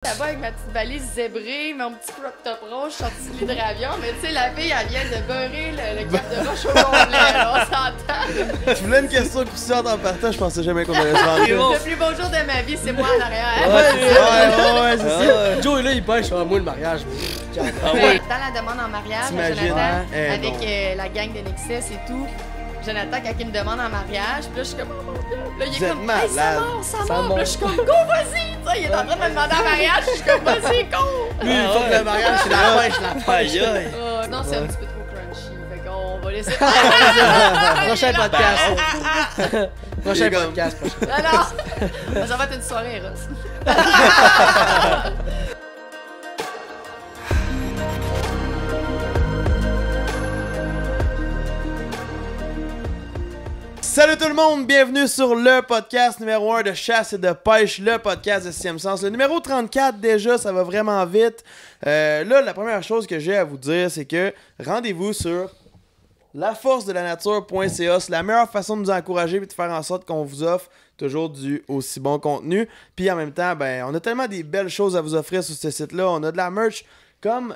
Là-bas avec ma petite valise zébrée, mon petit crop top rouge sorti de l'hydravion, mais tu sais, la fille, elle vient de beurrer le cap de roche au complet, là, on s'entend. Tu voulais une question poussante en partant, je pensais jamais qu'on allait se rendre. Le plus beau jour de ma vie, c'est moi en arrière. Ouais, c'est ça. Joe, là, il pêche, moi, le mariage. Dans la demande en mariage, T'imagines, Jonathan, hein? avec la gang de Nexus et tout, Jonathan, quand il me demande en mariage, puis là, je suis comme, oh mon Dieu. Là, il est comme, hey, ça mord. Puis là, je suis comme, go, vas-y. Tu sais, il est en train de me demander en mariage, je suis comme, vas-y, go. Lui, il faut que le mariage, c'est la pêche, la pêche. Non, c'est un petit peu trop crunchy. Fait qu'on va laisser. Prochain podcast. Prochain podcast. Non. Ça va être une soirée, Ross. Salut tout le monde, bienvenue sur le podcast numéro 1 de chasse et de pêche, le podcast de 6e sens. Le numéro 34 déjà, ça va vraiment vite. Là, la première chose que j'ai à vous dire, c'est que rendez-vous sur laforcedelanature.ca. C'est la meilleure façon de nous encourager et de faire en sorte qu'on vous offre toujours du aussi bon contenu. Puis en même temps, ben, on a tellement des belles choses à vous offrir sur ce site-là. On a de la merch comme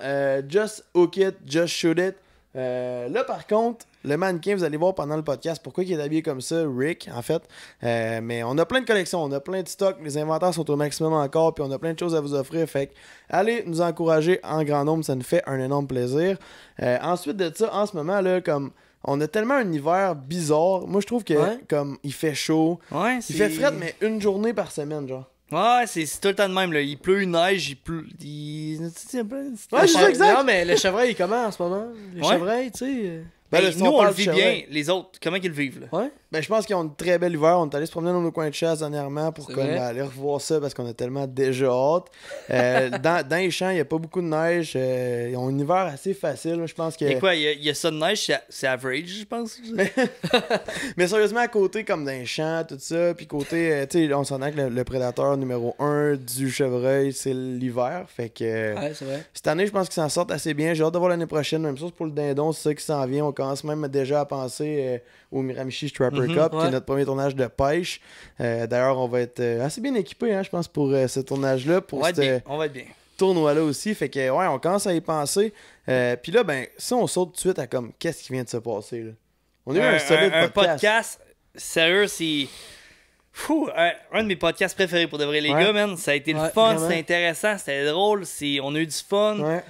Just Hook It, Just Shoot It. Là, par contre, le mannequin, vous allez voir pendant le podcast pourquoi il est habillé comme ça, Rick, en fait. Mais on a plein de collections, on a plein de stocks, les inventaires sont au maximum encore, puis on a plein de choses à vous offrir. Fait que allez nous encourager en grand nombre, ça nous fait un énorme plaisir. Ensuite de ça, en ce moment, là, comme on a tellement un hiver bizarre, moi je trouve que comme il fait chaud, il fait frais, mais une journée par semaine, genre. Ouais, c'est tout le temps de même, là. Il pleut, il neige, il pleut. Ouais, c'est exact. Non, mais le chevreuil, il comment en ce moment? Les chevreuils, tu sais. Ben, hey, nous, on le vit bien. Les autres, comment ils le vivent, là? Ouais. Ben, je pense qu'ils ont une très belle hiver. On est allé se promener dans nos coins de chasse dernièrement pour comme, aller revoir ça parce qu'on a tellement déjà hâte. Dans les champs, il n'y a pas beaucoup de neige. Ils ont un hiver assez facile. Je pense que. Et quoi, il y a ça de neige, c'est average, je pense. Mais sérieusement, à côté, comme dans les champs, tout ça, puis côté, tu sais, on s'en a que le prédateur numéro 1 du chevreuil, c'est l'hiver. Fait que. Ouais, c'est vrai. Cette année, je pense qu'ils s'en sortent assez bien. J'ai hâte de voir l'année prochaine. Même chose pour le dindon, c'est ça qui s'en vient. On commence même déjà à penser au Miramichi Strapper Cup, qui est notre premier tournage de pêche. D'ailleurs, on va être assez bien équipés, hein, je pense, pour ce tournage-là. On va être bien. Tournoi-là aussi. Fait que, ouais, on commence à y penser. Puis là, ben, si on saute tout de suite à comme, qu'est-ce qui vient de se passer, là? On a eu un solide podcast. Sérieux, c'est. Un de mes podcasts préférés pour de vrai, les gars, man. Ça a été le fun, c'était intéressant, c'était drôle, on a eu du fun. Ouais.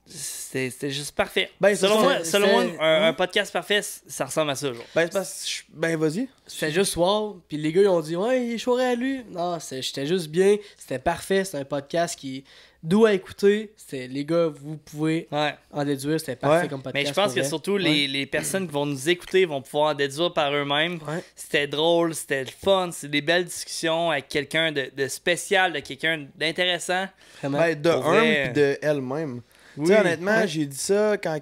C'était juste parfait. Ben, selon moi, un podcast parfait, ça ressemble à ça, genre. Ben, vas-y. C'était juste wow. Puis les gars, ils ont dit, ouais, il est chaud à lui. Non, j'étais juste bien. C'était parfait. C'était un podcast qui est doux à écouter. Les gars, vous pouvez en déduire. C'était parfait comme podcast. Mais je pense que surtout, les personnes qui vont nous écouter vont pouvoir en déduire par eux-mêmes. Ouais. C'était drôle, c'était le fun. C'est des belles discussions avec quelqu'un de spécial, de quelqu'un d'intéressant. Ben, de un puis de elle-même. Oui, tu sais, honnêtement, j'ai dit ça quand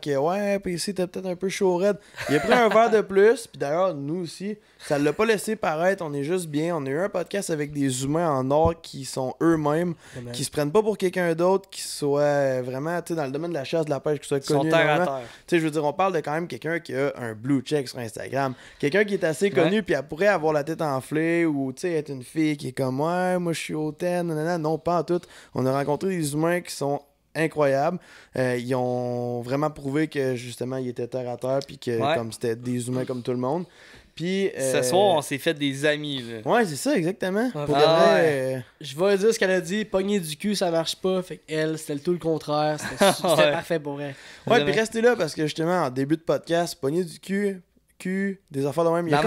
PC était peut-être un peu chaud raide. Il a pris un verre de plus, puis d'ailleurs, nous aussi, ça l'a pas laissé paraître, on est juste bien. On a eu un podcast avec des humains en or qui sont eux-mêmes, qui se prennent pas pour quelqu'un d'autre, qui soit vraiment, tu sais, dans le domaine de la chasse, de la pêche, qui soit connu. Terre à terre. Tu sais, je veux dire, on parle de quand même quelqu'un qui a un blue check sur Instagram. Quelqu'un qui est assez connu, puis elle pourrait avoir la tête enflée, ou, tu sais, être une fille qui est comme, ouais, moi, je suis hautaine, nanana. Non, pas en tout. On a rencontré des humains qui sont incroyable. Ils ont vraiment prouvé que justement ils étaient terre à terre puis que comme c'était des humains comme tout le monde. Puis ce soir on s'est fait des amis là. Ouais, c'est ça exactement. Pour je vais dire ce qu'elle a dit, pogner du cul ça marche pas, fait qu'elle c'était tout le contraire, c'était parfait pour elle. Ouais, puis restez là parce que justement en début de podcast, pogner du cul, des affaires de même. Il y a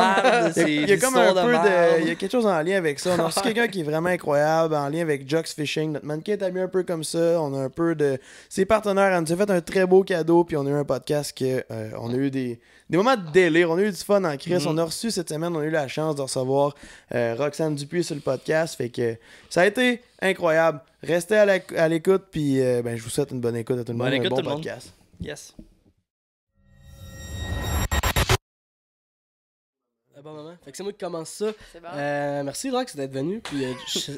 comme un peu de. Il y a quelque chose en lien avec ça. On a aussi quelqu'un qui est vraiment incroyable, en lien avec Jux Fishing. Notre mannequin est habillé un peu comme ça. On a un peu de. Ses partenaires, elle nous a fait un très beau cadeau. Puis on a eu un podcast que. On a eu des moments de délire. On a eu du fun en crise. On a reçu cette semaine, on a eu la chance de recevoir Roxane Dupuis sur le podcast. Fait que ça a été incroyable. Restez à l'écoute. Puis je vous souhaite une bonne écoute à tout le monde. Un bon podcast. Yes. Bon moment. Fait que c'est moi qui commence ça. Bon. Merci Rox d'être venu. Puis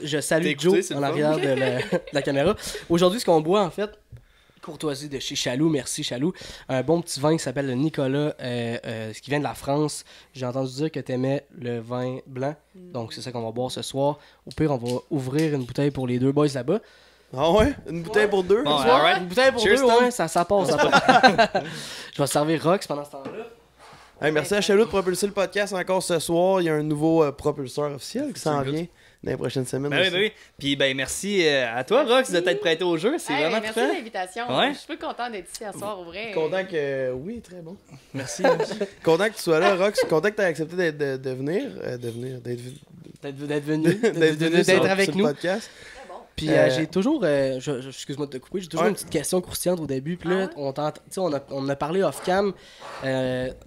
je salue Joe en arrière de la caméra. Aujourd'hui, ce qu'on boit en fait, courtoisie de chez Chaloux, merci Chaloux. Un bon petit vin qui s'appelle le Nicolas, ce qui vient de la France. J'ai entendu dire que t'aimais le vin blanc. Donc c'est ça qu'on va boire ce soir. Au pire, on va ouvrir une bouteille pour les deux boys là-bas. Ah ouais? Une bouteille pour deux? Bon, right. Une bouteille pour deux, ouais, ça passe. Je vais servir Rox pendant ce temps-là. Hey, merci à Chaloux de propulser le podcast encore ce soir. Il y a un nouveau propulseur officiel qui s'en vient dans les prochaines semaines. Ben oui. Puis merci à toi, Rox, de t'être prêté au jeu. C'est vraiment merci de l'invitation. Ouais. Je suis plus content d'être ici ce soir, au vrai. Content que... Oui, très bon. Merci. Content que tu sois là, Rox. Content que tu aies accepté d'être venu. D'être avec nous. Podcast. Puis j'ai toujours, excuse-moi de te couper, j'ai toujours une petite question croustillante au début. Puis là, on a parlé off-cam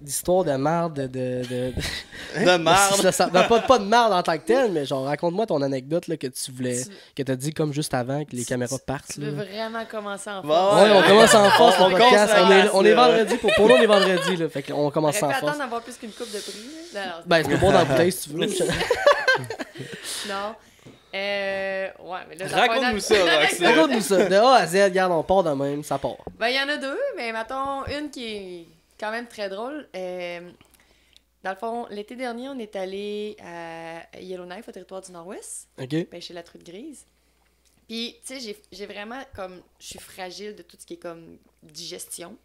d'histoire de marde, de marde. Pas de marde en tant que tel, mais genre raconte-moi ton anecdote là, que tu voulais, que t'as dit comme juste avant que les caméras partent. Tu veux vraiment commencer en force? Ouais, on commence en force le podcast. On est vendredi, pour nous on est vendredi, là, fait qu'on commence en force. Attendre d'avoir plus qu'une coupe de prix. Ben, c'est bon dans la bouteille si tu veux. Non. Ouais, mais là, raconte-nous ça, Rox. Raconte-nous ça. De A à Z, regarde, on part de même, ça part. Ben, il y en a deux, mais mettons une qui est quand même très drôle. Dans le fond, l'été dernier, on est allé à Yellowknife, au territoire du Nord-Ouest. OK. Pêcher la truite grise. Puis, tu sais, j'ai vraiment comme... Je suis fragile de tout ce qui est comme digestion.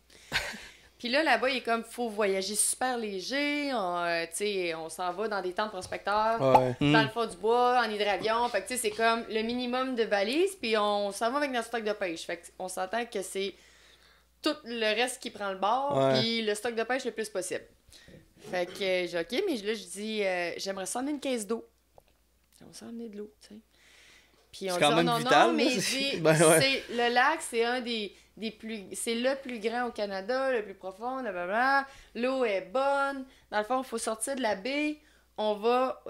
Puis là-bas, il est comme, faut voyager super léger. On s'en va dans des tentes prospecteurs, dans le fond du bois, en hydravion. Fait que, tu sais, c'est comme le minimum de valises. Puis on s'en va avec notre stock de pêche. Fait qu'on s'entend que c'est tout le reste qui prend le bord. Puis le stock de pêche le plus possible. Fait que j'ai OK, mais là, je dis, j'aimerais ça emmener une caisse d'eau. On s'en emmener de l'eau, tu sais. Puis on dit, non, mais le lac, c'est un des plus... C'est le plus grand au Canada, le plus profond, blablabla. L'eau est bonne. Dans le fond, il faut sortir de la baie. On va,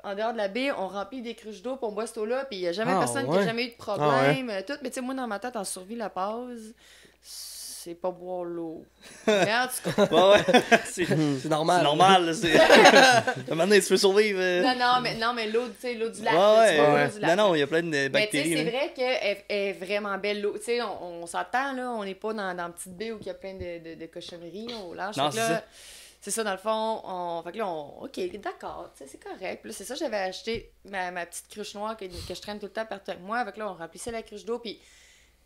en dehors de la baie, on remplit des cruches d'eau, puis on boit cette eau-là, puis il n'y a jamais personne qui a jamais eu de problème. Tout. Mais tu sais, moi, dans ma tête, en survie la pause, c'est pas boire l'eau. Mais en tout cas... c'est normal. C'est normal. À un moment donné, tu peux survivre. Non, mais l'eau, tu sais, l'eau du lac. L'eau du lac. Non, il y a plein de bactéries. Mais c'est vrai qu'elle est vraiment belle, l'eau. Tu sais, on s'entend, là, on n'est pas dans une petite baie où il y a plein de cochonneries au large. Non, c'est ça, dans le fond. Fait que là, OK, d'accord, tu sais, c'est correct. Puis là, c'est ça, j'avais acheté ma petite cruche noire que je traîne tout le temps partout avec moi. Avec là, on remplissait la cruche d'eau, puis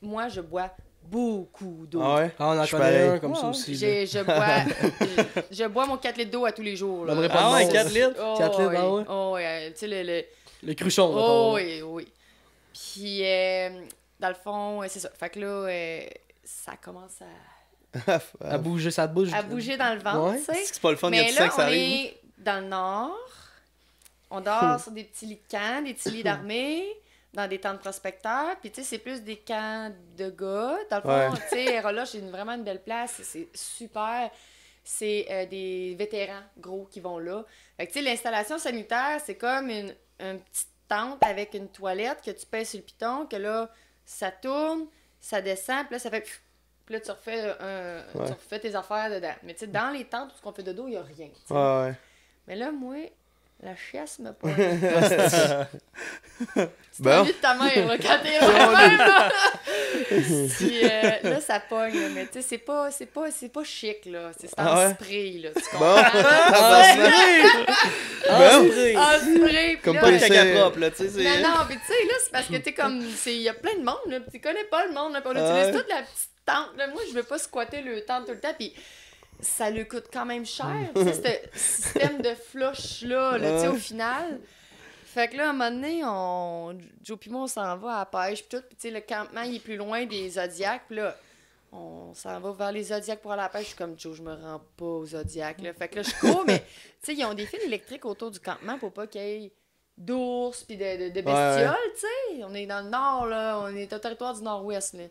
moi, je bois beaucoup d'eau. Ah ouais? On en connaît un comme ça aussi. Je bois mon 4 litres d'eau à tous les jours. Là. 4 litres? 4 litres, ah ouais? Oh, tu sais, le cruchon. Oh, oui. Puis, dans le fond, c'est ça. Fait que là, ça commence à bouger, ça bouge. À bouger dans le ventre, tu sais. C'est pas le fun, mais il y a du sang que ça arrive. Mais là, on est dans le nord. On dort sur des petits lits de camp, des petits lits d'armée. Dans des tentes prospecteurs, puis tu sais, c'est plus des camps de gars. Dans le fond, tu sais, Rolla, c'est vraiment une belle place, c'est super. C'est des vétérans gros qui vont là. Fait que tu sais, l'installation sanitaire, c'est comme une petite tente avec une toilette que tu pèses sur le piton, que là, ça tourne, ça descend, puis là, ça fait... Puis là, tu refais tes affaires dedans. Mais tu sais, dans les tentes, tout ce qu'on fait de dos, il n'y a rien. Mais là, moi... La chiasse me pointe. C'est la vie de ta mère, là, quand t'es là-même, là. Puis là, ça pogne, là, mais tu sais, c'est pas chic, là. C'est en spray, là, tu comprends? En spray. Comme pas le caca propre, là, tu sais. Non, mais tu sais, là, c'est parce que t'es comme... Il y a plein de monde, là, tu connais pas le monde, là, on utilise toute la petite tente, là. Moi, je veux pas squatter le tente tout le temps, puis... Ça lui coûte quand même cher, tu sais, ce système de flush-là, tu sais, au final. Fait que là, à un moment donné, Joe pis moi, on s'en va à la pêche, pis tout, pis tu sais, le campement, il est plus loin des Zodiacs, pis là, on s'en va vers les Zodiacs pour aller à la pêche. Je suis comme, Joe, je me rends pas aux Zodiacs, là. Fait que là, je cours, mais, tu sais, ils ont des fils électriques autour du campement pour pas qu'il y ait d'ours pis de bestioles, tu sais. On est dans le nord, là, on est au territoire du nord-ouest, là.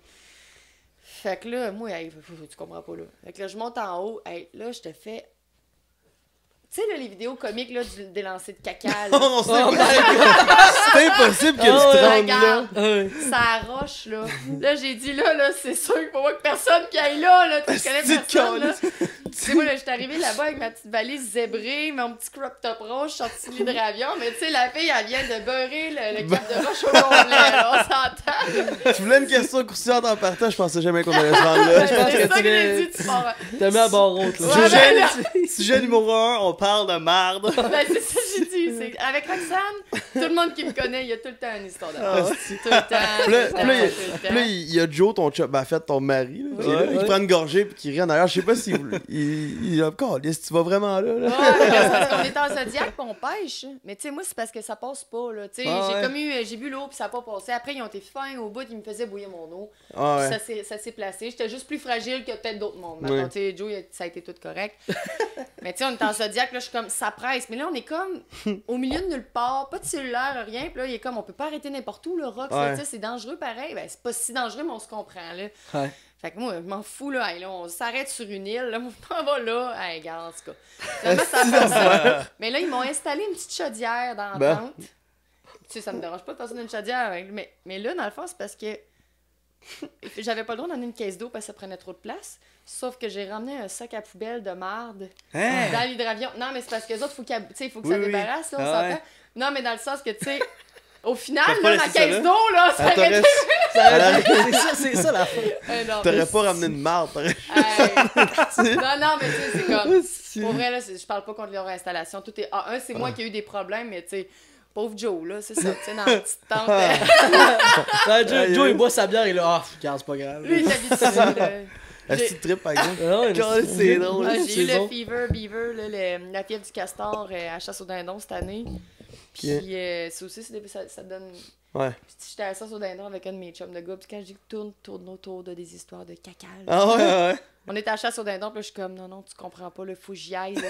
Fait que là, moi, tu comprends pas, là. Fait que là, je monte en haut. Là, je te fais... Tu sais, là, les vidéos comiques, là, des lancers de caca, là. Oh, c'est impossible que tu te rendes là. Ça roche, là. Là, j'ai dit, là, c'est sûr qu'il faut pas que personne qui aille là, tu connais personne, là. Tu sais, moi, là, j'étais arrivée là-bas avec ma petite valise zébrée, mon petit crop top rouge, sorti de l'hydravion, mais tu sais, la fille, elle vient de beurrer le cap de roche au complet, là, on s'entend. Je voulais une question croustillante en partant, je pensais jamais qu'on allait se rendre là. C'est ça que j'ai dit, tu pars. T'as mis à bord haute, là. Sujet numéro 1, on parle de marde. Ben, c'est ça que j'ai dit, oui. Avec Roxane, tout le monde qui me connaît, il y a tout le temps une histoire d'amour. Tout le temps. Puis là, il y a Joe, ton chum, ben, en fait, ton mari, là, il prend une gorgée puis qui rit en arrière. Je sais pas si il a encore, est-ce que tu vas vraiment là? Parce qu'on est en Zodiac puis on pêche. Mais tu sais, moi, c'est parce que ça passe pas, là. Tu sais, j'ai bu l'eau puis ça a pas passé. Après, ils ont été fins au bout, ils me faisaient bouillir mon eau. Ça s'est placé. J'étais juste plus fragile que peut-être d'autres mondes. Maintenant, tu sais, Joe, ça a été tout correct. Mais tu sais, on est en Zodiac, là, je suis comme, ça presse. Mais là, on est comme au milieu de nulle part, pas de cellulaire, rien. Puis là, il est comme, on peut pas arrêter n'importe où, le rock, tu sais, c'est dangereux pareil. Ben, c'est pas si dangereux, mais on se comprend, là. Fait que moi, je m'en fous, là. Hey, là, on s'arrête sur une île, là, on va là. Hey, regarde, en tout cas. Ça fait ça. Mais là, ils m'ont installé une petite chaudière dans la tente. Tu sais, ça me dérange pas de passer dans une chaudière. Mais là, dans le fond, c'est parce que j'avais pas le droit d'emmener une caisse d'eau parce que ça prenait trop de place. Sauf que j'ai ramené un sac à poubelle de marde dans l'hydravion. Non, mais c'est parce que les autres, il faut que ça débarrasse, là, on s'entend. Non, mais dans le sens que, tu sais, au final, là, ma caisse d'eau, là, ça aurait été... C'est ça la fin. T'aurais pas ramené une marde. Non, mais tu sais, c'est comme... Pour vrai, là, je parle pas contre leur installation. Tout est... c'est moi qui ai eu des problèmes, mais tu sais... Pauvre Joe, là, c'est ça, tu sais, dans la petite tente. Joe, il boit sa bière, et là, regarde, c'est pas grave. Lui, il est habitué, là. La petite trip, par exemple. C'est drôle. J'ai eu le Fever Beaver, là, la fièvre du castor à chasse au dindon cette année. Puis ça aussi, ça donne... Ouais. J'étais à la chasse au dindon avec un de mes chums de gars, puis quand je dis que tourne autour de des histoires de caca. On était à la chasse au dindon, puis là, je suis comme, non, tu comprends pas, le faut que j'y aille, là.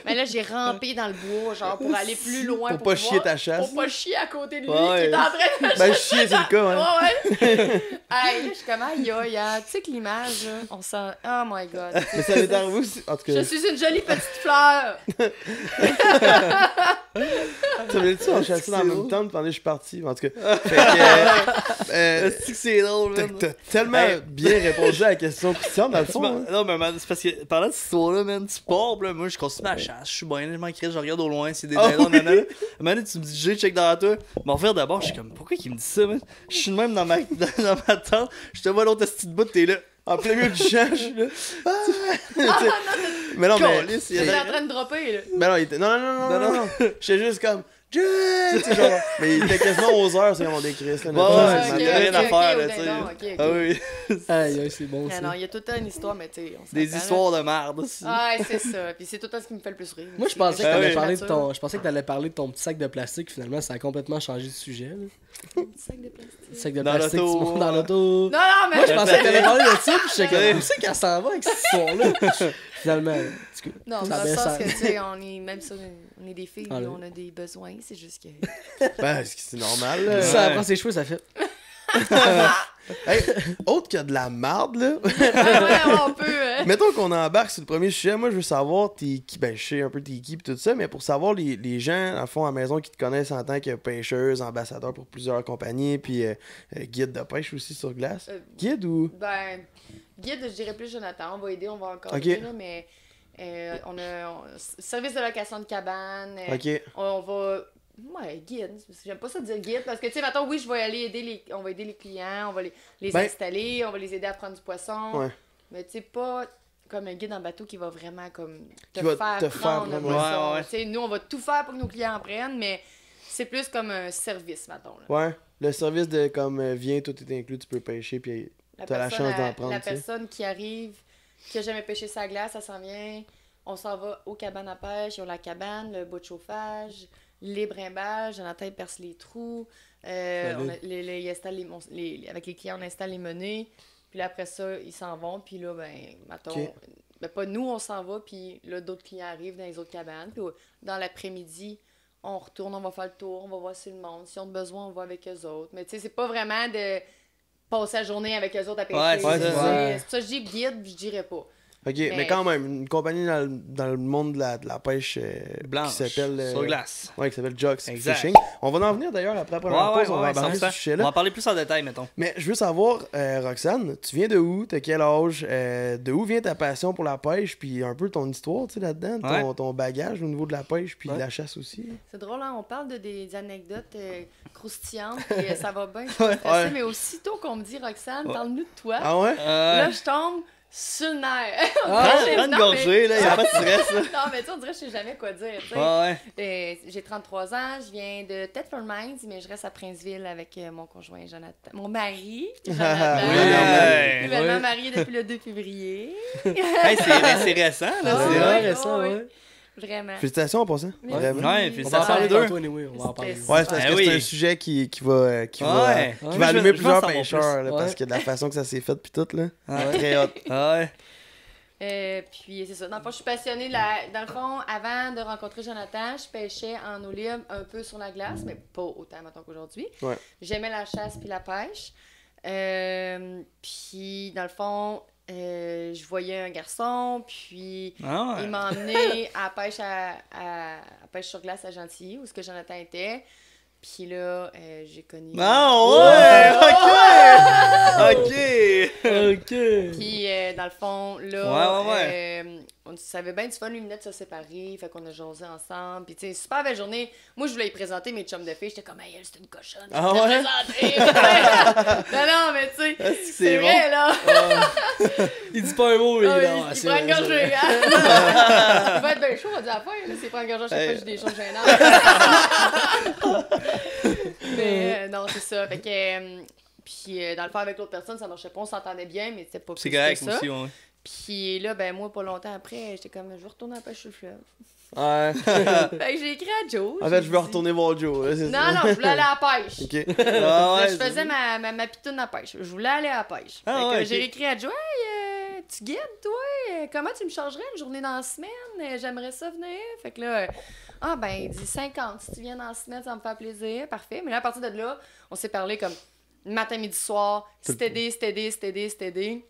Mais là, j'ai rampé dans le bois, genre, pour aller plus loin. Pour pas chier ta chasse. Pour pas chier à côté de lui, qui est en train de Ben, chier, c'est le cas, ouais. Hey, là, je suis comme, aïe, tu sais que l'image, là, on sent, oh my god. Mais ça m'est arrivé aussi, en tout cas. Je suis une jolie petite fleur. Ça veut dire ça, on chassait dans la même tente pendant que je suis parti, en tout cas. Fait que, c'est drôle, t'as tellement bien répondu à la question Christian, dans le fond. Non, mais c'est parce que pendant cette histoire-là, man, tu pars, là, moi, je continue ma chasse, je suis bien, je m'inquiète, je regarde au loin, c'est des dindons, nanana. Maintenant, tu me dis, j'ai check dans toi. Mon frère, d'abord, je suis comme, pourquoi il me dit ça, man? Je suis même dans ma tente, je te vois l'autre petite bout, t'es là. En plein milieu du champ, je suis là. Mais non, mais. Il était en train de dropper, là. Mais non, il était. Non. J'étais juste comme. Genre, mais il était quasiment aux heures, c'est comme on décrit. Il n'y a rien à faire, là, tu sais. Ah oui. C'est bon, ça. Non, il y a tout le temps une histoire, mais tu sais. Des histoires de merde aussi. Ouais, c'est ça. Puis c'est tout le temps ce qui me fait le plus rire. Moi, je pensais que t'allais parler de ton petit sac de plastique, finalement, ça a complètement changé de sujet. Sac de plastique. Sac de plastique, tu montes dans l'auto. Non, mais. Moi, je pensais que t'allais parler de ça, puis j'étais comme, où c'est qu'elle s'en va avec cette histoire-là? Finalement, non, dans le sens que, tu sais, on est même ça, on est des filles, on a des besoins, c'est juste que. Ben, c'est normal. Ça prend ses cheveux, ça fait. Hey, autre que de la marde, là. On peut. Mettons qu'on embarque sur le premier sujet. Moi, je veux savoir t'es qui. Ben, je sais un peu t'es qui pis tout ça, mais pour savoir les gens, à fond, à la maison, qui te connaissent en tant que pêcheuse, ambassadeur pour plusieurs compagnies, puis guide de pêche aussi sur glace. Guide ou. Ben, guide, je dirais plus Jonathan. On va aider, on va encore aider, là, mais on a service de location de cabane. On va. Ouais, guide. J'aime pas ça dire guide parce que, tu sais, maintenant, oui, je vais aller aider on va aider les clients, on va les installer, on va les aider à prendre du poisson. Ouais. Mais, tu sais, pas comme un guide en bateau qui va vraiment comme te faire prendre le poisson. Tu sais, nous, on va tout faire pour que nos clients en prennent, mais c'est plus comme un service, maintenant. Ouais. Le service de comme viens, tout est inclus, tu peux pêcher, puis t'as la chance d'en prendre. La personne qui arrive, qui a jamais pêché sa glace, elle s'en vient. On s'en va aux cabanes à pêche, ils ont la cabane, le bas de chauffage. Les brimbages, Jonathan perce les trous, il installe avec les clients, on installe les menées, puis là, après ça, ils s'en vont, puis là, ben, pas nous, on s'en va, puis là, d'autres clients arrivent dans les autres cabanes, puis dans l'après-midi, on retourne, on va faire le tour, on va voir si le monde, si on a besoin, on va avec eux autres, mais tu sais, c'est pas vraiment de passer la journée avec eux autres à pêcher, c'est pour ça que je dis guide, je dirais pas. Ok, mais quand même, une compagnie dans le monde de la pêche blanche, qui s'appelle sur glace. Ouais, qui s'appelle Jox Fishing. On va en venir d'ailleurs après la première pause, on va embarquer ce sujet-là. On va en parler plus en détail, mettons. Mais je veux savoir, Roxane, tu viens de où? T'as quel âge? De où vient ta passion pour la pêche? Puis un peu ton histoire, tu sais, là-dedans, ton bagage au niveau de la pêche, puis de la chasse aussi. C'est drôle, hein? On parle des anecdotes croustillantes, et ça va bien, mais aussitôt qu'on me dit, Roxane, parle-nous de toi. Ah ouais? Là, je tombe sur le nerf. Prends une gorgée, là, il n'y a pas de stress. Là. Non, mais tu sais, on dirait que je sais jamais quoi dire. J'ai 33 ans, je viens de Thetford Mines, mais je reste à Princeville avec mon conjoint Jonathan. Mon mari, Jonathan. Nouvellement marié depuis le 2 février. C'est récent, là. C'est vrai récent, ouais. Vraiment. Félicitations en passant. Vraiment. Ouais, on va en parler d'eux. On va en parler. Ouais, c'est parce que c'est un sujet qui va allumer plusieurs pêcheurs, parce que de la façon que ça s'est fait, puis tout, là. Très hot. Puis c'est ça. Dans le fond, je suis passionnée. Dans le fond, avant de rencontrer Jonathan, je pêchais en eau libre un peu sur la glace, mais pas autant, mettons, qu'aujourd'hui. Ouais. J'aimais la chasse puis la pêche. Puis, dans le fond, je voyais un garçon, puis il m'a emmené à pêche pêche sur glace à Gentilly, où ce que Jonathan était. Puis là, j'ai connu... OK! Puis, dans le fond, là, on savait bien du fun, lui, de se séparer, fait qu'on a jasé ensemble. Puis, tu sais, super belle journée. Moi, je voulais y présenter mes chums de filles. J'étais comme, hey, elle, c'est une cochonne. Non, mais tu sais, c'est vrai, là. Il dit pas un mot, il prend une gorgée. Il va être bien chaud, on dit à la fin, là, s'il prend une gorgée, à chaque fois, j'ai des choses gênantes. Mais non, c'est ça. Fait que... Puis, dans le fond, avec l'autre personne, ça marchait pas. On s'entendait bien, mais c'était pas plus que ça. Aussi, ouais. Puis là, ben moi, pas longtemps après, j'étais comme, je veux retourner à la pêche sur le fleuve. Ouais. Fait que j'ai écrit à Joe. En fait, je veux retourner voir Joe. Là, non, je voulais aller à la pêche. OK. Je faisais ma pitoune à pêche. Je voulais aller à la pêche. J'ai écrit à Joe, hey, tu guides, toi? Comment tu me chargerais une journée dans la semaine? J'aimerais ça venir. Fait que là, il dit 50. Si tu viens dans la semaine, ça va me faire plaisir. Parfait. Mais là, à partir de là, on s'est parlé comme matin, midi, soir. C'était aidé.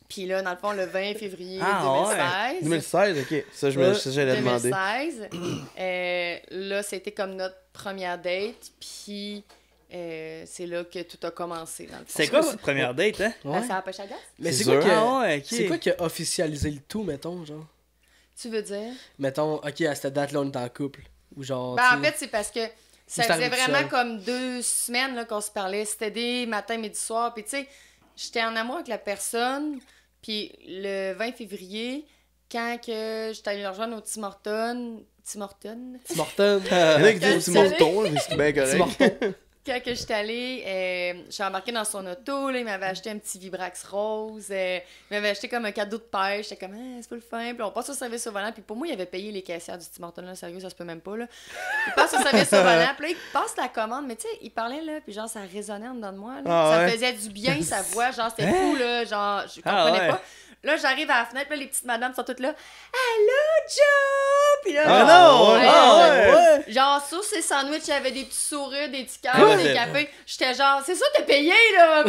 Puis là, dans le fond, le 20 février 2016. 2016, OK. Ça, j'allais demander. 2016. Là, c'était comme notre première date. Puis c'est là que tout a commencé. C'est quoi cette première date, hein? C'est à la pêche à glace. Mais c'est quoi qui a officialisé le tout, mettons, genre? Tu veux dire? Mettons, OK, à cette date-là, on est en couple. Ou genre. En fait, c'est parce que ça faisait vraiment comme 2 semaines là, qu'on se parlait. C'était des matins, midi, soir. Puis tu sais, j'étais en amour avec la personne. Puis le 20 février, quand que j'étais allée le rejoindre au Tim Hortons. Il y en a qui disent Tim Hortons, mais c'est bien correct. Quand que j'étais allée, je suis embarquée dans son auto, là, il m'avait acheté un petit Vibrax rose, il m'avait acheté comme un cadeau de pêche, j'étais comme c'est pas le fin, puis on passe au service au volant, puis pour moi, il avait payé les caissières du Tim Hortons, là, sérieux, ça se peut même pas, là. Il passe au service au volant, puis là, il passe la commande, mais tu sais, il parlait, là, puis genre, ça résonnait en dedans de moi, là. Ça me faisait du bien, sa voix, genre, c'était fou, là, genre, je comprenais pas. Là, j'arrive à la fenêtre, là, les petites madames sont toutes là. Allô, Joe! Puis là, genre, sur ces sandwichs, il y avait des petits sourires, des petits cœurs, des cafés. J'étais genre, c'est ça, t'es payé, là!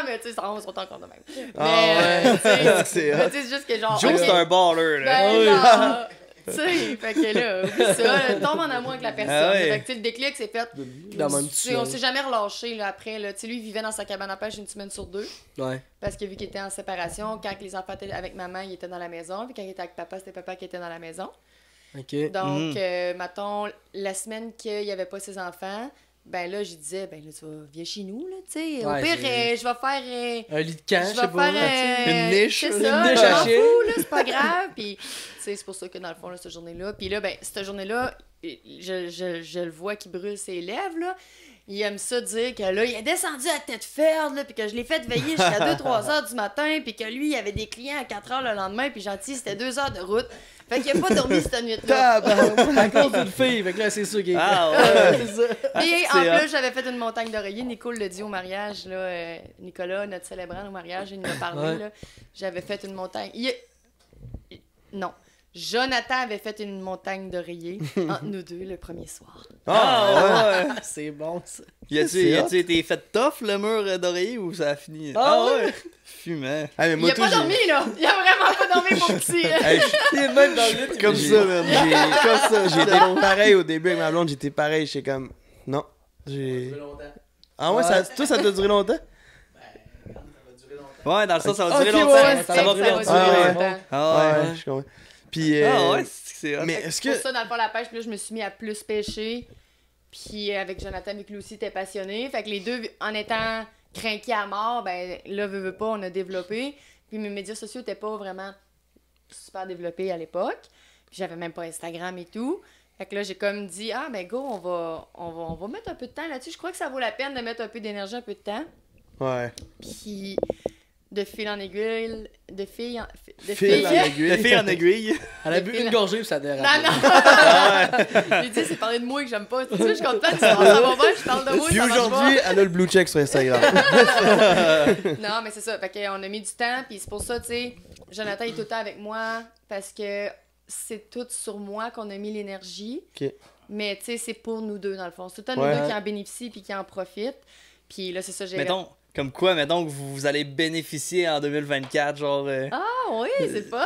Mais tu sais, on se retend encore de même. Mais, tu sais, c'est juste que genre. Joe, c'est un baller, là. Tu sais, fait que là, ça, tombe en amour avec la personne. Fait que le déclic, c'est fait. On s'est jamais relâché là, après. Là. Lui, il vivait dans sa cabane à pêche une semaine sur 2. Ouais. Parce que vu qu'il était en séparation, quand les enfants étaient avec maman, il était dans la maison. Puis quand il était avec papa, c'était papa qui était dans la maison. OK. Donc, mettons, la semaine qu'il n'y avait pas ses enfants, ben là, je disais, ben là, tu vas, viens chez nous, là, tu sais. Au pire, je vais faire... un lit de camp, je sais pas. Une niche. C'est ça, je m'en fous, là, c'est pas grave. Puis, tu sais, c'est pour ça que, dans le fond, là, cette journée-là... Puis là, ben, cette journée-là, je le vois qui brûle ses lèvres, là. Il aime ça dire que là, il est descendu à tête ferme, là, puis que je l'ai fait veiller jusqu'à 2-3 heures du matin, puis que lui, il avait des clients à 4 heures le lendemain, puis gentil, c'était 2 heures de route. Fait qu'il a pas dormi cette nuit-là. À cause d'une fille, fait que là, c'est sûr qu'il est... c'est ça. Et en plus, j'avais fait une montagne d'oreiller. Nicole l'a dit au mariage, là. Nicolas, notre célébrant au mariage, il nous a parlé, là. J'avais fait une montagne... Non. Jonathan avait fait une montagne d'oreiller entre nous deux le premier soir. C'est bon, ça. Y a-tu été fait tough, le mur d'oreiller, ou ça a fini? Fumant. Il a pas dormi, là. Il a vraiment pas dormi, mon petit. Il est même dans le lit. Comme ça, man. J'étais pareil au début avec ma blonde. J'étais pareil. J'étais comme... Non. J'ai... Ah ouais, toi, ça t'a duré longtemps? Ouais, dans le sens, ça va durer longtemps. Ça va durer longtemps. Ouais, je comprends. Puis, c'est mais est-ce que... Pour ça, dans le fond, la pêche, puis là, je me suis mis à plus pêcher. Puis avec Jonathan, vu que lui aussi était passionné. Fait que les deux, en étant craqué à mort, ben là, veux pas, on a développé. Puis mes médias sociaux étaient pas vraiment super développés à l'époque. Puis j'avais même pas Instagram et tout. Fait que là, j'ai comme dit, ah, ben go, on va mettre un peu de temps là-dessus. Je crois que ça vaut la peine de mettre un peu d'énergie, un peu de temps. Ouais. Puis de fil en aiguille, de fil en aiguille. Elle a bu une gorgée puis ça dérape. Non. J'ai dit, c'est parler de moi que j'aime pas. Tu sais, je suis contente, ça va bien, je parle de moi. Puis aujourd'hui, elle a le blue check sur Instagram. Non, mais c'est ça. Fait qu'on a mis du temps, puis c'est pour ça, tu sais, Jonathan est tout le temps avec moi parce que c'est tout sur moi qu'on a mis l'énergie. OK. Mais tu sais, c'est pour nous deux, dans le fond. C'est tout le temps nous deux qui en bénéficient puis qui en profitent. Puis là, c'est ça, j'ai... Comme quoi, mettons que vous allez bénéficier en 2024, genre... Ah oui, c'est fun!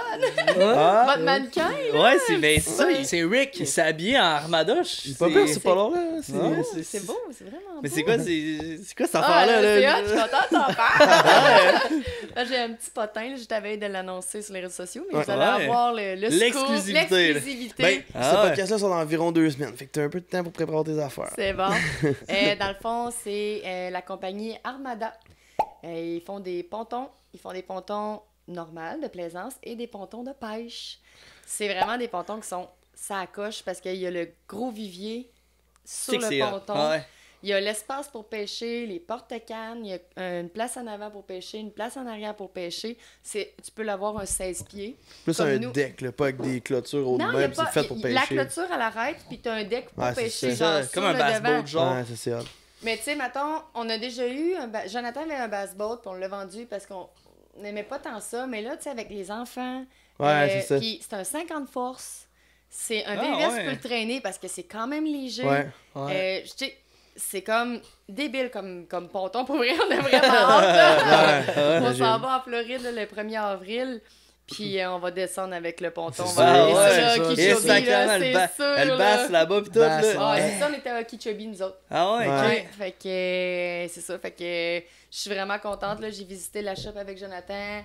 Votre mannequin, là! Ouais, c'est ça. C'est Rick. Il s'est habillé en armadoche. C'est pas peur, c'est pas long, là. C'est beau, c'est vraiment beau. Mais c'est quoi cette affaire-là? C'est hot, je suis contente d'en parler. Là, j'ai un petit potin, là, je t'avais de l'annoncer sur les réseaux sociaux, mais vous allez avoir l'exclusivité. Ben, ce podcast-là sont environ 2 semaines, fait que t'as un peu de temps pour préparer tes affaires. C'est bon. Dans le fond, c'est la compagnie Armada. Ils font des pontons. Ils font des pontons normaux de plaisance et des pontons de pêche. C'est vraiment des pontons qui sont ça coche parce qu'il y a le gros vivier sur le ponton. Ouais. Il y a l'espace pour pêcher, les porte-cannes, il y a une place en avant pour pêcher, une place en arrière pour pêcher. Tu peux l'avoir un 16 pieds. Plus un deck, là, pas avec des clôtures au même, c'est fait pour pêcher. La clôture, elle arrête, puis tu as un deck pour pêcher. Genre, comme un bass-boat, genre. Ouais, c'est ça. Mais tu sais, mettons, on a déjà eu... Jonathan avait un bass-boat, puis on l'a vendu parce qu'on n'aimait pas tant ça. Mais là, tu sais, avec les enfants... c'est ça. Puis c'est un 50 forces. C'est un VVS, tu peux le traîner parce que c'est quand même léger. Ouais. C'est comme débile comme ponton. Pour vrai, on a vraiment hâte. On s'en va en Floride le 1er avril. Puis on va descendre avec le ponton. On va aller sur elle basse là-bas pis tout. C'est ça, on était à Kichobi, nous autres. Ah ouais, ok. Fait que c'est ça. Fait que je suis vraiment contente. Là. J'ai visité la shop avec Jonathan.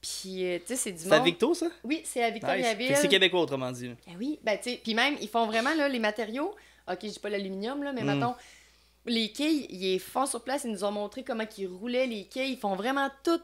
Puis, tu sais, c'est du monde. C'est à Victo, ça? Oui, c'est à Victoriaville. C'est québécois, autrement dit. Oui, ben tu sais, puis même, ils font vraiment là, les matériaux. Ok, je dis pas l'aluminium, là, mais mettons, les quilles, ils les font sur place. Ils nous ont montré comment ils roulaient les quilles. Ils font vraiment tout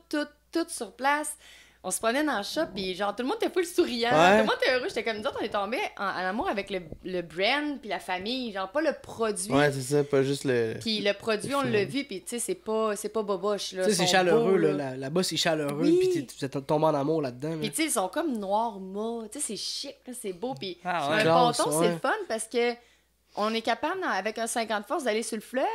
sur place. On se promenait dans le shop, puis genre, tout le monde était full souriant. Tout le monde était heureux. J'étais comme, nous autres, on est tombés en amour avec le brand, puis la famille. Genre, pas le produit. Ouais, c'est ça, pas juste le... Puis le produit, on l'a vu, puis tu sais, c'est pas boboche, là. Tu sais, c'est chaleureux, là. Là-bas, c'est chaleureux, puis tu es tombé en amour là-dedans. Puis tu sais, ils sont comme noirs mat. Tu sais, c'est chic, là, c'est beau. Puis un classe, ponton, c'est le fun, parce que on est capable, avec un 50 forces, d'aller sur le fleuve.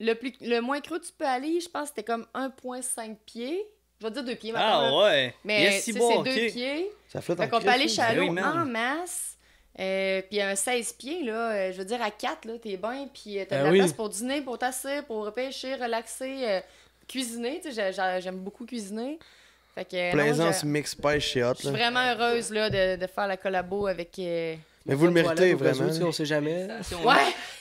Le moins creux tu peux aller, je pense, c'était comme 1,5 pieds. Je vais dire 2 pieds maintenant. Ouais. Mais c'est 2 pieds. Ça flotte en qu'on peut aller chalot en masse. Puis un 16 pieds, là, je veux dire, à 4, là, t'es bien. Puis t'as de la place pour dîner, pour t'asseoir, pour pêcher, relaxer, cuisiner. Tu sais, j'aime beaucoup cuisiner. Fait que, Plaisance mix pêche chez Hot. Je suis vraiment heureuse là, de faire la collabo avec... Mais vous le méritez, vraiment. On sait jamais. Ouais!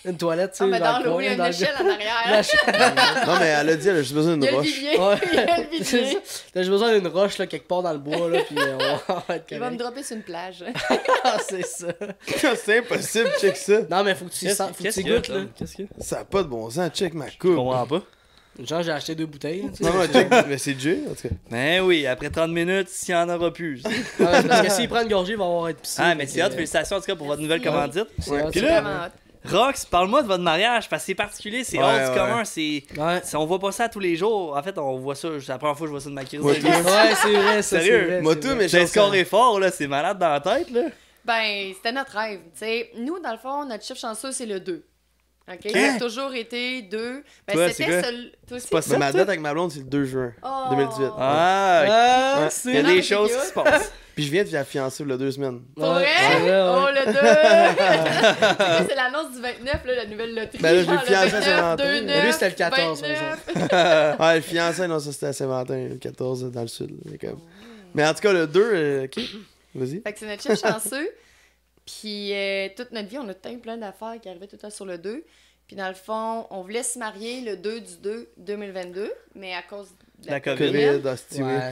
Une toilette, tu sais. Dans le coin, il y a une échelle en arrière. Non, mais elle a dit, elle a juste besoin d'une roche. Il y a le vivier. T'as juste besoin d'une roche là, quelque part dans le bois, là, puis on va être Il va me dropper sur une plage. C'est ça. C'est impossible, check ça. Non, mais faut que tu goûtes, là. Qu'est-ce que ça a pas de bon sens, check ma coupe. Je comprends pas. Genre, j'ai acheté 2 bouteilles. Non, check, mais c'est Dieu, en tout cas. Ben oui, après 30 minutes, s'il y en aura plus. Parce que s'il prend une gorgée, il va avoir être pissé. Ah, mais c'est hot, félicitations en tout cas pour votre nouvelle commandite. Puis là, Rox, parle-moi de votre mariage, parce que c'est particulier, c'est hors du commun, on voit pas ça tous les jours. En fait, on voit ça, c'est la première fois que je vois ça de ma crise. Ouais, c'est vrai, sérieux. Moi tout, mais j'ai scoré fort, là, c'est malade dans la tête, là. Ben, c'était notre rêve, tu sais. Nous, dans le fond, notre chiffre chanceux, c'est le 2. OK? Ça a toujours été 2. Ben, toi, c'était seul. C'est pas ça. Ma date avec ma blonde, c'est le 2 juin 2018. Il y a des choses qui se passent. Puis je viens de la fiancer il y a 2 semaines. Pour vrai? Oh, le 2! C'est l'annonce du 29, là, la nouvelle loterie. Ben là, je l'ai fiancé à Saint-Valentin. Lui, c'était le 14, par exemple. Ouais, le fiancé, non, ça c'était à Saint-Valentin, le 14 dans le sud. Mais en tout cas, le 2, OK. Vas-y. Fait que c'est notre chiffre chanceux. Puis toute notre vie, on a plein d'affaires qui arrivaient tout le temps sur le 2. Puis dans le fond, on voulait se marier le 2/2/2022, mais à cause de la COVID.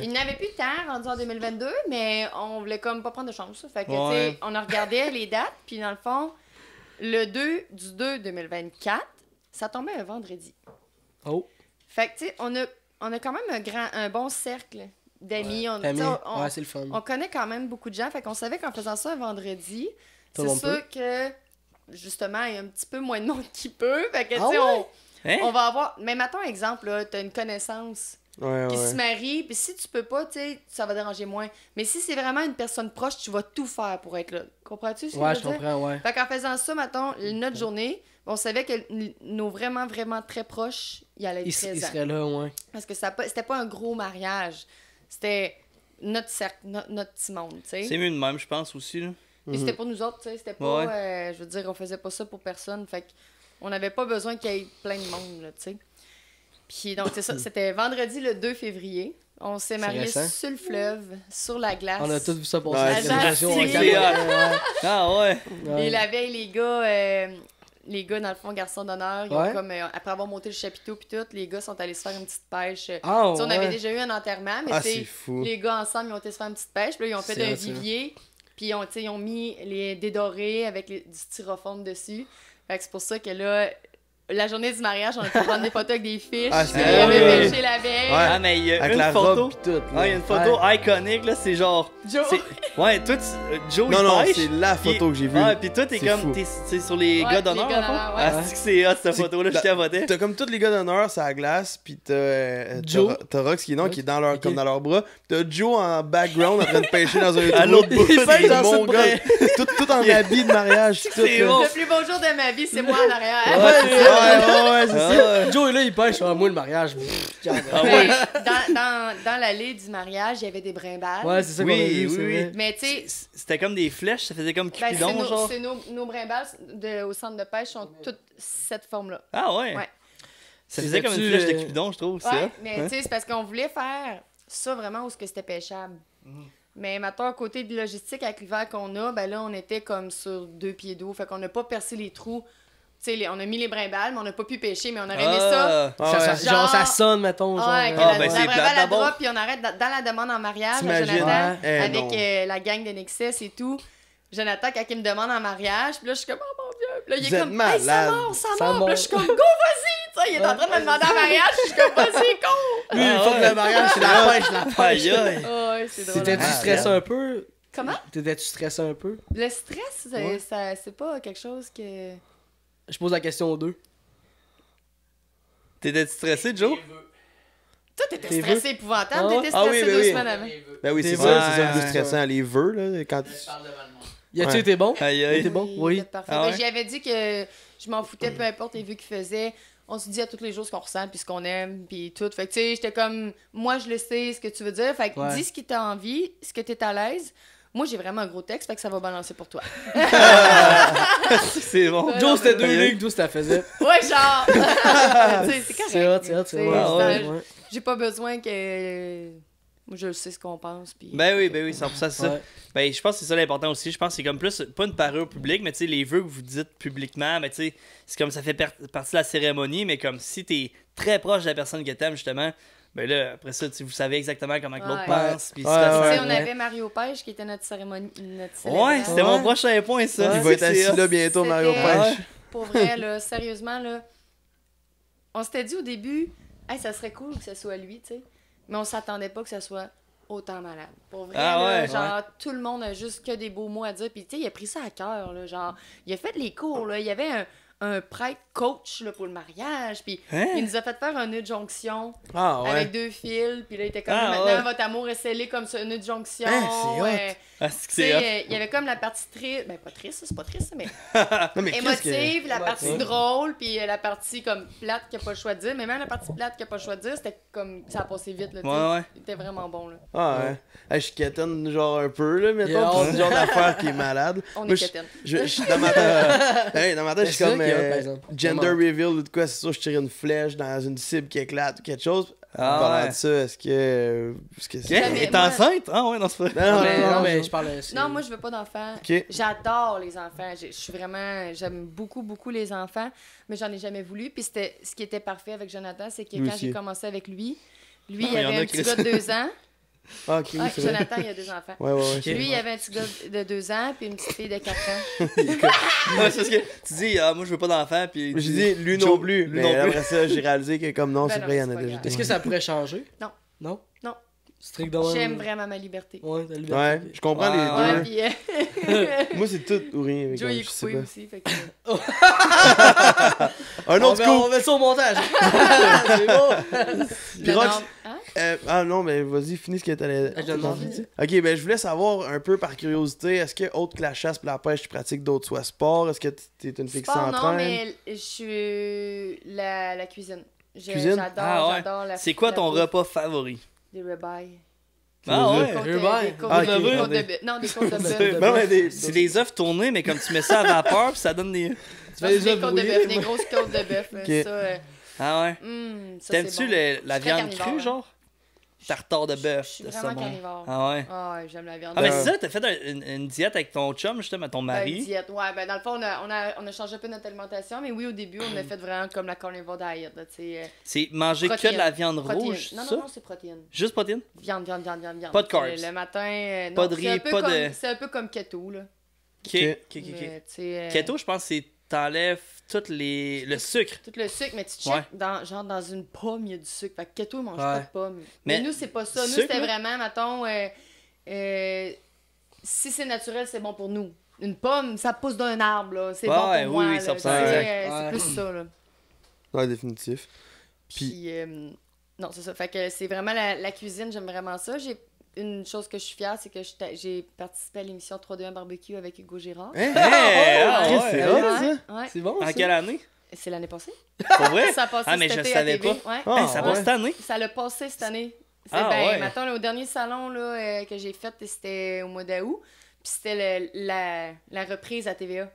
Il n'avait plus de temps rendu en 2022, mais on voulait comme pas prendre de chance. Fait que, tu sais, on a regardé les dates, puis dans le fond, le 2/2/2024, ça tombait un vendredi. Oh! Fait que, tu sais, on a quand même un bon cercle d'amis. Ouais. C'est le fun. On connaît quand même beaucoup de gens. Fait qu'on savait qu'en faisant ça un vendredi, c'est sûr que, justement, il y a un petit peu moins de monde qui peut. Fait que, tu sais, on va avoir... Mais mettons, exemple, là, t'as une connaissance qui se marie, puis si tu peux pas, tu sais, ça va déranger moins. Mais si c'est vraiment une personne proche, tu vas tout faire pour être là. Comprends-tu ce que je veux dire? Ouais, je comprends, ouais. Fait qu'en faisant ça, mettons, notre journée, on savait que nos vraiment, vraiment très proches, ils allaient être présents. Ils seraient là, ouais. Parce que c'était pas un gros mariage. C'était notre cercle, notre petit monde, tu sais. C'est mieux de même, je pense, aussi, là. Puis c'était pour nous autres, tu sais. C'était pas... je veux dire, on faisait pas ça pour personne. Fait qu'on n'avait pas besoin qu'il y ait plein de monde, là, tu sais. Puis donc, c'est ça. C'était vendredi le 2 février. On s'est mariés sur le fleuve, sur la glace. On a tous vu ça pour ça. Ah ouais. Et la veille, les gars, dans le fond, garçons d'honneur, ils ont comme, après avoir monté le chapiteau puis tout, les gars sont allés se faire une petite pêche. On avait déjà eu un enterrement, mais les gars ensemble, ils ont été se faire une petite pêche. Puis là, ils ont fait un vivier. Puis ils ont mis des dorés avec du styrofoam dessus. Fait que c'est pour ça que là... La journée du mariage, on a pu prendre des photos avec des fiches. Il avait pêché la veille. Ah, mais il y a avec une photo. Il y a une photo iconique, là. C'est genre. Joe. Ouais, toi, Joe, non, c'est la photo que j'ai vue. Ouais, puis toi, t'es comme. T'es sur les gars d'honneur, Ah, c'est hot, cette photo-là. Je capotais. T'as comme tous les gars d'honneur sur la glace, puis t'as Rox qui est dans leur, comme dans leurs bras. T'as Joe en background en train de pêcher dans un trou. À l'autre bout. Il pêche dans mon gars. Tout en habit de mariage. Le plus beau jour de ma vie, c'est moi en arrière. Ouais, c'est ça. Joe, là, il pêche. Moi, le mariage. Dans l'allée du mariage, il y avait des brimbales. Ouais, c'est ça qu'on a vu. Oui. Mais tu sais. C'était comme des flèches, ça faisait comme Cupidon, genre. C'est nos brimbales au centre de pêche sont toutes cette forme-là. Ah ouais? Ça faisait comme une flèche de Cupidon, je trouve. Ouais, mais tu sais, c'est parce qu'on voulait faire ça vraiment où c'était pêchable. Mais maintenant, à côté de logistique, avec l'hiver qu'on a, ben là, on était comme sur 2 pieds d'eau. Fait qu'on n'a pas percé les trous. T'sais, on a mis les brimbales, mais on n'a pas pu pêcher, mais on aurait aimé ça. Genre, ça sonne, mettons. La brimbale à drop, puis on arrête dans la demande en mariage, Jonathan, avec la gang de Nexus et tout. Jonathan, quand il me demande en mariage, puis là, je suis comme, oh mon Dieu. Puis là, il est comme, hey, ça mord. Puis là, je suis comme, go, vas-y. Il est en train de me demander en mariage, je suis comme, vas-y, go. Lui, il faut que le mariage, c'est la pêche. C'est drôle. T'étais-tu stressé un peu? Comment? T'étais-tu stressé un peu? Le stress, c'est pas quelque chose que... Je pose la question aux deux. T'étais stressé, Joe? Toi, t'étais stressé épouvantable. T'étais stressé 2 semaines avant. Ben oui, c'est ça le plus stressant, les vœux, là. Quand Y a-tu été bon? Été bon? Oui. Parfait. J'y avais dit que je m'en foutais, peu importe les vues qu'il faisait. On se dit à tous les jours ce qu'on ressent, puis ce qu'on aime, puis tout. Fait que, tu sais, j'étais comme, moi, je le sais, ce que tu veux dire. Fait que dis ce qui t'a envie, ce que t'es à l'aise. Moi, j'ai vraiment un gros texte, fait que ça va balancer pour toi. C'est bon. Joe, c'était 2 lignes, d'où ça faisait. Ouais, genre. C'est correct. C'est hot. J'ai pas besoin que... Moi, je sais ce qu'on pense. Puis... Ben oui, 100%, c'est ça. Ben, je pense que c'est ça l'important aussi. Je pense que c'est comme plus, pas une parure publique, mais tu sais, les vœux que vous dites publiquement, mais tu sais, c'est comme ça fait partie de la cérémonie, mais comme si t'es très proche de la personne que t'aimes, justement, ben là, après ça, vous savez exactement comment que l'autre pense. Puis on avait Mario Pêche qui était notre cérémonie. Ouais, c'était mon prochain point, ça. Il va être assis là bientôt, Mario Pêche. Pour vrai, là, sérieusement, là, on s'était dit au début, hey, ça serait cool que ce soit lui, tu sais. Mais on s'attendait pas que ça soit autant malade. Pour vrai, là, genre, tout le monde a juste que des beaux mots à dire. Puis, tu sais, il a pris ça à cœur, là. Genre, il a fait les cours, là. Il y avait un prêtre coach là, pour le mariage. Puis, il nous a fait faire un nœud de jonction avec 2 fils. Puis là, il était comme, maintenant, votre amour est scellé comme ce nœud de jonction. Il y avait comme la partie triste. Ben, pas triste, c'est pas triste, mais, émotive, la partie drôle, puis la partie comme plate qu'il n'a pas le choix de dire. Mais même la partie plate qu'il n'a pas le choix de dire, c'était comme, ça a passé vite, là. C'était vraiment bon, là. Ah ouais. Hey, je quétaine genre un peu, là, mettons. C'est le genre d'affaire qui est malade. On est quétaine. Dans ma tête, je suis comme gender reveal ou de quoi, c'est sûr, je tire une flèche dans une cible qui éclate ou quelque chose. Parlant de ça, est-ce que t'es enceinte? Ah ouais, non, c'est pas... Non, mais je parle... Non, moi, je veux pas d'enfants. J'adore les enfants. J'aime beaucoup, beaucoup les enfants, mais j'en ai jamais voulu. Puis ce qui était parfait avec Jonathan, c'est que quand j'ai commencé avec lui, il avait un petit gars de 2 ans. Ah, ok, c'est Jonathan, il a 2 enfants. Ouais. Lui, il avait un petit gars de 2 ans puis une petite fille de 4 ans. C'est parce que tu dis, moi, je veux pas d'enfant. Puis j'ai dit, lui non plus. Mais après ça, j'ai réalisé que comme non, c'est vrai, il y en a déjà. Est-ce que ça pourrait changer? Non. Non? Non. Strictement. J'aime vraiment ma liberté. Ouais, ta liberté. Ouais, je comprends les deux. Puis, Moi, c'est tout ou rien. Joe, il est coupé aussi. Fait que... Un autre coup. On met ça au montage. C'est bon. Ah non, mais vas-y, finis ce que t'allais dire. Ok, ben je voulais savoir un peu par curiosité, est-ce que autre que la chasse et la pêche, tu pratiques d'autres soit sport? Est-ce que t'es une fille qui s'entraîne? Non, mais je suis la cuisine. Cuisine? J'adore la. C'est quoi ton repas favori? Des ribeyes. Ah ouais? Des côtes de bœuf. Non, des côtes de bœuf. C'est des œufs tournés, mais comme tu mets ça à vapeur, puis ça donne des... Tu fais des côtes de bœuf, des grosses côtes de bœuf. Ah ouais? T'aimes-tu la viande crue, genre? Tartare de bœuf. Je suis vraiment carnivore. Ah ouais? Ah ouais, j'aime la viande. Ah, mais c'est ça, t'as fait une diète avec ton chum, justement, ton mari? Une diète, ouais. Ben, dans le fond, on a changé un peu notre alimentation, mais oui, au début, on a fait vraiment comme la carnivore diet. C'est manger que de la viande rouge, non, c'est protéine. Juste protéine? Viande. Pas de carbs? Le matin, pas de riz, pas de... C'est un peu comme keto, là. Ok. Keto, je pense que c'est t'enlèves tout le sucre. Tout le sucre, mais tu check, dans une pomme, il y a du sucre. Fait que keto, il mange pas de pomme. Mais nous, c'est pas ça. Nous, c'était vraiment, mettons, si c'est naturel, c'est bon pour nous. Une pomme, ça pousse d'un arbre, là. C'est bon pour moi. Oui, c'est plus ça, là. Ouais, définitif. Puis, non, c'est ça. Fait que c'est vraiment la cuisine, j'aime vraiment ça. Une chose que je suis fière, c'est que j'ai participé à l'émission 3-2-1 Barbecue avec Hugo Girard. C'est bon, En quelle année? C'est l'année passée. Pour vrai? Ça a passé mais cet je été savais à TV. pas. Ça passe cette année? Ça l'a passé cette année. Mettons, au dernier salon là, que j'ai fait, c'était au mois d'août. Puis c'était la reprise à TVA.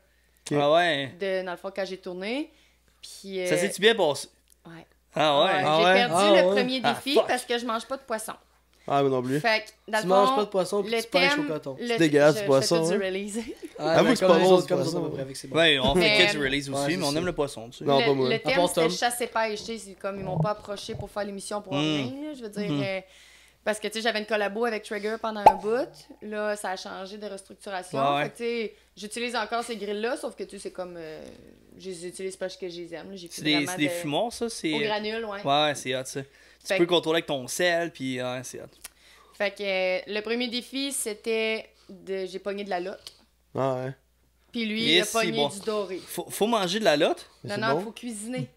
Ah ouais? Dans le fond, quand j'ai tourné. Puis, ça s'est-tu bien passé? Ouais. Ah ouais? J'ai perdu le premier défi parce que je mange pas de poisson. Ah, moi non plus. Fait que, tu manges pas de poisson puis tu pêches au coton. C'est dégueulasse du poisson. Je fais du release. Avoue que c'est pas bon, comme ça, c'est bon. Ouais, on fait que du release aussi, mais on aime le poisson, tu sais. Non, pas moi. Le thème, c'était chasse-et-pêche. C'est comme ils m'ont pas approché pour faire l'émission pour rien. Je veux dire, parce que, tu sais, j'avais une collabo avec Trigger pendant un bout. Là, ça a changé de restructuration. Fait que, tu sais, j'utilise encore ces grilles-là, sauf que, tu sais, c'est comme... je les utilise parce que je les aime. C'est des fumoirs, ça? Au granule, ouais. Ouais, c'est hot, ça. Tu peux contrôler avec ton sel, puis c'est hot. Fait que le premier défi, c'était j'ai pogné de la lotte. Ah ouais. Puis lui, il a pogné du doré. Faut manger de la lotte? Non, il faut cuisiner.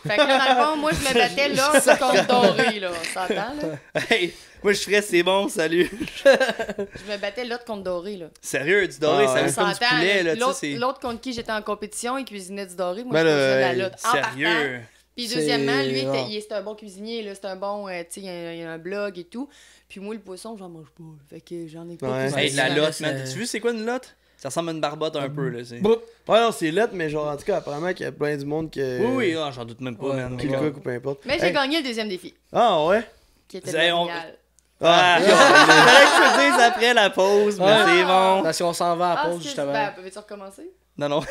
Fait que là, dans le fond, moi, je me battais lotte contre doré, là. On s'entend, là? Hey, moi, je ferais c'est bon, salut. Je me battais l'autre contre doré, là. Sérieux, du doré, ça veut comme du poulet, là, tu sais. L'autre contre qui j'étais en compétition, il cuisinait du doré. Moi, je cuisinais de la lotte. Sérieux? Puis deuxièmement, lui, c'est un bon cuisinier, là. C'est un bon, tu sais, il a un blog et tout. Puis moi, le poisson, j'en mange pas. Fait que j'en ai pas. Hey, de la lotte, man. T'as-tu vu c'est quoi une lotte? Ça ressemble à une barbotte un peu, là. Ouais, non, c'est lettre, mais genre, en tout cas, apparemment qu'il y a plein du monde qui. Oui, j'en doute même pas, man. Qui le cook ou peu importe. Mais j'ai gagné le deuxième défi. Ah ouais? Qui était génial. Fallait que je le dise après la pause, mais c'est bon. Parce qu'on s'en va à la pause, justement. Veux-tu recommencer? Non.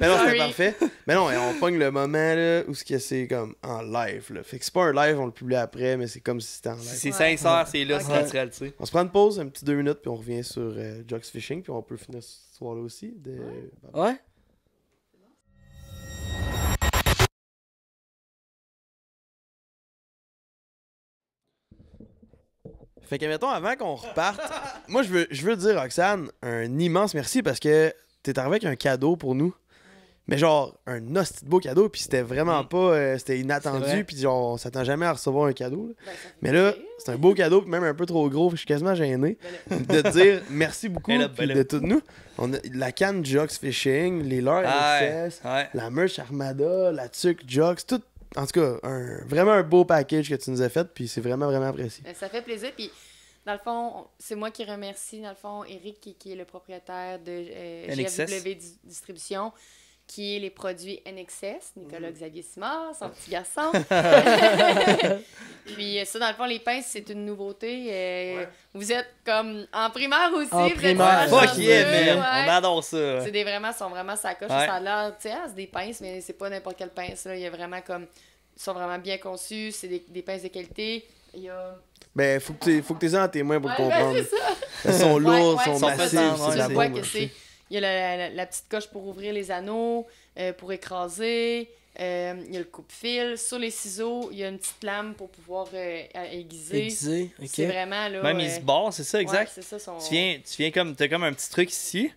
Mais non, c'était parfait. Mais non, on pogne le moment là, où c'est comme en live. Là. Fait que c'est pas un live, on le publie après, mais c'est comme si c'était en live. C'est sincère, c'est là, c'est naturel, tu sais. On se prend une pause, un petit 2 minutes, puis on revient sur Jox Fishing, puis on peut finir ce soir-là aussi. Ouais. Fait que, mettons, avant qu'on reparte, moi, je veux dire, Roxane, un immense merci parce que t'es arrivé avec un cadeau pour nous. Mais genre, un hostie de beau cadeau, puis c'était vraiment pas... c'était inattendu, puis genre, on s'attend jamais à recevoir un cadeau. Là. Mais là, c'est un beau cadeau, puis même un peu trop gros, je suis quasiment gêné de te dire merci beaucoup de toutes nous. On a la canne Jox Fishing, les leurres NXS, la merch Armada, la tuque Jox, tout. En tout cas, vraiment un beau package que tu nous as fait, puis c'est vraiment, vraiment apprécié. Ça fait plaisir, puis dans le fond, c'est moi qui remercie, dans le fond, Eric, qui est le propriétaire de GFW Distribution, qui est les produits NXS, Nicolas Xavier Simard, son petit garçon. Puis ça, dans le fond, les pinces, c'est une nouveauté. Vous êtes comme en primaire aussi. En primaire. Fuck yeah, man. On adore ça. C'est sont vraiment sacoches. Ça a l'air, tu sais, c'est des pinces, mais c'est pas n'importe quelle pince. Là. Il y a vraiment comme... Ils sont vraiment bien conçus. C'est des pinces de qualité. Il y a... Ben, faut que tu aies dans tes mains pour comprendre. Ben, c'est ça. Elles sont lourdes, sont massives. C'est la bombe. Il y a la petite coche pour ouvrir les anneaux, pour écraser. Il y a le coupe-fil. Sur les ciseaux, il y a une petite lame pour pouvoir aiguiser. OK. C'est vraiment là. Même il se barre, c'est ça, exact. Ouais, c'est ça, Tu viens comme. T'as comme un petit truc ici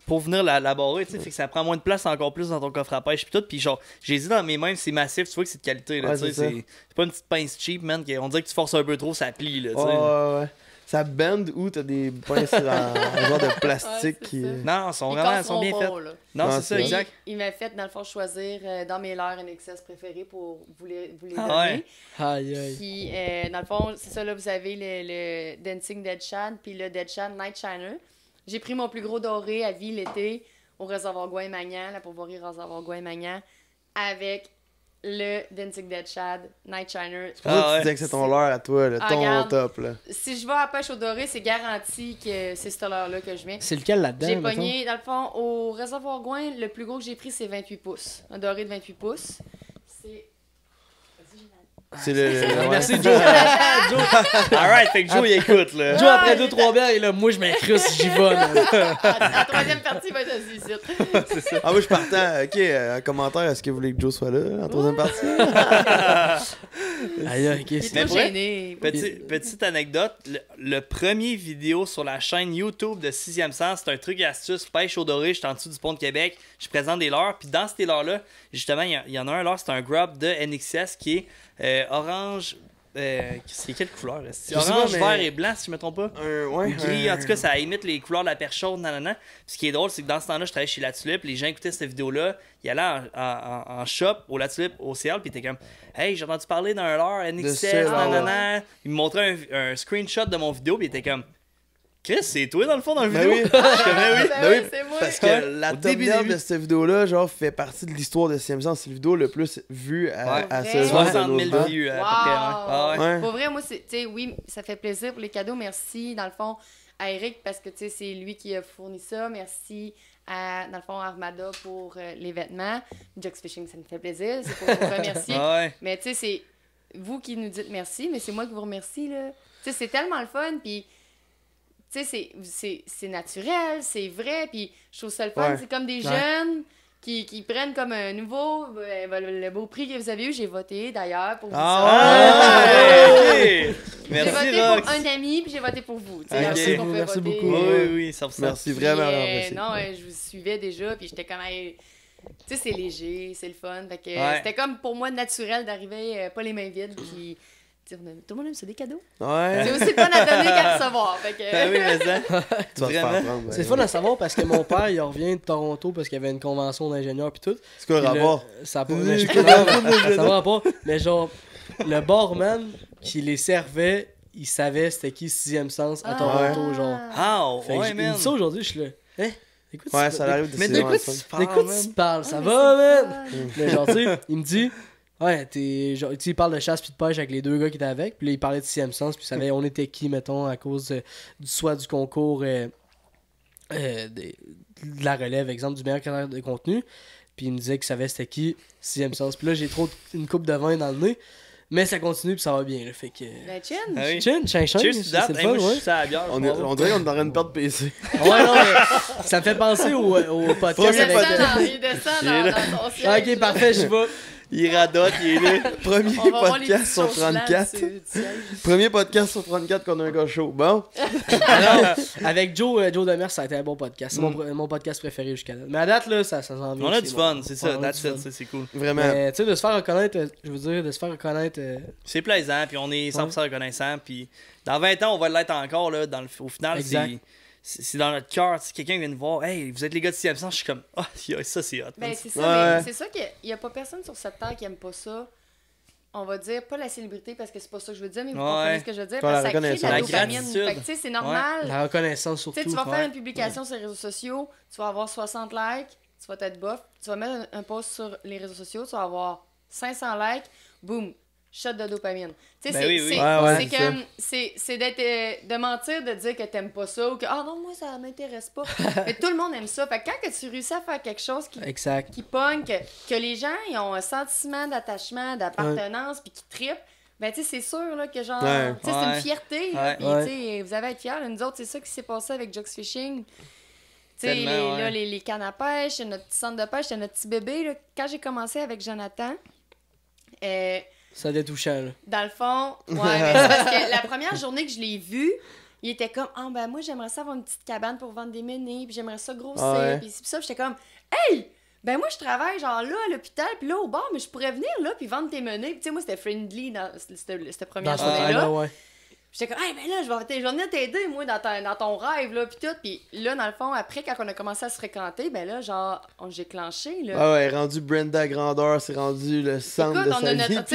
pour venir la barrer, tu sais. Fait que ça prend moins de place encore plus dans ton coffre à pêche. Puis tout. Puis genre, j'ai dit dans mes mains, c'est massif. Tu vois que c'est de qualité, là. Tu sais, c'est pas une petite pince cheap, man. On dirait que tu forces un peu trop, ça plie, là. Tu sais. Ouais. Ça bend ou t'as des pinces en genre de plastique qui... Non, ils sont bien faits. Non, c'est ça, exact. Il m'a fait, dans le fond, choisir dans mes leurres NXS préférés pour vous les donner. Ouais. Aïe. Puis, dans le fond, c'est ça, là, vous avez le Dancing Dead Shad puis le Dead Shad Night Shiner. J'ai pris mon plus gros doré à vie l'été au réservoir Gouin-Magnan, la pourvoirie réservoir Gouin-Magnan, avec le Dancing Dead Shad Night Shiner. C'est pour ça que tu disais que c'est ton leurre à toi, ton top. Là. Si je vais à la pêche au doré, c'est garanti que c'est ce leurre-là que je mets. C'est lequel là-dedans? J'ai pogné, dans le fond, au réservoir Gouin, le plus gros que j'ai pris, c'est 28 pouces. Un doré de 28 pouces. C'est le... Merci, Joe. Alright, fait que Joe, il écoute, là. Joe, après 2-3 bières, il est là, moi, je m'incruste, j'y vais. La troisième partie va être un suicide. C'est ça. Ah, moi, je partais. OK, un commentaire, est-ce que vous voulez que Joe soit là, en troisième partie? Aïe, OK. C'est gêné. Petite anecdote, le premier vidéo sur la chaîne YouTube de 6e Sens, c'est un truc et astuce, pêche au doré, j'étais en dessous du pont de Québec, je présente des leurres, puis dans ces leurres-là, justement, il y en a un leurre, c'est un grub de NXS qui est orange, c'est quelle couleur? Orange, vert et blanc, si je me trompe pas. Gris, en tout cas, ça imite les couleurs de la perche chaude, nanana. Puis ce qui est drôle, c'est que dans ce temps-là, je travaillais chez La Tulipe, les gens écoutaient cette vidéo-là, ils allaient en shop au La Tulipe, au CL, puis ils étaient comme « Hey, j'ai entendu parler d'un leurre NXS, nanana. » Ils me montraient un screenshot de mon vidéo, puis ils étaient comme Chris, c'est toi dans le fond dans la vidéo? Oui. Oui, c'est moi. Parce que la thumbnail de cette vidéo-là, genre, fait partie de l'histoire de 6e Sens. C'est la vidéo le plus vue à ce genre de 60 000 vues à peu près. Pour vrai, moi, tu sais, oui, ça fait plaisir pour les cadeaux. Merci, dans le fond, à Eric, parce que, tu sais, c'est lui qui a fourni ça. Merci à, dans le fond, Armada pour les vêtements. Jux Fishing, ça me fait plaisir. C'est pour vous remercier. Mais, tu sais, c'est vous qui nous dites merci, mais c'est moi qui vous remercie, là. Tu sais, c'est tellement le fun, puis... Tu sais, c'est naturel, c'est vrai, puis je trouve ça le fun. C'est comme des jeunes qui prennent comme un nouveau... le beau prix que vous avez eu, j'ai voté d'ailleurs pour vous. Merci, j'ai voté pour un ami, puis j'ai voté pour vous. Merci beaucoup. Oui, ça merci vraiment. Non, je vous suivais déjà, puis j'étais comme... Tu sais, c'est léger, c'est le fun. Fait que c'était comme pour moi naturel d'arriver pas les mains vides, puis... Tout le monde aime ça, des cadeaux. C'est aussi fun à donner qu'à recevoir. Fait que... oui, mais ça. Tu vas te faire prendre. C'est fun à savoir parce que mon père, il revient de Toronto parce qu'il y avait une convention d'ingénieurs puis tout. C'est quoi le rapport? Ça va pas. Mais genre, le barman qui les servait, il savait c'était qui 6e Sens à Toronto, genre. Ouais, man. Il me dit ça aujourd'hui, je suis là. Écoute, ça arrive de mais de quoi tu parles? Ça va, man? Mais genre, tu sais, il me dit... Ouais, il parle de chasse puis de pêche avec les deux gars qui étaient avec. Puis là, il parlait de 6e Sens. Puis il savait on était qui, mettons, à cause du concours de la relève, exemple, du meilleur créateur de contenu. Puis il me disait qu'il savait c'était qui, 6e Sens. Puis là, j'ai trop une coupe de vin dans le nez. Mais ça continue puis ça va bien. Là, fait que... Ben, chin, c'est le fun, On dirait qu'on est en train de perdre PC. Ouais, non, mais ça me fait penser au podcast avec... Il descend dans son siège. Ok, parfait, j'y vais. Il radote, il est là. Premier podcast sur 34. Premier podcast sur 34 qu'on a un gars chaud. Bon. Alors, avec Joe Demers, ça a été un bon podcast. C'est mon podcast préféré jusqu'à date. Mais à date, là, ça s'en vient. On a du fun, c'est ça. C'est cool. Vraiment. Tu sais, de se faire reconnaître, je veux dire, de se faire reconnaître. C'est plaisant, puis on est 100% reconnaissant. Puis dans 20 ans, on va l'être encore. Là, au final, c'est dans notre cœur. Si quelqu'un vient nous voir, hey, vous êtes les gars de 6e Sens, je suis comme, ça c'est hot. Ben, c'est ça, mais c'est ça qu'il n'y a pas personne sur cette terre qui aime pas ça. On va dire, pas la célébrité parce que c'est pas ça que je veux dire, mais vous comprenez ce que je veux dire. Parce que ça crée de la dopamine. Fait que, tu sais, c'est normal. La reconnaissance surtout. Tu vas faire une publication sur les réseaux sociaux, tu vas avoir 60 likes, tu vas être bof. Tu vas mettre un post sur les réseaux sociaux, tu vas avoir 500 likes, boum. Shot de dopamine. Tu sais, c'est d'être de mentir, de dire que t'aimes pas ça ou que non, moi ça m'intéresse pas. Mais tout le monde aime ça. Fait que quand tu réussis à faire quelque chose qui pogne, que les gens ils ont un sentiment d'attachement, d'appartenance puis qui trippent, Ben, tu sais, c'est sûr, là, que genre, tu sais, c'est une fierté, là, puis, tu sais, vous avez à être fiers, là. Nous autres, c'est ça qui s'est passé avec Jux Fishing. Tu sais, les cannes à pêche, notre petit centre de pêche, c'était notre petit bébé, là. Quand j'ai commencé avec Jonathan, ça a touchant, là. Dans le fond, mais c'est parce que la première journée que je l'ai vu, il était comme, ben moi, j'aimerais ça avoir une petite cabane pour vendre des menées, puis j'aimerais ça grossir, puis ça, j'étais comme, hey! Ben moi, je travaille genre là à l'hôpital, puis là au bar, mais je pourrais venir là, puis vendre tes menées. Tu sais, moi, c'était friendly dans cette première journée-là. J'étais comme, hey, ben là, je vais venir t'aider, moi, dans ton rêve, là, puis tout. Puis là, dans le fond, après, quand on a commencé à se fréquenter, ben là, genre, j'ai clenché, là. Ah ouais, rendu Brenda Grandeur, c'est rendu le centre de sa vie. Écoute,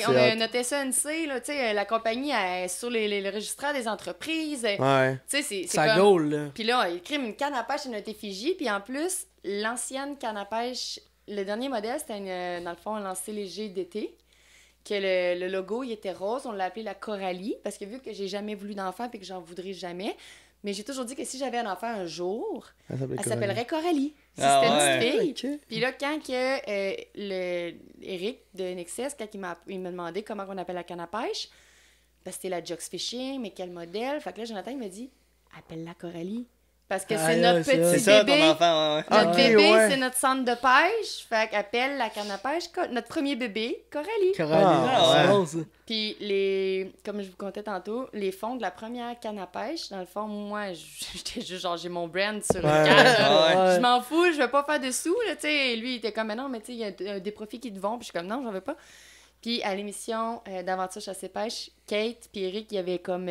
on a notre SNC, là, tu sais, la compagnie est sur les registraires des entreprises. Ouais. Tu sais, c'est ça gaule, là. Puis là, il crée une canne à pêche à notre effigie, puis en plus, l'ancienne canne à pêche, le dernier modèle, c'était, dans le fond, un lancer léger d'été. Que le logo, il était rose. On l'a appelé la Coralie. Parce que vu que j'ai jamais voulu d'enfant et que j'en voudrais jamais, mais j'ai toujours dit que si j'avais un enfant un jour, elle s'appellerait Coralie. Si c'était une petite fille. Okay. Puis là, quand Eric de Nexus, quand il m'a demandé comment on appelle la canne à pêche, ben, c'était la Jux Fishing, mais quel modèle? Fait que là, Jonathan, il m'a dit, appelle-la Coralie. Parce que c'est notre petit bébé. C'est ça, ton enfant, Notre bébé, c'est notre centre de pêche. Fait qu'appelle la canne à pêche notre premier bébé, Coralie. Puis comme je vous contais tantôt, les fonds de la première canne à pêche, dans le fond, moi, j'étais juste genre, j'ai mon brand sur une canne. Je m'en fous, je veux pas faire de sous, là, tu sais. Lui, il était comme, mais non, mais tu sais, il y a des profits qui te vont. Puis je suis comme, non, j'en veux pas. Puis à l'émission d'Aventure Chasse et Pêche, Kate puis Eric, il y avait comme...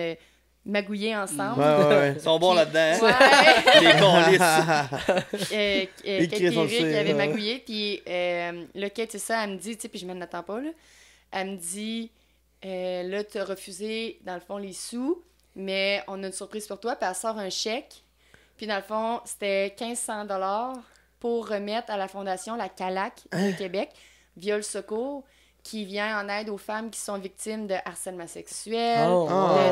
magouillés ensemble. Ouais. Ils sont bons là-dedans. Ouais. Les colis. Kate et Eric, ils avaient magouillé. Puis là, Kate, c'est ça, elle me dit, tu sais, puis je ne l'attends pas, là. Elle me dit, là, tu as refusé, dans le fond, les sous, mais on a une surprise pour toi. Puis elle sort un chèque. Puis dans le fond, c'était 1500 $ pour remettre à la fondation La Calac de Québec, Viol Secours, qui vient en aide aux femmes qui sont victimes de harcèlement sexuel,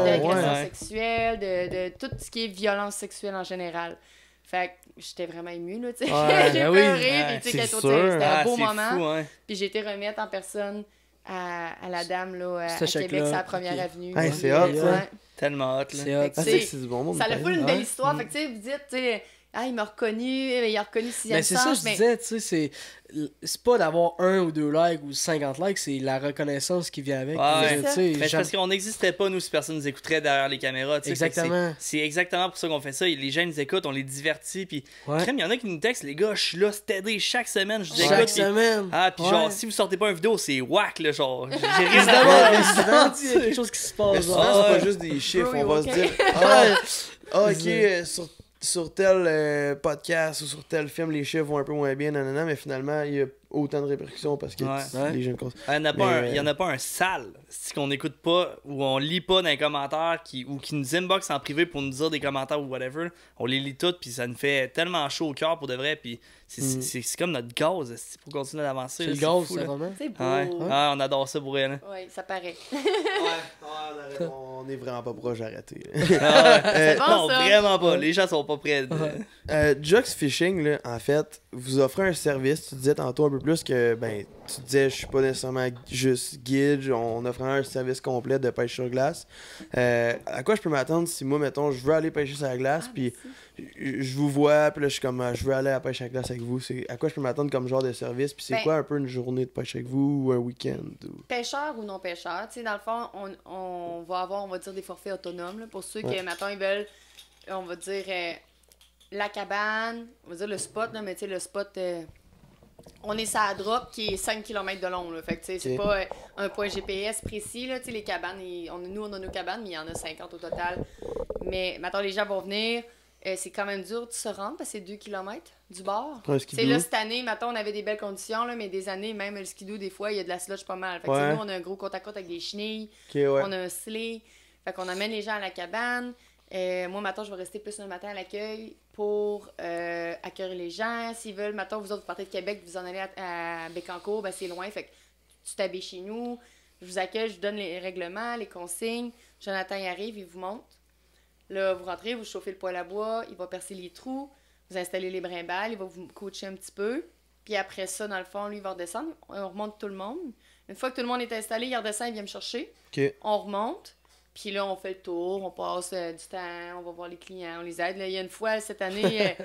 d'agression sexuelle, de tout ce qui est violence sexuelle en général. Fait que j'étais vraiment émue, là, tu sais. J'ai pleuré, puis tu sais, c'était un beau moment. Puis j'ai été remettre en personne à la dame, là, à Québec, c'est la première avenue. C'est hot, ça. Tellement hot, là. C'est du bon monde. Ça a fait une belle histoire. Fait que, tu sais, vous dites, tu sais... il m'a reconnu, il a reconnu sixième sens. C'est ça, je disais, tu sais, c'est pas d'avoir 1 ou 2 likes ou 50 likes, c'est la reconnaissance qui vient avec. Mais parce qu'on n'existerait pas, nous, si personne nous écouterait derrière les caméras. Exactement. C'est exactement pour ça qu'on fait ça. Les gens nous écoutent, on les divertit, puis il y en a qui nous textent, les gars, je suis là, c'est aidé chaque semaine. Je chaque semaine. Puis genre, si vous sortez pas une vidéo, c'est whack, là, genre. J'ai risque d'avoir il y a quelque chose qui se passe. C'est pas juste des chiffres, on va se dire, ok, sur tel podcast ou sur tel film, les chiffres vont un peu moins bien, mais finalement, il y a autant de répercussions parce que les gens... Il y en a pas un sale qu'on n'écoute pas ou on lit pas dans les commentaires ou qui nous inbox en privé pour nous dire des commentaires ou whatever. On les lit toutes, puis ça nous fait tellement chaud au cœur pour de vrai, puis c'est comme notre gaz pour continuer d'avancer. C'est le gaz, c'est vraiment. C'est beau. On adore ça pour elle. Oui, ça paraît. On est vraiment pas proche d'arrêter. Non, vraiment pas. Les gens sont pas prêts. Jux Fishing, là, en fait, vous offrez un service. Tu disais tantôt un peu plus que, tu disais, je suis pas nécessairement juste guide. On offre un service complet de pêche sur glace. À quoi je peux m'attendre si moi, mettons, je veux aller pêcher sur la glace, puis je vous vois, puis là, je suis comme, je veux aller à la pêche à la glace avec vous. À quoi je peux m'attendre comme genre de service, puis c'est quoi un peu une journée de pêche avec vous ou un week-end? Pêcheur ou non pêcheur, tu sais, dans le fond, on va avoir, on va dire, des forfaits autonomes, là, pour ceux qui, maintenant, ils veulent, on va dire, la cabane, on va dire le spot, là, mais tu sais, le spot... on est sur la drop qui est 5 km de long. Là. Fait que, c'est pas un point GPS précis. Là. Les cabanes, nous, on a nos cabanes, mais il y en a 50 au total. Mais maintenant, les gens vont venir. C'est quand même dur de se rendre parce que c'est 2 km du bord. Là, cette année, maintenant, on avait des belles conditions, là, mais des années, même le skidoo, des fois, il y a de la sludge pas mal. Fait que, nous, on a un gros côte à côte avec des chenilles. On a un sleigh. Fait qu'on amène les gens à la cabane. Moi, maintenant, je vais rester plus le matin à l'accueil pour accueillir les gens. S'ils veulent, maintenant, vous autres, vous partez de Québec, vous en allez à Bécancour, c'est loin, fait que tu t'habilles chez nous. Je vous accueille, je vous donne les règlements, les consignes. Jonathan y arrive, il vous monte. Là, vous rentrez, vous chauffez le poêle à bois, il va percer les trous, vous installez les brimbales, il va vous coacher un petit peu. Puis après ça, dans le fond, lui, il va redescendre. On remonte tout le monde. Une fois que tout le monde est installé, il redescend, il vient me chercher. OK. On remonte. Puis là, on fait le tour, on passe du temps, on va voir les clients, on les aide. Là, il y a une fois, cette année, tu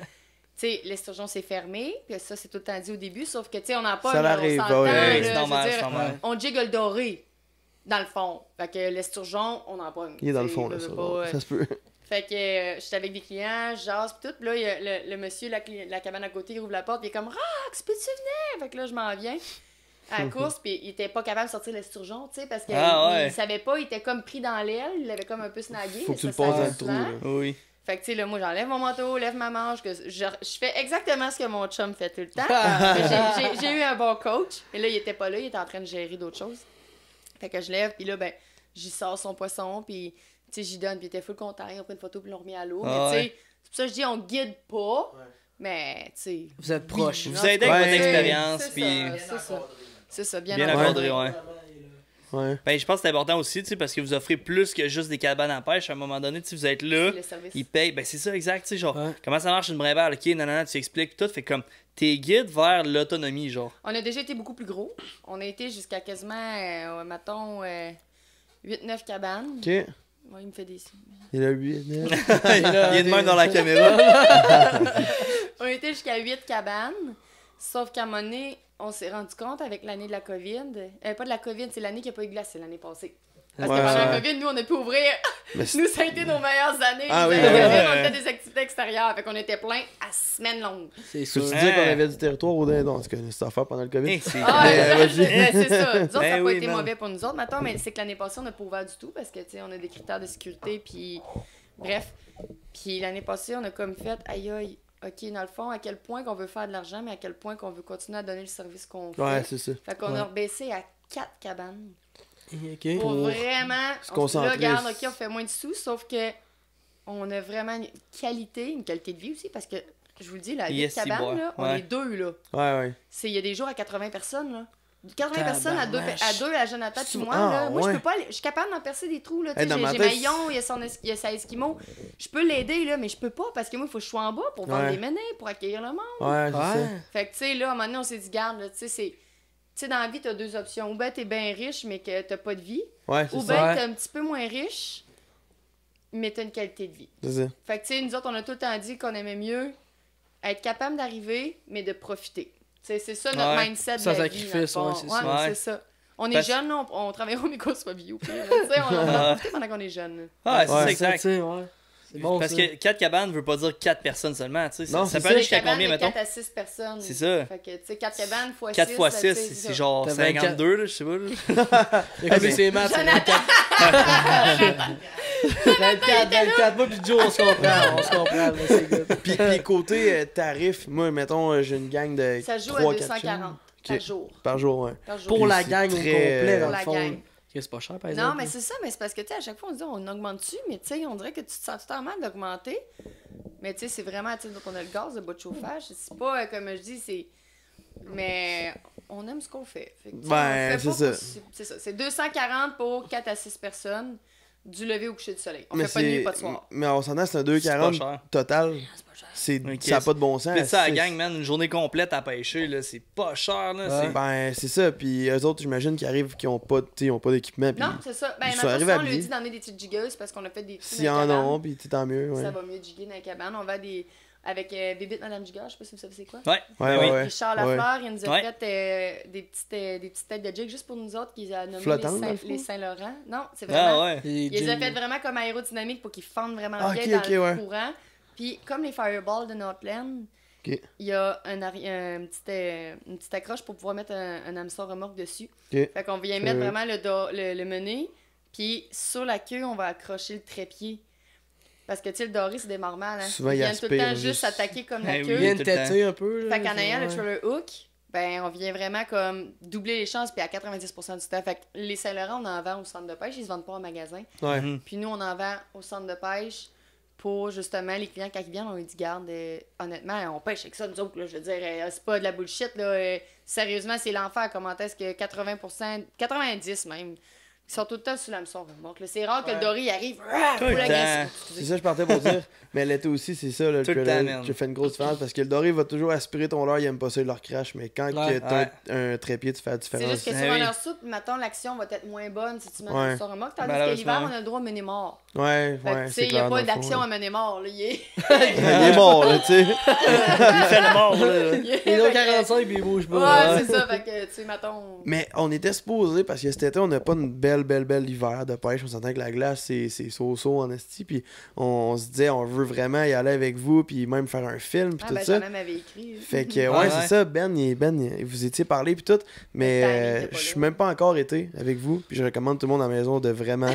sais, l'esturgeon s'est fermé. Puis ça, c'est tout le temps dit au début. Sauf que, tu sais, on n'a pas... Ça l'arrive, on s'entend, c'est normal. On jiggle doré, dans le fond. Fait que l'esturgeon, on en pogne. Il est dans le fond, là, ça se peut. Fait que j'étais avec des clients, je jase pis tout. Puis là, il y a le monsieur, la cabane à côté, il ouvre la porte, pis il est comme « Rox, peux-tu venir? » Fait que là, je m'en viens à la course, puis il était pas capable de sortir l'esturgeon, tu sais, parce qu'il il savait pas, il était comme pris dans l'aile, il l'avait comme un peu snagué. Faut que tu le passes dans le trou, là. Oui. Fait que, tu sais, là, moi, j'enlève mon manteau, lève ma manche, que je fais exactement ce que mon chum fait tout le temps. J'ai eu un bon coach, et là, il était pas là, il était en train de gérer d'autres choses. Fait que je lève, puis là, ben, j'y sors son poisson, puis... Tu sais, j'y donne, puis il était full content, il a pris une photo, puis l'on remis à l'eau. Mais tu sais, c'est pour ça que je dis, on guide pas, mais tu sais... Vous êtes proches. Vous aidez avec votre expérience, puis... C'est ça, bien encadré, ouais. Ouais. Ben, je pense que c'est important aussi, tu sais, parce que vous offrez plus que juste des cabanes à pêche. À un moment donné, si vous êtes là, ils payent. Ben, c'est ça, exact, tu sais, genre, comment ça marche une brimballe, ok, nanana, tu expliques tout, fait comme, t'es guide vers l'autonomie, genre. On a déjà été beaucoup plus gros. On a été jusqu'à quasiment, mettons, 8-9 cabanes. OK. Ouais, il me fait des signes. Il a 8, 9. Il est de même dans la caméra. On était jusqu'à 8 cabanes, sauf qu'à un moment donné, on s'est rendu compte avec l'année de la COVID, pas de la COVID, c'est l'année qu'il n'y a pas eu de glace, c'est l'année passée. Parce que pendant la COVID, nous, on a pu ouvrir. Nous, ça a été nos meilleures années. Ah oui, on faisait des activités extérieures, fait qu'on était plein à semaine longue. C'est sûr. Tu dis qu'on avait du territoire ou non? Parce que c'est affaire pendant le COVID. C'est ça. Nous autres, ça n'a pas été mauvais pour nous autres, maintenant, mais c'est que l'année passée, on n'a pas ouvert du tout parce que, tu sais, on a des critères de sécurité, puis bref. Puis l'année passée, on a comme fait, aïe aïe, OK, dans le fond, à quel point qu'on veut faire de l'argent, mais à quel point qu'on veut continuer à donner le service qu'on fait. Ouais, c'est ça. Fait qu'on a rebaissé à 4 cabanes. Okay. Pour vraiment se concentrer. Là, regarde, OK, on fait moins de sous, sauf que on a vraiment une qualité de vie aussi, parce que, je vous le dis, la 8 cabanes, là, on est 2, là. Ouais. Il y a des jours à 80 personnes, là. 80 personnes à 2 à Jonathan puis moi, là. Moi, je peux pas aller... Je suis capable d'en percer des trous, là. J'ai Maillon, il y a sa Esquimau. Je peux l'aider, là, mais je peux pas, parce que moi, il faut que je sois en bas pour vendre des menées, pour accueillir le monde. Ouais, c'est ça. Fait que, tu sais, là, à un moment donné, on s'est dit, garde, là, tu sais, c'est... Tu sais, dans la vie, t'as 2 options. Ou bien t'es bien riche, mais que t'as pas de vie. Ouais, c'est ou bien t'es un petit peu moins riche, mais t'as une qualité de vie. C'est ça. Fait que, tu sais, nous autres, on a tout le temps dit qu'on aimait mieux être capable d'arriver, mais de profiter. C'est ça notre mindset de la vie. C'est ça. C'est ça. On est jeunes, on travaille au micro-swabio. Tu sais, on va profiter pendant qu'on est jeunes. Ah, c'est exact. C'est bon, parce que 4 cabanes veut pas dire 4 personnes seulement, tu sais. Ça peut aller jusqu'à combien, mettons? 4 à 6 personnes. C'est ça. Fait que, tu sais, 4 cabanes fois 6. 4 fois 6, c'est genre 52, là, je sais pas. Mais c'est maths, c'est 24. 24, moi pis Joe, on se comprend, c'est good. Puis côté tarif, moi, mettons, j'ai une gang de 3-4 ça joue à 240 par jour. Par jour, ouais. Pour la gang au complet, dans le fond. C'est pas cher, par exemple. Non, mais c'est ça, mais c'est parce que, tu sais, à chaque fois, on se dit, on augmente-tu, mais tu sais, on dirait que tu te sens tout le temps mal d'augmenter. Mais tu sais, c'est vraiment, tu sais, donc on a le gaz, le bas de chauffage. C'est pas, comme je dis, c'est. Mais on aime ce qu'on fait. Ben, c'est ça. C'est ça. C'est 240 pour 4 à 6 personnes, du lever au coucher du soleil. On fait pas de nuit, pas de soir. Mais on s'entend, c'est un 2,40 total. Ça n'a pas de bon sens. Mais ça, la gang, man, une journée complète à pêcher, là, c'est pas cher, là. Ben, c'est ça. Puis eux autres, j'imagine qu'ils arrivent, qui ont pas d'équipement. Non, c'est ça. Ben, maintenant, on lui dit d'emmener des petites giggeuses parce qu'on a fait des petits. S'il y en a, puis tant mieux. Ça va mieux jiguer dans la cabane. On va avec Bébite Madame Giga, je sais pas si vous savez c'est quoi. Ouais. Richard Lafleur, il nous a fait des petites têtes de jig juste pour nous autres, qu'ils a nommé les Saint-Laurent. Non, c'est vraiment. Il les a fait vraiment comme aérodynamique pour qu'ils fendent vraiment bien dans le courant. Puis, comme les Fireballs de Northland, il y a une petite accroche pour pouvoir mettre un hameçon remorque dessus. Fait qu'on vient mettre vraiment le mené. Puis, sur la queue, on va accrocher le trépied. Parce que, tu sais, le doré, c'est des mormales. Hein? Souvent, ils viennent tout le temps juste s'attaquer comme la queue. Ils viennent têter un peu. Fait qu'en ayant le trailer hook, ben, on vient vraiment comme doubler les chances, puis à 90% du temps. Fait que les Saint-Laurent, on en vend au centre de pêche. Ils se vendent pas en magasin. Puis nous, on en vend au centre de pêche. Pour justement les clients, quand ils viennent, on lui dit garde, honnêtement, on pêche avec ça, nous autres, là, je veux dire, c'est pas de la bullshit, là, sérieusement, c'est l'enfer. Comment est-ce que 80%, 90% même Ils sont tout le temps sur l'hameçon. Donc, c'est rare que le doré arrive. C'est ça que je partais pour dire. Mais l'été aussi, c'est ça. Je fais une grosse différence parce que le doré va toujours aspirer ton leurre, il aime pas ça, il leur crache. Mais quand t'as un trépied, tu fais la différence. C'est juste que si on leur soupe, mettons, l'action va être moins bonne si tu mets un sur remorque. Tandis que l'hiver, on a le droit à mener mort. Ouais. Il n'y a pas d'action à mener mort. Là. Il est mort, là, tu sais. Il fait le mort, là. Il est donc 45 et il bouge pas. Ouais, c'est ça. Fait que, tu sais, mettons. Mais on était supposé, parce que cet été, on n'a pas une belle hiver de pêche. On s'entend que la glace, c'est so-so en esti. Puis on se disait, on veut vraiment y aller avec vous, puis même faire un film, puis tout ça. Ben, m'avait écrit. Fait que, c'est ça. Ben, vous étiez parlé, puis tout. Mais je suis même pas encore été avec vous. Puis je recommande tout le monde à la maison de vraiment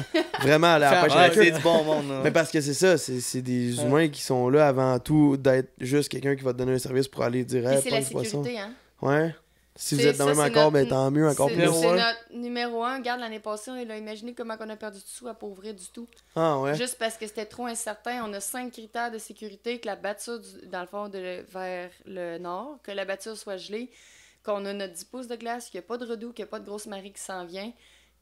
aller à la pêche avec eux. C'est du bon monde. Mais parce que c'est ça, c'est des humains qui sont là avant tout d'être juste quelqu'un qui va te donner un service pour aller dire c'est la sécurité, hein. Ouais. Si vous êtes dans le même accord, ben tant mieux, encore plus. C'est notre numéro 1. Regarde, l'année passée, on a imaginé comment on a perdu du sous à pauvrir du tout. Ah ouais. Juste parce que c'était trop incertain. On a 5 critères de sécurité, que la batture, dans le fond, vers le nord, que la batture soit gelée, qu'on a notre 10 pouces de glace, qu'il n'y a pas de redoux, qu'il n'y a pas de grosse marée qui s'en vient.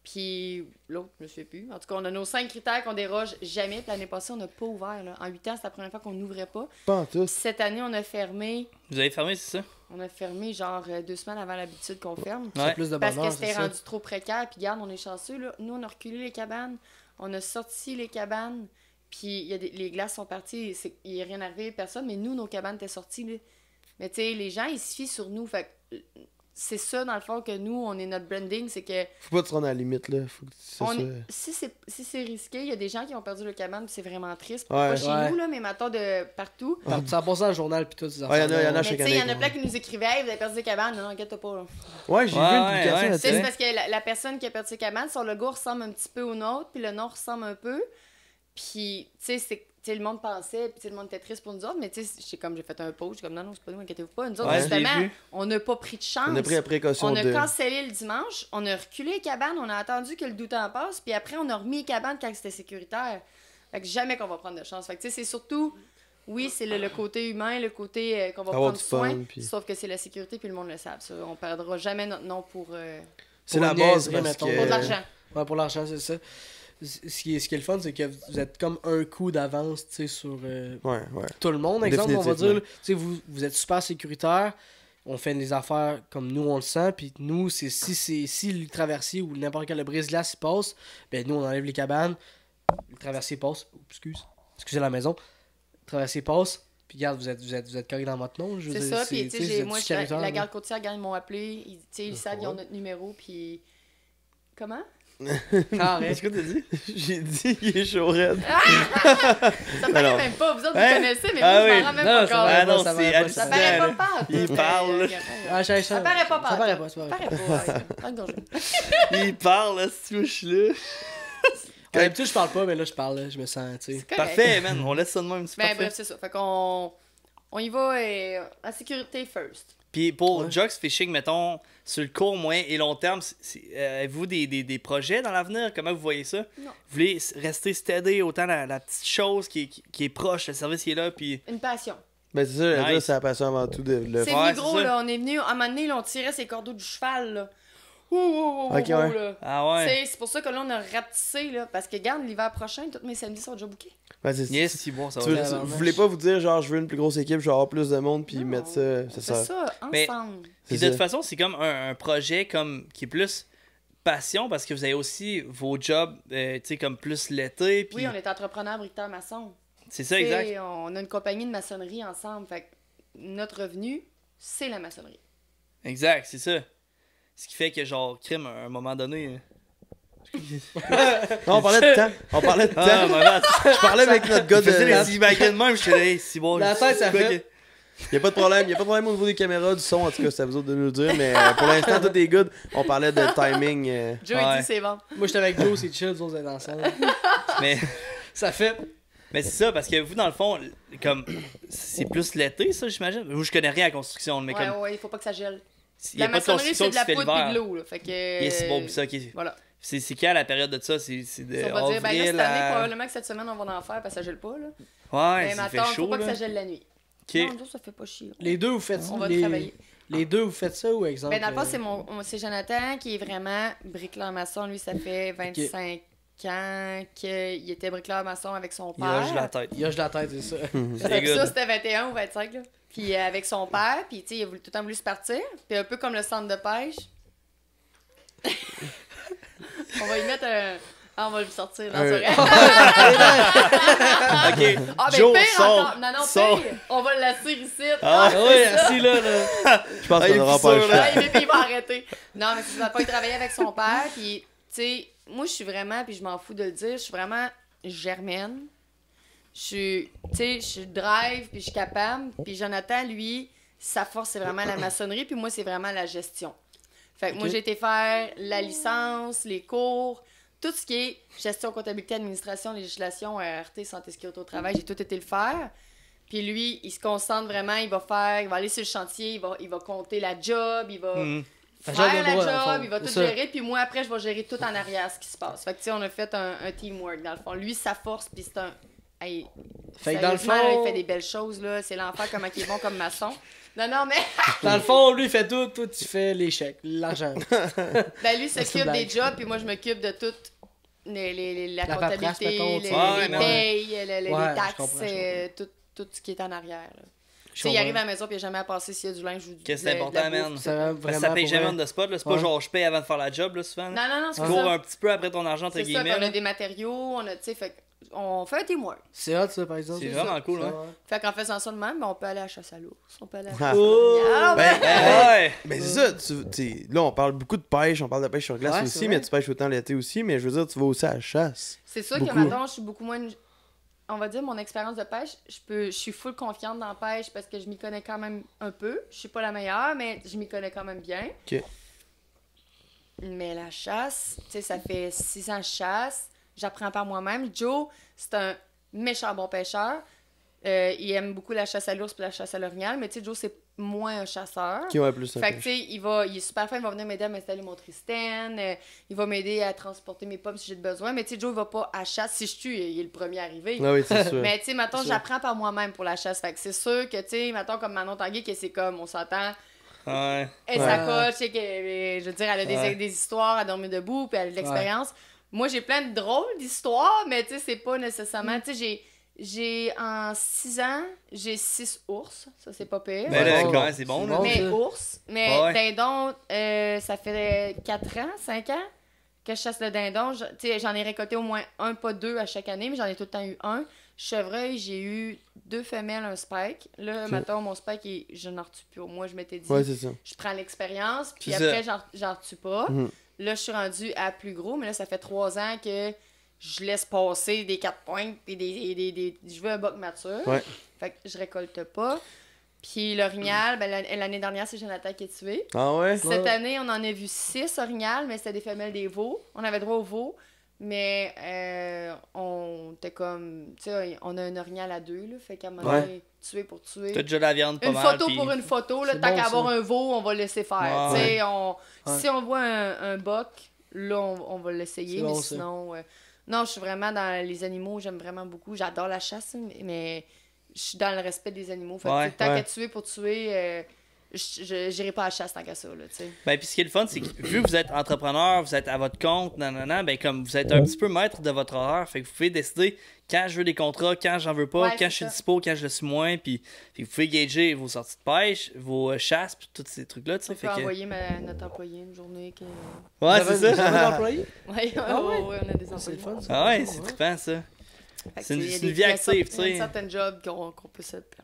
Puis l'autre, je me souviens plus. En tout cas, on a nos 5 critères qu'on déroge jamais. Puis l'année passée, on n'a pas ouvert. Là. En 8 ans, c'est la première fois qu'on n'ouvrait pas. Pas en tout. Cette année, on a fermé. Vous avez fermé, c'est ça? On a fermé genre 2 semaines avant l'habitude qu'on ferme. Ouais. Plus de parce que c'était rendu trop précaire. Puis regarde, on est chanceux. Là. Nous, on a reculé les cabanes. On a sorti les cabanes. Puis les glaces sont parties. Il n'y a rien arrivé, personne. Mais nous, nos cabanes étaient sorties. Là. Mais tu sais, les gens, ils se fient sur nous. Fait que c'est ça, dans le fond, que nous, on est notre branding, c'est que... Faut pas te rendre à la limite, là. Faut que si c'est risqué, il y a des gens qui ont perdu le cabane, puis c'est vraiment triste. Ouais. Pas chez nous, là, mais maintenant de partout. Ça a passé dans le journal, puis tout, ces affaires. Il y en a chaque année. Il y en a plein qui nous écrivaient, hey, vous avez perdu des cabanes. Non, inquiète pas. Là. Ouais, j'ai vu une publication là-dessus. C'est parce que la personne qui a perdu ses cabanes, son logo ressemble un petit peu au nôtre, puis le nord ressemble un peu. Puis, tu sais, le monde pensait, puis le monde était triste pour nous autres, mais tu sais, j'ai fait un post, comme non, c'est pas nous, inquiétez-vous pas. Nous autres, justement, on n'a pas pris de chance. On a pris la précaution On a cancellé le dimanche, on a reculé les cabanes, on a attendu que le doux temps passe, puis après, on a remis les cabanes quand c'était sécuritaire. Fait que jamais qu'on va prendre de chance. Fait que tu sais, c'est surtout, oui, c'est le côté humain, le côté qu'on va prendre soin, sauf que c'est la sécurité, puis le monde le sait. Ça. On perdra jamais notre nom pour... c'est la base, pour de l'argent. Ouais, pour l'argent, c'est ça. Ce qui est le fun, c'est que vous êtes comme un coup d'avance, tu sais, sur tout le monde. Exemple, on va dire, tu sais, vous êtes super sécuritaire, on fait des affaires comme nous, on le sent, puis nous, si le traversier ou n'importe quel brise-glace passe, ben nous, on enlève les cabanes, le traversier passe, excusez la maison, le traversier passe, puis regarde, vous êtes correct dans votre nom. C'est ça, puis tu sais, moi, la garde côtière, ils m'ont appelé, ils savent, ils ont notre numéro, puis... Comment? Qu'est-ce que t'as dit? J'ai dit il est chaud raide. Ça paraît même pas, vous autres vous connaissez, mais moi je m'en rends même pas compte. Ça paraît pas pas. Il parle. Ça paraît pas pas. Ça paraît pas. Il parle, si tu je là. D'habitude je parle pas, mais là je parle, je me sens, tu sais. Parfait, man, on laisse ça de même, c'est parfait. Bref, c'est ça. Fait qu'on y va en sécurité first. Puis pour Jox Fishing, mettons, sur le court, moyen et long terme, avez-vous des projets dans l'avenir? Comment vous voyez ça? Non. Vous voulez rester steady, autant la petite chose qui est proche, le service qui est là, puis... Une passion. Ben c'est ça, c'est la passion avant tout de le faire. C'est venu gros, là, on est venu, à un moment donné, là, on tirait ses cordeaux du cheval, là. Là. Ah ouais. C'est pour ça que là, on a rapetissé, là, parce que, regarde, l'hiver prochain, tous mes samedis sont déjà bookés. Ben, c'est bon, ça va. Vous voulez pas vous dire, genre, je veux une plus grosse équipe, je veux avoir plus de monde, puis mettre ça, c'est ça, ensemble. Et de toute façon, c'est comme un projet qui est plus passion, parce que vous avez aussi vos jobs, tu sais, comme plus l'été. Puis... Oui, on est entrepreneur, briqueteur, maçon. C'est ça, exact. On a une compagnie de maçonnerie ensemble, fait que notre revenu, c'est la maçonnerie. Exact, c'est ça. Ce qui fait que, genre, crime, à un moment donné... Non, on parlait de temps. Je parlais avec notre gars de... Je faisais les images de même, je suis là, si bon... La tête, ça fait... Il n'y a pas de problème au niveau des caméras, du son, en tout cas, c'est à vous autres de nous le dire, mais pour l'instant, tout est good. On parlait de timing. Joe, il dit c'est bon. Moi, j'étais avec Joe, c'est chill, vous êtes ensemble. Mais... Ça fait... Mais c'est ça, parce que vous, dans le fond, comme... C'est plus l'été, ça, j'imagine? Moi, je connais rien à la construction, mais comme... Ouais, il faut pas que ça gèle. La maçonnerie, c'est de la poudre et de l'eau, là. Fait que... c'est bon, ça, ok. Voilà. C'est quand la période de ça? C'est de on va dire, ben là, cette année, probablement que cette semaine, on va en faire parce que ça gèle pas, là. Ouais, mais ça fait chaud, faut pas que ça gèle la nuit. Okay. Non, ça fait pas chier. Les deux, vous faites... On va travailler. Les deux, vous faites ça ou exemple? Ben, dans le fond, c'est Jonathan qui est vraiment bricoleur maçon. Lui, ça fait 25 ans qu'il était bricoleur maçon avec son père. Il hoche la tête. Il hoche la tête, c'est ça. Ça, c'était 21 ou 25, là. Puis avec son père, puis tu sais, il a tout le temps voulu se partir. Puis un peu comme le centre de pêche. On va y mettre un... Ah, on va le sortir dans ce OK. Ah, ben Joe, pire sors. encore. Non, pire. On va l'assurer ici. Ah, oui, assis là. Je pense qu'on n'aura pas le choix. Il va arrêter. Non, mais ça va pas travailler avec son père. Puis, tu sais, moi, je suis vraiment, puis je m'en fous de le dire, je suis vraiment germaine. Je suis drive, puis je suis capable. Puis Jonathan, lui, sa force, c'est vraiment la maçonnerie, puis moi, c'est vraiment la gestion. Fait que moi, j'ai été faire la licence, les cours, tout ce qui est gestion, comptabilité, administration, législation, RT, santé, sécurité au travail, j'ai tout été le faire. Puis lui, il se concentre vraiment, il va aller sur le chantier, il va compter la job, il va faire la job, il va tout gérer, puis moi, après, je vais gérer tout en arrière ce qui se passe. Fait que, tu sais, on a fait un teamwork, dans le fond. Lui, sa force, puis c'est un... Hey, fait que dans le fond... il fait des belles choses, là. C'est l'enfer, comment il est bon comme maçon. Non, mais... Dans le fond, lui, il fait tout. Toi, tu fais les chèques, l'argent. Ben, lui s'occupe des jobs, puis moi, je m'occupe de tout. La comptabilité, paperasse, les payes, les taxes, tout ce qui est en arrière. Tu sais, il arrive à la maison, puis il n'y a jamais à passer s'il y a du linge ou du... Qu'est-ce que c'est important, man? Ça paye jamais de spot, là. C'est pas genre je paye avant de faire la job, là, souvent. Non, c'est ça. Tu cours un petit peu après ton argent, entre guillemets. On a des matériaux, on a, tu sais, fait on fait un teamwork. C'est hot, ça, par exemple. C'est vraiment cool, hein. Fait qu'en faisant ça de même, on peut aller à la chasse à l'ours. On peut aller à la chasse mais c'est ça, là, on parle beaucoup de pêche, on parle de pêche sur glace aussi, mais tu pêches autant l'été aussi, mais je veux dire, tu vas aussi à la chasse. C'est sûr que maintenant, je suis beaucoup moins... On va dire, mon expérience de pêche, je suis full confiante dans la pêche parce que je m'y connais quand même un peu. Je suis pas la meilleure, mais je m'y connais quand même bien. OK. Mais la chasse, tu sais, ça fait 6 ans que je chasse. J'apprends par moi-même. Joe, c'est un méchant bon pêcheur. Il aime beaucoup la chasse à l'ours et la chasse à l'orignal, mais tu sais, Joe, c'est moins un chasseur. Qui va plus Fait que, tu sais, il est super fin, il va venir m'aider à m'installer mon Tristène, il va m'aider à transporter mes pommes si j'ai besoin, mais tu sais, Joe, il va pas à chasse. Si je tue, il est le premier arrivé. Ah oui, c'est sûr. Mais tu sais, mettons, j'apprends par moi-même pour la chasse. Fait que c'est sûr que, tu sais, mettons, comme Manon Tanguay, que c'est comme, on s'entend. Ouais. Elle s'accroche, je veux dire, elle a des histoires à dormir debout, puis elle a de l'expérience. Moi, j'ai plein de drôles d'histoires, mais tu sais, c'est pas nécessairement. Tu sais, j'ai en 6 ans, j'ai 6 ours. Ça, c'est pas pire. Mais quand même, c'est bon, là. Mais ours. Mais dindon, ça fait 4 ans, 5 ans que je chasse le dindon. Tu sais, j'en ai récolté au moins un, pas 2 à chaque année, mais j'en ai tout le temps eu un. Chevreuil, j'ai eu 2 femelles, un spike. Là, maintenant, mon spike, je n'en retue plus. Moi, je m'étais dit, je prends l'expérience, puis après, j'en retue pas. Là, je suis rendue à plus gros, mais là, ça fait 3 ans que je laisse passer des 4 pointes et je veux un boc mature. Fait que je récolte pas. Puis l'orignal, ben, l'année dernière, c'est Jonathan qui est tué. Ah ouais? Cette année, on en a vu 6 orignales, mais c'était des femelles des veaux. On avait droit aux veaux. Mais on était comme... Tu sais, on a un orignal à 2, là. Fait qu'à un moment donné, tuer pour tuer. T'as déjà la viande pas mal. Une photo pour une photo, là. Tant qu'à avoir un veau, on va le laisser faire. Tu sais, si on voit un boc, là, on va l'essayer. Mais sinon... non, je suis vraiment dans les animaux. J'aime vraiment beaucoup. J'adore la chasse, mais je suis dans le respect des animaux. Fait que, tant qu'à tuer pour tuer... je n'irai pas à la chasse tant qu'à ça, là, tu sais. Ben, puis ce qui est le fun, c'est que vu que vous êtes entrepreneur, vous êtes à votre compte, ben, comme vous êtes un petit peu maître de votre horaire, fait que vous pouvez décider quand je veux des contrats, quand j'en veux pas, quand je suis dispo, quand je le suis moins, puis vous pouvez gager vos sorties de pêche, vos chasses, puis tous ces trucs-là, tu sais. On peut envoyer notre employé une journée. Ouais, c'est ça. Vous avez des employés? Oui, on a des employés. C'est le fun, ça. Ah ouais, c'est trippant, ça. C'est une vie active, tu sais. Il y a certains jobs qu'on peut se permettre.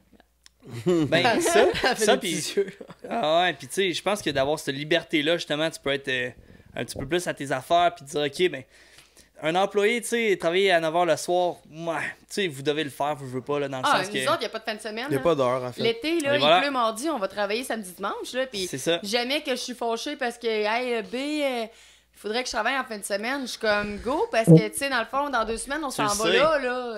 Ben, ça pis... Ah ouais, pis tu sais, je pense que d'avoir cette liberté-là, justement, tu peux être un petit peu plus à tes affaires, pis dire, OK, ben, un employé, tu sais, travailler à 9h le soir, ouais, tu sais, vous devez le faire, vous ne pas, là, dans le sens que... nous autres, il n'y a pas de fin de semaine. Il n'y a pas d'heure, en fait. L'été, là, il pleut mardi, on va travailler samedi, dimanche, là, pis jamais que je suis fâchée parce que, hey, B... il faudrait que je travaille en fin de semaine. Je suis comme go parce que, tu sais, dans le fond, dans 2 semaines, on s'en va là.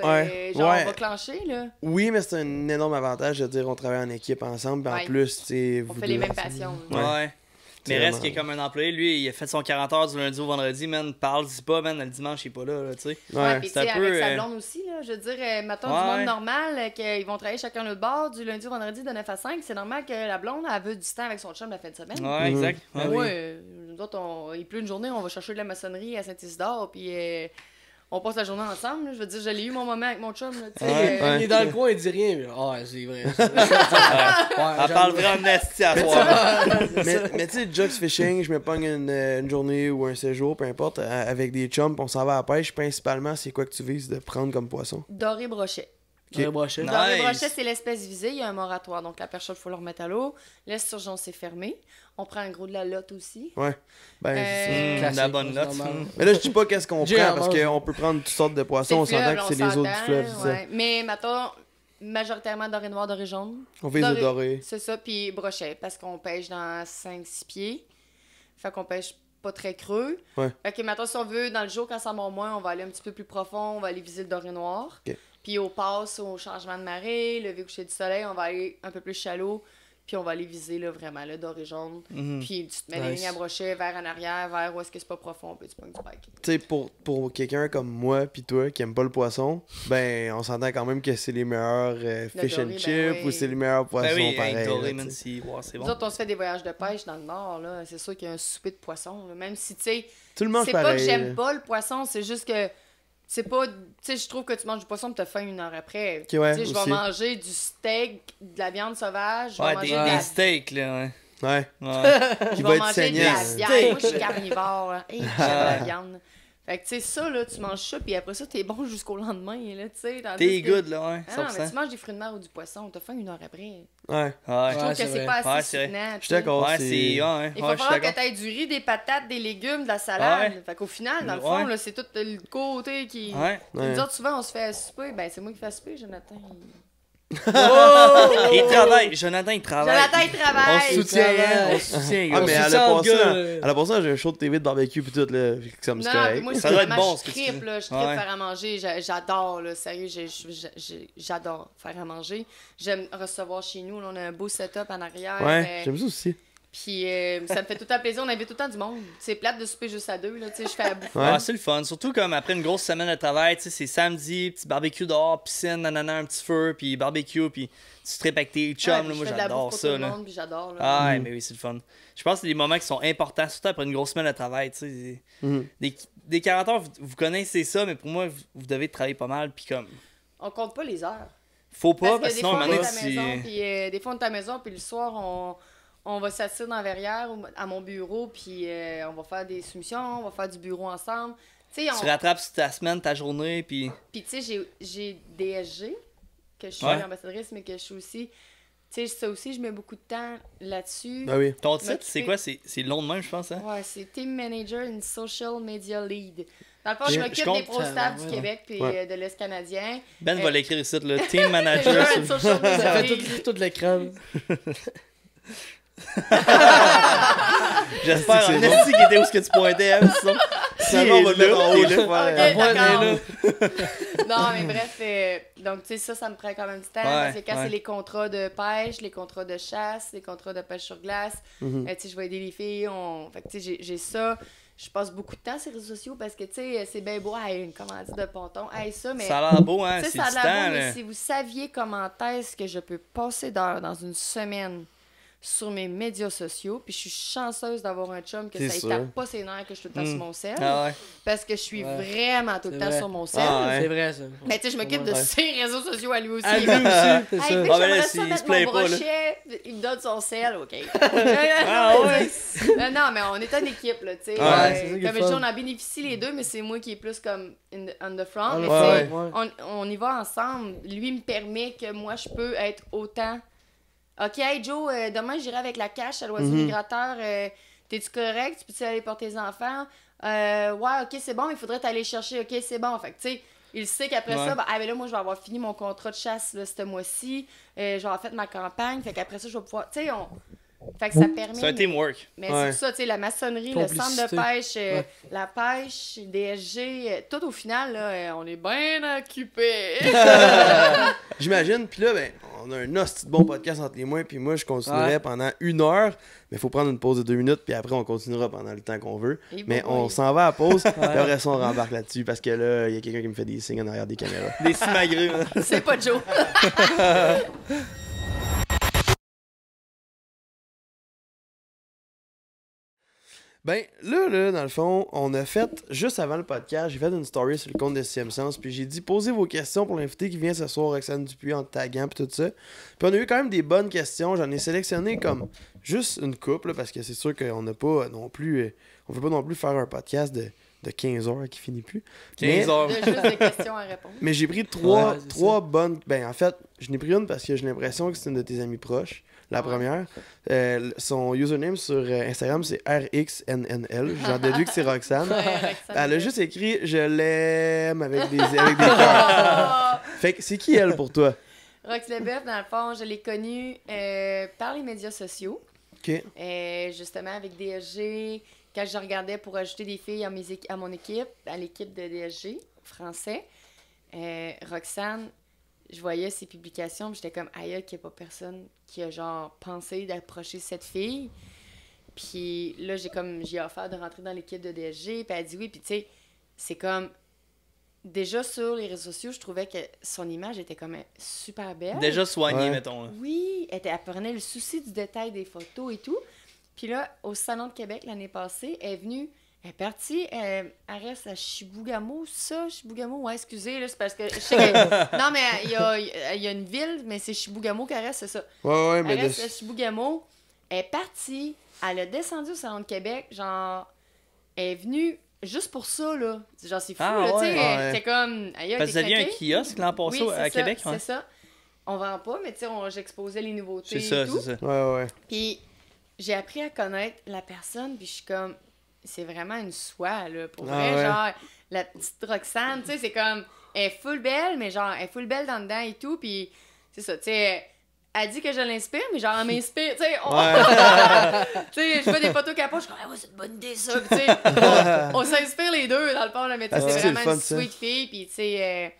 On va clencher, là. Oui, mais c'est un énorme avantage de dire on travaille en équipe ensemble. En plus, tu sais, on fait les mêmes passions. Ouais. Mais reste qu'il est comme un employé, lui, il a fait son 40 heures du lundi au vendredi, man, parle-y pas, man, le dimanche, il est pas là, tu sais. Ouais, pis tu sais, avec sa blonde aussi, là, je veux dire, mettons du monde normal, qu'ils vont travailler chacun l'autre bord, du lundi au vendredi de 9 à 5, c'est normal que la blonde, elle veut du temps avec son chum la fin de semaine. Ouais, exact. Nous autres, il pleut une journée, on va chercher de la maçonnerie à Saint-Isidore, puis on passe la journée ensemble. Là. Je veux dire, j'ai eu mon moment avec mon chum. Là, il est dans le coin, il dit rien. Mais... c'est vrai. Elle parle vraiment nasty à soir. Mais tu sais, Jux Fishing, je me pogne une journée ou un séjour, peu importe, avec des chums, on s'en va à la pêche. Principalement, c'est quoi que tu vises de prendre comme poisson? Doré brochet. Doré brochet. Nice. Doré brochet, c'est l'espèce visée. Il y a un moratoire. Donc, la perche, il faut le remettre à l'eau. L'esturgeon, c'est fermé. On prend un gros de la lotte aussi. Ouais. Ben, la bonne lotte. Mais là, je dis pas qu'est-ce qu'on prend, parce qu'on peut prendre toutes sortes de poissons. On s'entend que c'est les autres du fleuve. Ouais. Mais, mettons, majoritairement doré noir, doré jaune. On vise le doré. C'est ça, puis brochet, parce qu'on pêche dans 5-6 pieds. Fait qu'on pêche pas très creux. Ouais. Fait que, mettons, si on veut, dans le jour, quand ça mord moins, on va aller un petit peu plus profond, on va aller viser le doré noir. Okay. Puis au passe, au changement de marée, lever coucher du soleil, on va aller un peu plus shallow, puis on va aller viser là, vraiment le doré jaune. Puis tu te mets les lignes à brochet vers en arrière, vers où est-ce que c'est pas profond, puis tu pognes du pike. Tu sais, pour quelqu'un comme moi puis toi qui aime pas le poisson, ben on s'entend quand même que c'est les meilleurs fish and chips ou c'est les meilleurs poissons pareil. C'est bon. Nous autres, on se fait des voyages de pêche dans le nord, là. C'est sûr qu'il y a un souper de poisson, là. Même si, tu sais, tout le monde c'est pas que j'aime pas le poisson, c'est juste que c'est pas, tu sais, je trouve que tu manges du poisson et t'as faim une heure après. Okay, ouais, tu sais, je vais manger du steak, de la viande sauvage. Je vais manger des steaks, là, ouais. Je vais manger de la viande. Moi, je suis carnivore. J'aime la viande. Fait que, tu sais, ça, là, tu manges ça, puis après ça, t'es bon jusqu'au lendemain, là, tu sais. T'es good, là, ouais. Ah, mais tu manges des fruits de mer ou du poisson, t'as faim une heure après. Ouais. Je trouve que c'est pas assez soutenant. Je suis d'accord. Il faut falloir que t'aies du riz, des patates, des légumes, de la salade. Fait qu'au final, dans le fond, là, c'est tout le côté qui... Nous autres, souvent, on se fait souper. Ben, c'est moi qui fais souper, Jonathan. Il travaille, Jonathan il travaille. On se soutient, on se soutient. Ah, mais elle a passé j'ai un show de TV de barbecue pis tout, là. Ça me correct. Moi, ça doit être bon, ce que tu fais. Je tripe faire à manger. J'adore, là. Sérieux, j'adore faire à manger. J'aime recevoir chez nous. Là, on a un beau setup en arrière. Ouais, j'aime ça aussi. Puis ça me fait tout le temps plaisir, on invite tout le temps du monde. C'est plate de souper juste à deux, là, tu sais, je fais à bouffer. Ouais, c'est le fun, surtout comme après une grosse semaine de travail, tu sais, c'est samedi, petit barbecue dehors, piscine, nanana, un petit feu, puis barbecue, puis tu tripes avec tes chums, là, moi j'adore ça. Tout le monde, puis j'adore, là. Ah, ouais, mais oui, c'est le fun. Je pense que c'est des moments qui sont importants, surtout après une grosse semaine de travail, tu sais. Des 40 heures, vous connaissez ça, mais pour moi, vous devez travailler pas mal, puis comme... On compte pas les heures. Faut pas, parce que sinon, des fois, on est à la maison, puis le soir, on va s'asseoir dans la verrière à mon bureau, puis on va faire des soumissions, on va faire du bureau ensemble. Tu rattrapes ta semaine, ta journée, puis... Puis tu sais, j'ai DSG, que je suis ambassadrice, mais que je suis aussi... Tu sais, ça aussi, je mets beaucoup de temps là-dessus. Ben oui. Ton titre, c'est quoi? C'est long de même, je pense, hein? Ouais, c'est Team Manager and Social Media Lead. Dans le fond, je m'occupe des pro staff du Québec puis de l'Est canadien. Ben va l'écrire ici, le Team Manager. Social Media ça fait tout l'écran. J'espère en esti qui était où ce que tu pointais, hein, ça. Sinon, on va le mettre en haut. Non, mais bref, donc tu sais, ça me prend quand même du temps. Parce que quand c'est les contrats de pêche, les contrats de chasse, les contrats de pêche sur glace, tu sais, je vais aider les filles. Fait que tu sais, j'ai ça. Je passe beaucoup de temps sur les réseaux sociaux parce que, tu sais, c'est bien beau, une commandite de ponton, ça, mais... Ça a l'air beau, hein, c'est ça a du l'air temps, beau, mais si vous saviez comment est-ce que je peux passer d'heures dans une semaine sur mes médias sociaux, puis je suis chanceuse d'avoir un chum que ça ne tape pas ses nerfs que je suis tout le temps sur mon sel, parce que je suis vraiment tout le temps sur mon sel. C'est vrai, ça. Mais tu sais, je m'occupe de ses réseaux sociaux à lui aussi. À lui aussi, c'est ça. J'aimerais ça mettre mon brochet, il me donne son sel, OK. Non, mais on est une équipe, là, tu sais. Comme je dis, on en bénéficie les deux, mais c'est moi qui est plus comme on the front. Mais on y va ensemble. Lui me permet que moi, je peux être autant... OK, hey Joe, demain j'irai avec la cache à l'oiseau migrateur. T'es-tu correct? Tu peux-tu aller porter tes enfants? Ouais, OK, c'est bon, il faudrait t'aller chercher. OK, c'est bon. Fait que, tu sais, il sait qu'après ça, ben là, moi, je vais avoir fini mon contrat de chasse là, ce mois-ci. Je vais avoir fait ma campagne. Fait qu'après ça, je vais pouvoir. Tu sais, fait que ça permet. C'est un teamwork. Mais c'est tout ça, tu sais, la maçonnerie, le centre de pêche, la pêche, DSG, tout au final, là, on est bien occupés. J'imagine, puis là, ben, on a un hostie de bon podcast entre les mains, puis moi, je continuerai pendant 1 heure, mais il faut prendre une pause de 2 minutes, puis après, on continuera pendant le temps qu'on veut. Mais on s'en va à pause, puis après ça, on rembarque là-dessus, parce que là, il y a quelqu'un qui me fait des signes en arrière des caméras. Des simagreux. C'est pas Joe. Ben, là, dans le fond, on a fait, juste avant le podcast, j'ai fait une story sur le compte de Sixième Sens, puis j'ai dit, posez vos questions pour l'invité qui vient ce soir, Roxane Dupuis, en taguant, puis tout ça. Puis on a eu quand même des bonnes questions, j'en ai sélectionné comme juste une couple, là, parce que c'est sûr qu'on n'a pas non plus, on veut pas non plus faire un podcast de 15 heures qui finit plus. 15 heures. Juste des questions à répondre. Mais j'ai pris trois bonnes, ben en fait, je n'ai pris une parce que j'ai l'impression que c'est une de tes amies proches. La première, son username sur Instagram, c'est RXNNL. J'en déduis que c'est Roxane. Elle a juste écrit « Je l'aime » avec des cœurs. Fait que c'est qui elle pour toi? Rox Leboeuf, dans le fond, je l'ai connue par les médias sociaux. OK. Justement, avec DSG, quand je regardais pour ajouter des filles à mon équipe, à l'équipe de DSG français, Roxane, je voyais ses publications, j'étais comme aïe, qu'il n'y a pas personne qui a genre pensé d'approcher cette fille. Puis là, j'ai offert de rentrer dans l'équipe de DSG, puis elle a dit oui, puis tu sais, c'est comme déjà sur les réseaux sociaux, je trouvais que son image était comme super belle. Déjà soignée, mettons. Là. Oui, elle prenait le souci du détail des photos et tout. Puis là, au Salon de Québec l'année passée, elle est partie, elle reste à Chibougamau, ça? Chibougamau? Ouais, excusez, là, c'est parce que je sais que... Non, mais il y a une ville, mais c'est Chibougamau qu'elle reste, c'est ça. Ouais, mais... Elle reste à Chibougamau, elle est partie, elle a descendu au Salon de Québec, genre, elle est venue juste pour ça, là. Genre, c'est fou, là, tu sais, c'est comme... Parce que vous aviez un kiosque l'an passé à Québec, c'est ça. On vend pas, mais tu sais, j'exposais les nouveautés c'est ça, et tout. C'est ça, Ouais. Puis j'ai appris à connaître la personne, puis je suis comme... C'est vraiment une soie, là, pour vrai, genre, la petite Roxane, tu sais, c'est comme, elle est full belle, mais genre, elle est full belle dans dedans et tout, puis c'est ça, tu sais, elle dit que je l'inspire, mais genre, elle m'inspire, tu sais, tu sais, je fais des photos qu'elle poste, je suis comme, c'est une bonne idée, ça, tu sais, on s'inspire les deux, dans le fond, là, mais tu sais, c'est vraiment une sweet fille, puis tu sais,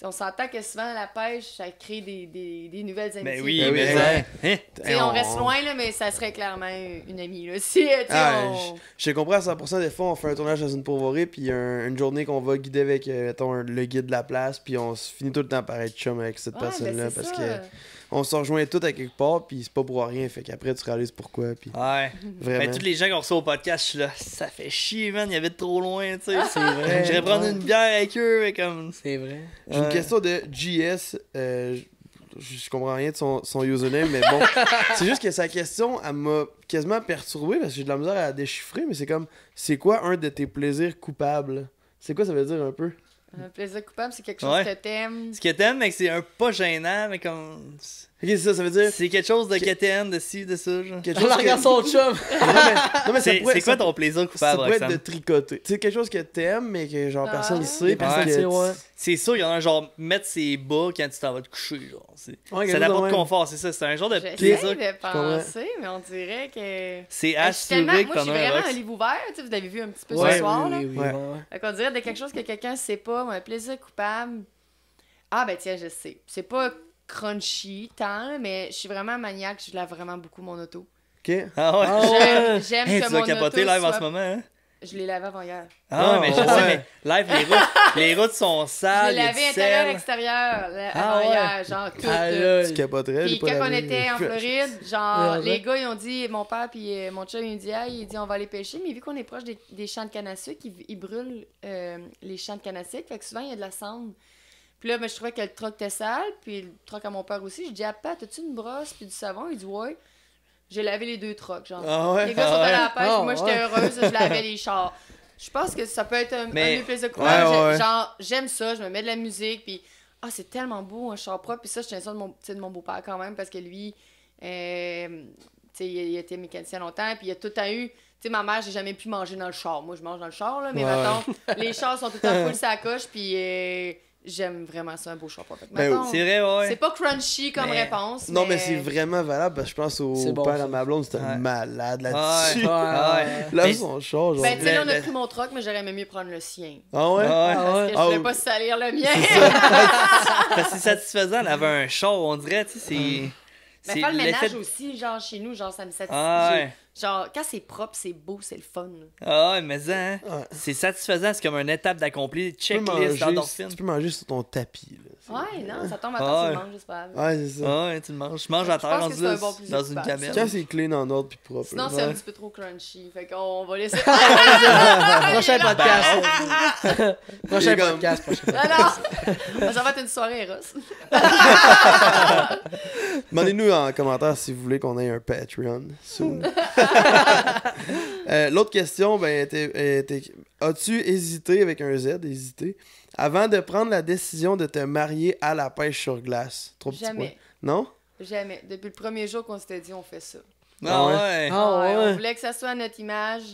on s'entend que souvent, la pêche, ça crée des nouvelles amitiés. Mais oui, mais on reste loin, là, mais ça serait clairement une amie. Là. Si, je comprends à 100%. Des fois, on fait un tournage dans une pourvoirie, puis une journée qu'on va guider avec le guide de la place, puis on se finit tout le temps par être chum avec cette personne-là. Parce que on se rejoint tous à quelque part, puis c'est pas pour rien. Fait qu'après, tu réalises pourquoi. Puis ouais. Vraiment. Ben, tous les gens qu'on reçoit au podcast, je suis là, ça fait chier, man. Il y avait trop loin, tu sais. C'est vrai. J'irais prendre une bière avec eux, mais comme. C'est vrai. J'ai une question de JS. Je comprends rien de son username, mais bon. C'est juste que sa question, elle m'a quasiment perturbé parce que j'ai de la misère à déchiffrer, mais c'est comme, c'est quoi un de tes plaisirs coupables? C'est quoi ça veut dire un peu? Un plaisir coupable, c'est quelque chose que t'aimes. Ce que t'aimes, mais que c'est un pas gênant, mais comme. Ok, c'est ça veut dire. C'est quelque chose de que t'aimes, de ci, de ça, genre. Quelque chose regarde son chum! non, mais c'est quoi ton plaisir coupable, ça pourrait Roxane? être de tricoter. Tu sais, quelque chose que t'aimes, mais que genre personne ne sait. C'est sûr, il y en a un genre mettre ses bas quand tu t'en vas te coucher, genre. Ça n'a pas de confort, c'est ça. C'est un genre de plaisir. J'essaie de penser, mais on dirait que. C'est assuré que t'en as un. Moi, je suis vraiment un livre ouvert, tu sais, vous l'avez vu un petit peu ce soir, là. Oui. Fait qu'on dirait de quelque chose que quelqu'un ne sait pas, un plaisir coupable. Ah, ben tiens, je sais. C'est pas crunchy tant, mais je suis vraiment maniaque, je lave vraiment beaucoup mon auto. Ok. Ah ouais? J'aime que mon tu vas capoter auto live soit... en ce moment, hein? Je l'ai lavé avant hier. Ah, mais je sais, mais live, les routes sont sales. Je l'ai lavé intérieur, extérieur, avant hier, genre tout. Tu capoterais. Puis quand on était en Floride, genre, les gars, ils ont dit, mon père puis mon chum, ils ont dit, il dit, on va aller pêcher, mais vu qu'on est proche des champs de canne à sucre, ils brûlent les champs de canne à sucre, fait que souvent, il y a de la cendre. Puis là, ben, je trouvais que le truck était sale, puis le truck à mon père aussi. Je dis, Pat, as-tu une brosse puis du savon? Il dit, ouais. J'ai lavé les 2 trucks, genre. Les gars sont allés à la pêche, moi, j'étais heureuse, je lavais les chars. Je pense que ça peut être un de mes plaisirs coupables. Genre, j'aime ça, je me mets de la musique, puis c'est tellement beau, un char propre. Puis ça, je tiens ça de mon beau-père quand même, parce que lui, tu sais, il a été mécanicien longtemps, puis il a tout le temps eu... Tu sais, ma mère, j'ai jamais pu manger dans le char. Moi, je mange dans le char, là, mais mettons, les chars sont tout le temps full sa coche, puis... j'aime vraiment ça, un beau choix. C'est vrai, ouais. C'est pas crunchy comme réponse. Non, mais c'est vraiment valable parce que je pense au père à ma blonde, c'était un malade là-dessus. Là, son choix. Ben, tu sais, là, on a pris mon truck, mais j'aurais aimé mieux prendre le sien. Ah ouais? Parce que je voulais pas salir le mien. Parce que c'est satisfaisant d'avoir un char, on dirait, tu sais, c'est. Mais faire le ménage aussi, genre chez nous, genre ça me satisfait. Genre, quand c'est propre, c'est beau, c'est le fun. Ah ouais, mais ça, c'est satisfaisant, c'est comme une étape d'accompli, checklist d'endorphine. Tu peux manger sur ton tapis. Là, non, ça tombe à terre, tu le manges, j'espère. Ouais, c'est ça. Ouais, tu le manges. Je mange à terre, dans une gamelle. Quand c'est clean en ordre puis propre. Sinon, c'est un petit peu trop crunchy. Fait qu'on va laisser. Prochain podcast. Prochain podcast. Alors, ça va être une soirée Eros. Demandez-nous en commentaire si vous voulez qu'on ait un Patreon. L'autre question, ben, as-tu hésité, avec un Z, avant de prendre la décision de te marier à la pêche sur glace? Jamais. Non? Jamais. Depuis le premier jour qu'on s'était dit, on fait ça. Ouais. On voulait que ça soit notre image,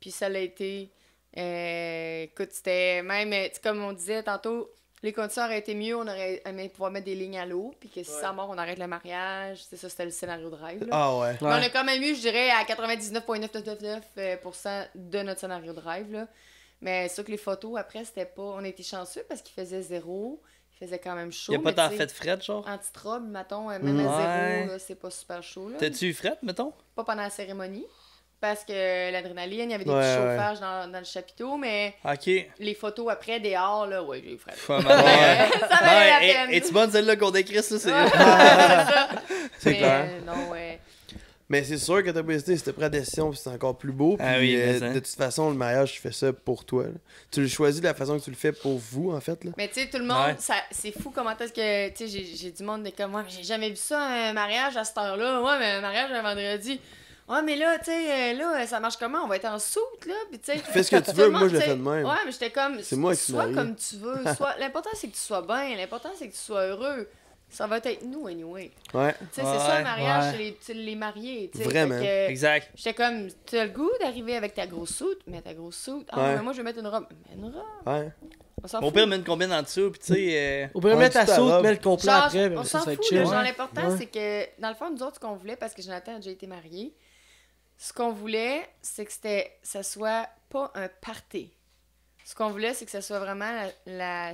puis ça l'a été. Écoute, c'était même, comme on disait tantôt, les conditions auraient été mieux, on aurait aimé pouvoir mettre des lignes à l'eau, puis que si ça mort, on arrête le mariage. C'est ça, c'était le scénario de rêve. Là. Ah ouais. Mais on a quand même eu, je dirais, à 99,999% de notre scénario de rêve. Là. Mais c'est sûr que les photos, après, c'était pas. On a été chanceux parce qu'il faisait 0. Il faisait quand même chaud. Il n'y a pas tant fait de fret, genre? Anti-trouble, mettons, même à 0, c'est pas super chaud. T'as-tu eu fret, mettons? Pas pendant la cérémonie. Parce que l'adrénaline, il y avait des petits chauffages dans le chapiteau, mais les photos après, dehors, là, j'ai eu fret. Ça valait la peine. Et tu bonne celle-là qu'on décrit, ça? C'est ça. C'est clair. Non, ouais. Mais c'est sûr que t'as pas hésité, c'était prêt à décision, puis c'est encore plus beau. Puis de toute façon, le mariage, tu fais ça pour toi. Là. Tu le choisis de la façon que tu le fais pour vous, en fait. Là. Mais tu sais, tout le monde, c'est fou comment est-ce que. Tu sais, j'ai du monde comme moi, j'ai jamais vu ça, un mariage à cette heure-là. Ouais, mais un mariage un vendredi. Ouais, mais là, tu sais, là, ça marche comment? On va être en soute, là. Puis, tu sais. Fais ce que tu veux, moi, je le fais de même. Ouais, mais j'étais comme. C'est moi qui suis Sois comme tu veux. L'important, c'est que tu sois bien. L'important, c'est que tu sois heureux. Ça va être nous, anyway. Ouais. Tu sais, c'est ça, le mariage, c'est les mariés. T'sais. Vraiment. Exact. J'étais comme, tu as le goût d'arriver avec ta grosse soute, mets ta grosse soute. Ah, mais moi, je vais mettre une robe. Mets une robe. Ouais. Au pire, mets une combine en dessous, puis tu sais. Au pire, mets ta soute, mets le complet genre, après. On s'en fout, genre, l'important, c'est que, dans le fond, nous autres, ce qu'on voulait, parce que Jonathan a déjà été marié, ce qu'on voulait, c'est que ça soit pas un party. Ce qu'on voulait, c'est que ça soit vraiment la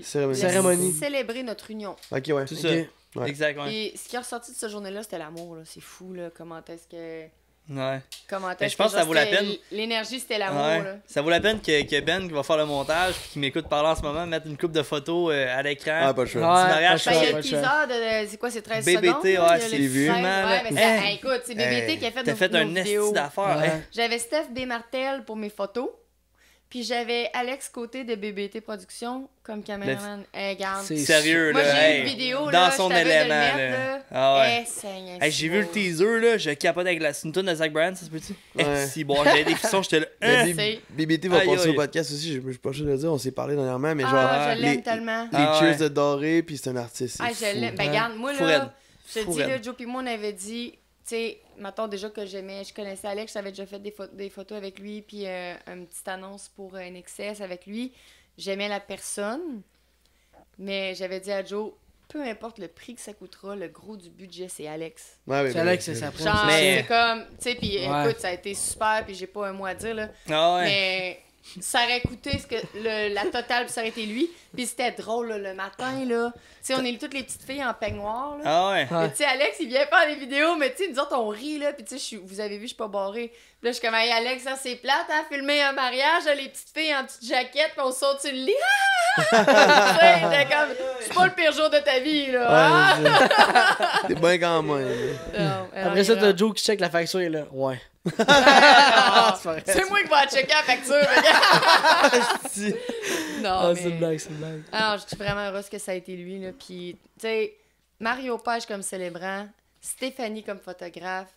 cérémonie. Célébrer notre union. Ok, ouais. Tout ça. Ouais. Exact, ouais. Et ce qui est ressorti de cette journée-là, c'était l'amour, là. C'est fou, là. Comment est-ce que. Ouais. Comment est-ce je pense que ça vaut la peine. L'énergie, c'était l'amour, là. Ça vaut la peine que Ben, qui va faire le montage, puis qui m'écoute parler en ce moment, mette une coupe de photos à l'écran. Ah, pas cher. Il y a le teaser de. C'est quoi, c'est 13 BBT, secondes? BBT, ouais, c'est vu. Ouais, mais écoute, c'est BBT qui a fait nos vidéos. T'as fait un esti d'affaires. J'avais Steph B. Martel pour mes photos. Puis j'avais Alex Côté de BBT Productions comme caméraman. Regarde. C'est sérieux, moi, là. Moi, j'ai une vidéo, dans là, son élément, là. Ah ouais. J'ai vu le teaser, là. Je capote avec la tune de Zach Bryan, ça se peut-tu? Si, bon, j'avais des frissons, j'étais là. BBT va passer au podcast aussi, je suis pas sûr de le dire, on s'est parlé dernièrement, mais genre. Je l'aime tellement. Les Cheers de Doré, puis c'est un artiste. Je l'aime. Ben, regarde, moi, là, je te dis, là, Joe pis moi, on avait dit. Tu sais, mettons déjà que je connaissais Alex, j'avais déjà fait des photos avec lui, puis une petite annonce pour NXS avec lui. J'aimais la personne, mais j'avais dit à Joe, peu importe le prix que ça coûtera, le gros du budget, c'est Alex. Ouais, c'est Alex, c'est sa genre, c'est comme, tu sais, puis écoute, ça a été super, puis j'ai pas un mot à dire, là. Mais ça aurait coûté la totale, puis ça aurait été lui. Puis c'était drôle, là, le matin, là. Tu sais, on est toutes les petites filles en peignoir, là. Mais tu sais, Alex, il vient faire des vidéos, mais tu sais, nous autres, on rit, là. Puis tu sais, vous avez vu, je suis pas barrée. Puis là, je suis comme, hey, Alex, ça, c'est plate, hein, filmer un mariage, les petites filles en petite jaquette, puis on saute sur le lit. Tu sais, comme, c'est pas le pire jour de ta vie, là. T'es bien quand même. Après ça, t'as Joe qui check la facture, et là, ouais. C'est moi qui vais checker la facture. Non, c'est une blague, c'est une blague. Alors, je suis vraiment heureuse que ça a été lui, là. Puis, tu sais, Mario Page comme célébrant, Stéphanie comme photographe,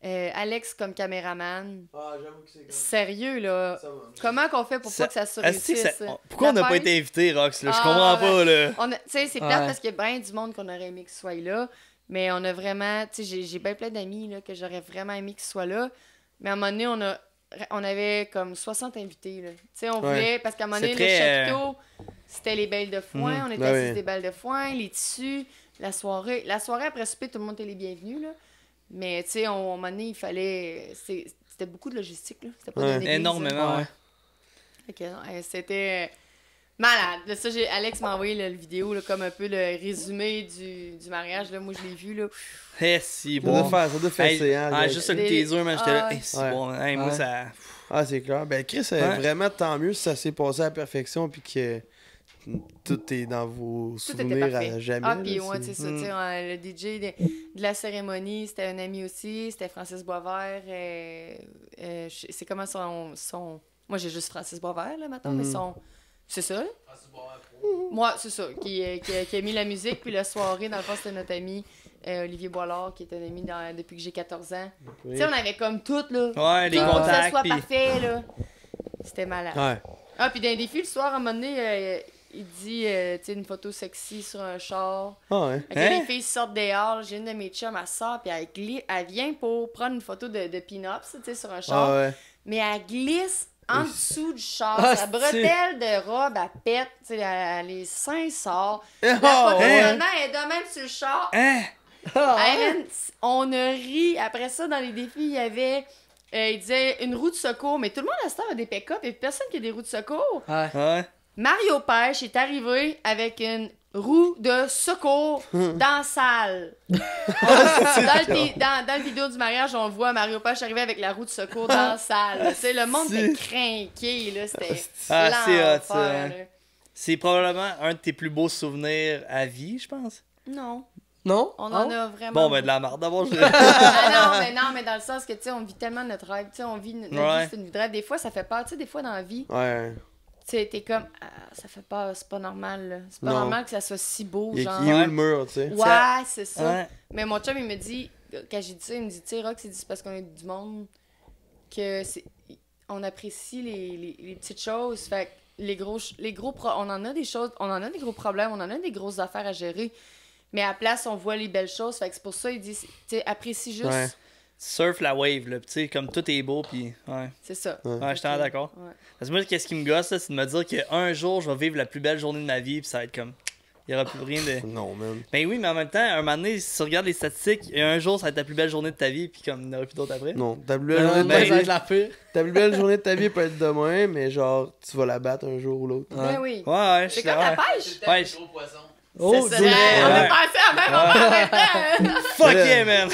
Alex comme caméraman. Ah, j'avoue que c'est sérieux, là. Comment qu'on fait pour pas que ça se réussisse? Pourquoi on n'a pas été invité, Rox? Là? Je comprends pas, là. Tu sais, c'est plate parce qu'il y a bien du monde qu'on aurait aimé qu'il soit là. Mais on a vraiment... Tu sais, j'ai bien plein d'amis là, que j'aurais vraiment aimé qu'ils soient là. Mais à un moment donné, on avait comme 60 invités. Tu sais, on voulait... Parce qu'à un moment donné, le chapiteau... c'était les balles de foin. On était assis sur des balles de foin, les tissus, la soirée. La soirée après souper, tout le monde était les bienvenus, là. Mais, tu sais, à un moment donné, il fallait... C'était beaucoup de logistique, là. C'était pas donné énormément, c'était malade. Là, ça, Alex m'a envoyé le vidéo, là, comme un peu le résumé du mariage. Là. Moi, je l'ai vu, là. Si bon. Ça doit faire juste le teaser, mais j'étais là. Si bon. Moi, ça... Ah, c'est clair. Ben, Chris, vraiment, tant mieux si ça s'est passé à la perfection puis que... Tout est dans vos souvenirs à jamais. Ah, puis ouais, c'est ça. Le DJ de la cérémonie, c'était un ami aussi. C'était Francis Boisvert. C'est comment son... Moi, j'ai juste Francis Boisvert, là, maintenant, mais son... C'est ça, là? Francis Boisvert. Moi, c'est ça. Qui a mis la musique. Puis la soirée, dans le fond, c'était notre ami Olivier Boilard, qui est un ami depuis que j'ai 14 ans. Tu sais, on avait comme tout, là. Ouais, les contacts. Que ça soit parfait, là. C'était malade. Ouais. Ah, puis dans les défis, le soir, à un moment donné... il dit, tu sais, une photo sexy sur un char. Ah ouais. Les filles sortent dehors. J'ai une de mes chums, elle sort, puis elle vient pour prendre une photo de pin-ups, tu sais, sur un char. Ah ouais. Mais elle glisse en dessous du char. Sa bretelle de robe, elle pète, tu sais, les seins sortent. La photo, maintenant, elle est de même sur le char. On a ri. Après ça, dans les défis, il y avait... il disait une roue de secours, mais tout le monde à cette heure a des pick-up et personne qui a des roues de secours. Ouais. Mario Pêche est arrivé avec une roue de secours dans la salle. Dans la vidéo du mariage, on voit Mario Pêche arriver avec la roue de secours dans la salle. C'est le monde était craqué, là. C'était l'enfer. C'est probablement un de tes plus beaux souvenirs à vie, je pense. Non. Non? On en a vraiment... Bon, ben de la merde d'abord. non, mais dans le sens que, tu sais, on vit tellement notre rêve. Tu sais, on vit notre vie, c'est une vie de rêve. Des fois, ça fait peur. Tu sais, des fois, dans la vie... Ouais. Tu sais, t'es comme, ça fait pas, c'est pas normal, là. C'est pas normal que ça soit si beau, genre. Il y a le mur, tu sais. Ouais, c'est ça. Ouais. Mais mon chum, il me dit, quand j'ai dit ça, il me dit, tu sais, Rox, c'est parce qu'on est du monde, que on apprécie les petites choses. Fait que on en a des choses, on en a des gros problèmes, on en a des grosses affaires à gérer. Mais à la place, on voit les belles choses. Fait que c'est pour ça, il dit, tu sais, apprécie juste. Ouais. Surf la wave, là, tu sais, comme tout est beau, puis ouais. C'est ça. Ouais, je suis d'accord. Ouais. Parce que moi, qu'est-ce qui me gosse, là, c'est de me dire qu'un jour, je vais vivre la plus belle journée de ma vie, puis ça va être comme... Il n'y aura plus rien de... Non, man. Ben oui, mais en même temps, un moment donné, si tu regardes les statistiques, un jour, ça va être ta plus belle journée de ta vie, puis comme il n'y en aura plus d'autres après. Non, ta plus belle journée de ta vie... Ta plus belle journée de ta vie peut être demain, mais genre, tu vas la battre un jour ou l'autre. Ben oui. Ouais, c'est comme la pêche. Ouais. Oh, c'est vrai, on est passé à même moment en même temps. Fuck yeah, man.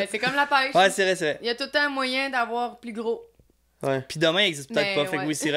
C'est comme la pêche. Ouais, c'est vrai. Il y a tout le temps un moyen d'avoir plus gros. Ouais. Puis demain, il n'existe peut-être pas. Fait que oui, c'est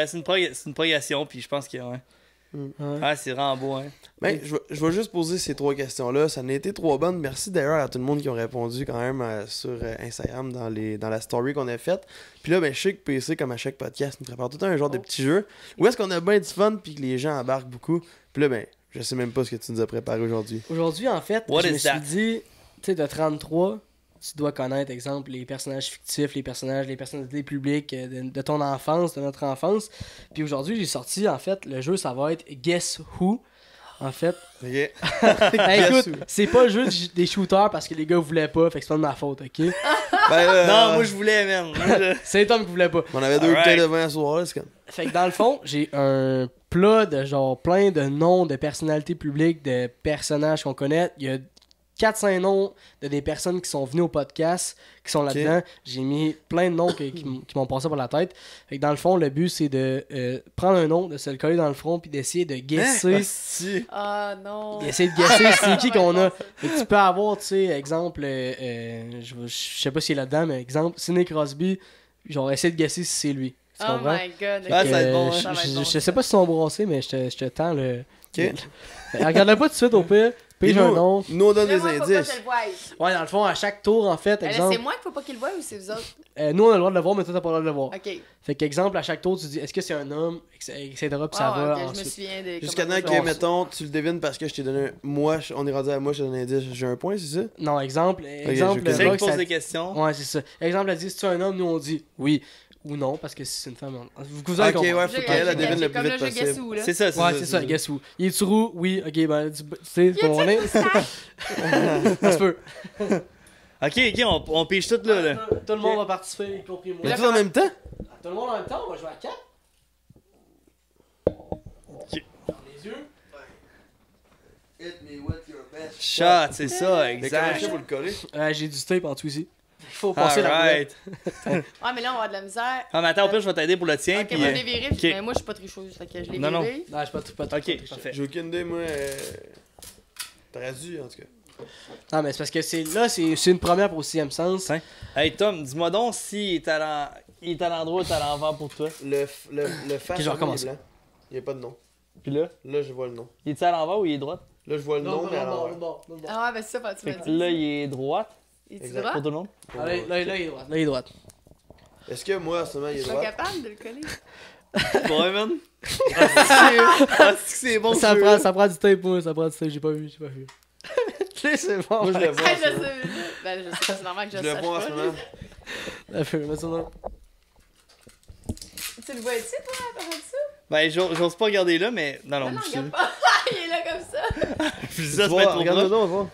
une progression, puis je pense que ouais, c'est vraiment beau, hein. Ben, je vais juste poser ces 3 questions-là. Ça n'a été 3 bonnes. Merci d'ailleurs à tout le monde qui ont répondu quand même sur Instagram dans la story qu'on a faite. Puis là, ben, je sais que PC, comme à chaque podcast, nous prépare tout le temps un genre de petit jeu où est-ce qu'on a bien du fun puis que les gens embarquent beaucoup. Puis là, ben, je sais même pas ce que tu nous as préparé aujourd'hui. Aujourd'hui, en fait, je me suis dit, tu sais, de 33, tu dois connaître, exemple, les personnages fictifs, les personnalités publiques de ton enfance, de notre enfance. Puis aujourd'hui, j'ai sorti, en fait, le jeu, ça va être Guess Who. En fait. Ok. Écoute, c'est pas le jeu des shooters parce que les gars voulaient pas, fait que c'est pas de ma faute, ok? Non, moi je voulais, man. C'est Tom qui voulait pas. On avait 2 bouteilles de vin à soir, c'est comme. Fait que dans le fond, j'ai un plat de genre plein de noms de personnalités publiques, de personnages qu'on connaît. Il y a 4-5 noms de des personnes qui sont venues au podcast, qui sont là-dedans. J'ai mis plein de noms qui m'ont passé par la tête. Fait que dans le fond, le but, c'est de prendre un nom, de se le coller dans le front, puis d'essayer de guesser. Ah non! D'essayer de guesser c'est qui qu'on a. Fait que tu peux avoir, tu sais, exemple, je sais pas s'il est là-dedans, mais exemple, Sidney Crosby, genre, essayer de guesser si c'est lui. Tu comprends? Oh my god! Ah, ça va être bon, je sais pas si ils sont brassés, mais je te tends le... Regarde-le pas tout de suite, au pire. Pige un nom. Nous, on donne des indices. Ouais, dans le fond, à chaque tour, en fait, exemple... C'est moi qu'il faut pas qu'il le voie ou c'est vous autres? Nous, on a le droit de le voir, mais toi, t'as pas le droit de le voir. OK. Fait qu'exemple, à chaque tour, tu dis, est-ce que c'est un homme, etc., puis ça va okay, ensuite. Je me souviens de... Jusqu'à temps que, mettons, tu le devines parce que je t'ai donné un... Moi, on est rendu à moi, je te donne un indice, j'ai un point, c'est ça? Non, exemple... C'est ça qui pose des questions. Ouais, c'est ça. Exemple, elle dit, si tu es un homme, nous, on dit oui. Ou non, parce que si c'est une femme, vous allez comprendre. Ouais, faut qu'elle la devine le plus vite possible. C'est ça, c'est ça, Guess Who. Il est-tu roux? Oui, ok, ben, tu sais, pour on est. Ça se peut. Ok, on pige tout là. Tout le monde va participer, y compris moi. Mais tout en même temps? Tout le monde en même temps, on va jouer à 4. Hit me with your best shot, c'est ça, Mais comment exact. je fais pour le coller? J'ai du tape en dessous ici. Il faut passer la Alright. Ouais, mais là, on va avoir de la misère. Ah, mais attends, au pire, je vais t'aider pour le tien. Ok, puis, moi, je l'ai viré. ok. Mais moi, je suis pas tricheuse. Fait que je l'ai Non, non. viré. Non, je suis pas Ok, parfait. J'ai aucune idée, moi. T'aurais dû, en tout cas. Non, mais c'est parce que c'est une première pour sixième sens. Hein? Hey, Tom, dis-moi donc s'il est à l'endroit ou à l'envers pour toi. Le face, je recommence. il est blanc. Il n'y a pas de nom. Puis là, Là, je vois le nom. il est à l'envers ou il est droit? Là, je vois le nom, mais à l'envers. Ah, ouais, ben c'est ça, tu m'as Fait que dit. là, il est droit Es-tu Exact. droit? pour tout le monde. Ah, là, il est droit. Là, il est droit. Est-ce que moi, en ce moment, il Je est suis droit? pas capable de le coller. Ouais, man. Ah, c'est bon. Ça prend du tape, moi. Ça prend du tape. J'ai pas vu. C'est bon. Moi, je le vois. Ah, en ce je moment. sais. Ben, je sais pas, c'est normal que je Je le le sache vois en ce pas. moment. Mets ça là. Tu le vois ici, toi, à part de ça? Ben, j'ose pas regarder là, mais. Non, Non, non, non, je regarde pas. Il est là comme ça. je dis ça, Tu c'est pas vois, trop regarde le proche. nom, voir.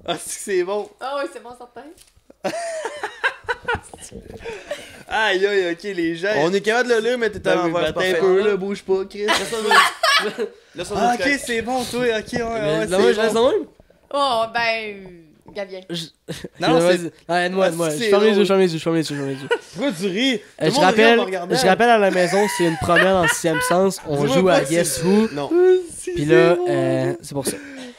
Ah, c'est bon. Ah oui, c'est bon, certain. Aïe, aïe, ok, les gens. On est capable de le lire, mais t'es à Ben oui, l'envers. ben, c'est t'es parfait. un peu là, bouge pas, Chris. Laisse-moi Ah, dire ok, c'est bon, toi, ok, ouais, Là, c'est moi, je reste bon. dans même. Oh, ben. Gavien. Non, Vas-y. c'est. Aide-moi. Ah, Je c'est ferme les yeux, drôle. je ferme les yeux. Pourquoi tu ris? Tout le Je monde rit en me regardant. rappelle à la maison, c'est une première en sixième sens. On Dis-moi joue pas à que Guess c'est- Who. Non. Puis là, c'est pour ça.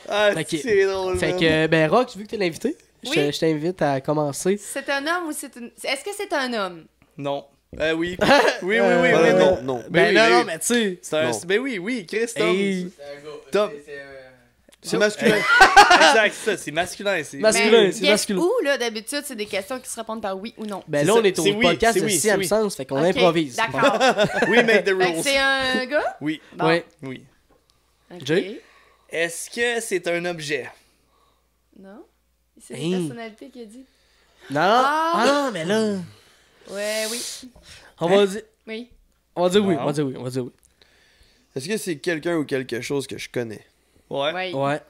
Ah, Ok. c'est drôle. Fait man. que, ben, Rox, vu que t'es l'invité, Oui. je t'invite à commencer. C'est un homme ou c'est une. Est-ce que c'est un homme? Non. Oui. Oui, Ouais, non. non. Ben, oui, non, oui. non, mais tu sais. C'est un. Non. Ben oui, Chris, Tom. Hey. Tom. C'est masculin. Exact, c'est ça, c'est masculin. C'est Masculin. Mais c'est guess masculin. où, là, d'habitude, c'est des questions qui se répondent par oui ou non. Ben C'est là, ça. on est au C'est oui, podcast c'est de oui, sixième c'est oui. sens, fait qu'on Ok, improvise. D'accord. We make the Fait que rules. c'est un gars? Oui, Bon. Ouais. oui. Ok. Jay? Est-ce que c'est un objet? Non? C'est Hey. une personnalité qui a dit. Non, Ah. ah non, mais là, Ouais, oui. on va dire, Oui. oui, Non. on va dire oui. Est-ce que c'est quelqu'un ou quelque chose que je connais? Ouais. Oui. Ouais.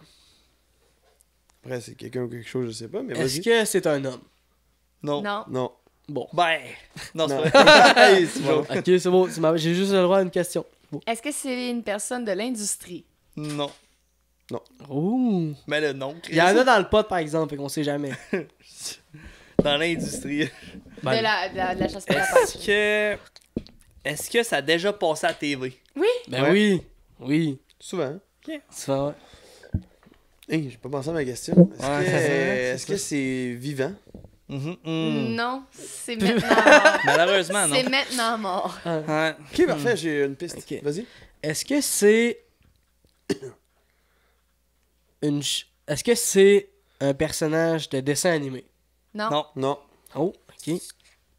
Après, c'est quelqu'un ou quelque chose, je sais pas, mais Est-ce vas-y. que c'est un homme? Non. Non. Non. Bon. Ben. Non, c'est Non. vrai. Hey, c'est bon. Ok, c'est bon, j'ai juste le droit à une question. Bon. Est-ce que c'est une personne de l'industrie? Non. Ouh. Mais là, non. Chris. Il y en a dans le pot, par exemple, fait qu'on sait jamais. Dans l'industrie. Ben, De la chasse à la pêche. Est-ce que ça a déjà passé à TV? Ben Ouais. oui. Oui. Souvent. C'est vrai. Hey, j'ai pas pensé à ma question. Est-ce Ouais, que c'est ça, est-ce que c'est vivant? Non, c'est maintenant mort. Malheureusement, non. C'est maintenant mort. Ouais. Ok, parfait, j'ai une piste. Ok. Vas-y. Est-ce que c'est Est-ce que c'est un personnage de dessin animé? Non. Non. Non. Oh, ok.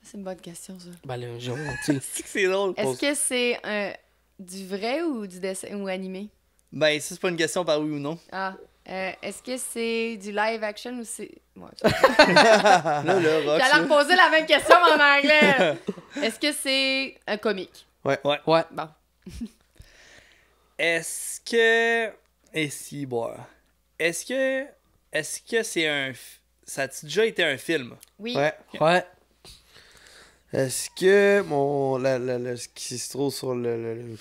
C'est une bonne question, ça. Ben là, tu sais. C'est que c'est drôle. Est-ce que c'est du vrai ou du dessin ou animé? Ben, ça, c'est pas une question par oui ou non. Ah. Est-ce que c'est du live action ou c'est. Ouais, Là, Rox. j'allais reposer la même question mais en anglais. Est-ce que c'est un comique? Ouais. Bon. Est-ce que. Et si, boire. Est-ce que c'est un. Ça a-tu déjà été un film? Oui. Ouais. Ouais. Est-ce que ce qui se trouve sur le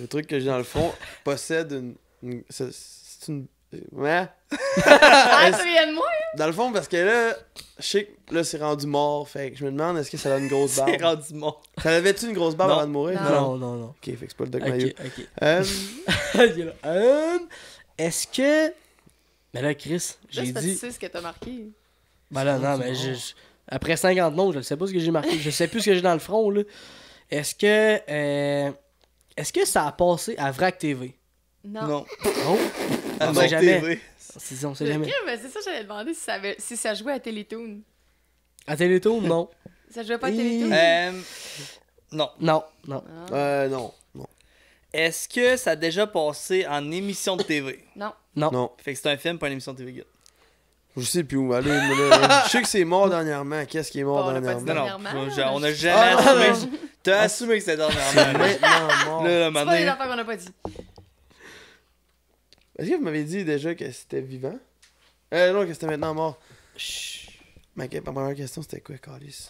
truc que j'ai dans le fond possède c'est une. Ouais. Ah, tu viens de moi? Dans le fond, parce que là, je sais que là, c'est rendu mort. Fait que je me demande, est-ce que ça a une grosse barbe? C'est rendu mort. Ça avait-tu une grosse barbe Non. avant de mourir? Non. Ok, fait que c'est pas le Doc Ok, Mayo. ok. Euh, Il est là. Est-ce que. Mais là, Chris, j'ai Juste parce que dit. tu sais ce que t'as marqué. Ben là, non, mais après 50 noms, je ne sais pas ce que j'ai marqué. Je sais plus ce que j'ai dans le front, là. Est-ce que ça a passé à Vrac TV? Non. Non. Oh! À On Vrac sait jamais. TV. On sait jamais. Mais c'est ça, j'allais demander si ça jouait à Télétoon. À Télétoon, non. Ça jouait pas à Télétoon? Non. Non. Ah. non. Est-ce que ça a déjà passé en émission de TV? Non. Non. Fait que c'est un film, pas une émission de TV, gars. Je sais plus où aller. Moi, là. Je sais que c'est mort dernièrement. Qu'est-ce qui est mort Bon, on a pas dit dernièrement? Non, Dernièrement, on a je- jamais Ah, assumé. non. T'as assumé que c'était dernièrement. Maintenant mort. Là, C'est pas maintenant. des affaires qu'on a pas dit. Est-ce que vous m'avez dit déjà que c'était vivant? Non, que c'était maintenant mort. Ma première question, c'était quoi, Calis?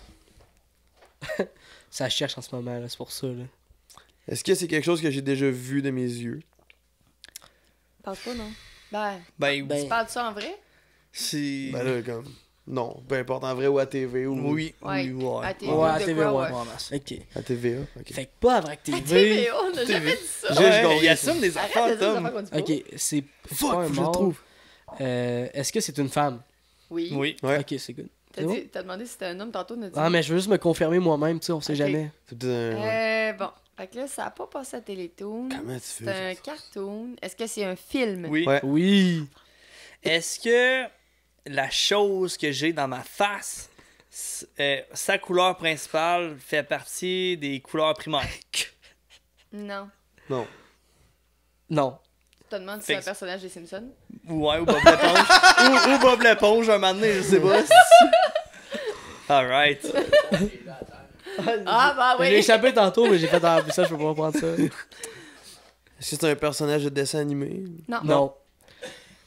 Ça cherche en ce moment, là, c'est pour ça, là. Est-ce que c'est quelque chose que j'ai déjà vu de mes yeux? Pense pas, non? Tu parles de ça en vrai? C'est... Ben là, comme... Non, peu importe, en vrai ou à TV ou... Oui, ouais. À TVA, ouais. Ok. À TVA, ok. Fait que pas avec TV. À TVA, on a jamais dit ça. Il assume des affaires, Tom. Ok, c'est... Fuck, je le trouve. Est-ce que c'est une femme? Oui. Ouais. Ok, c'est good. T'as demandé si c'était un homme tantôt, on a dit. Ah, mais je veux juste me confirmer moi-même, tu sais, on sait jamais. C'est peut-être Bon, fait que là, ça a pas passé à Télétoon. Comment tu C'est fais? un cartoon. Est-ce que c'est un film? Oui. Ouais. Oui. Est-ce que la chose que j'ai dans ma face, sa couleur principale fait partie des couleurs primaires? Non. Non. Non. Tu te demandes si c'est un personnage des Simpsons? Ouais, ou Bob l'éponge. ou Bob l'éponge, un moment donné, je sais pas. Alright. Ah, bah oui. J'ai échappé tantôt, mais j'ai fait ça, je peux pas prendre ça. Est-ce que c'est un personnage de dessin animé? Non.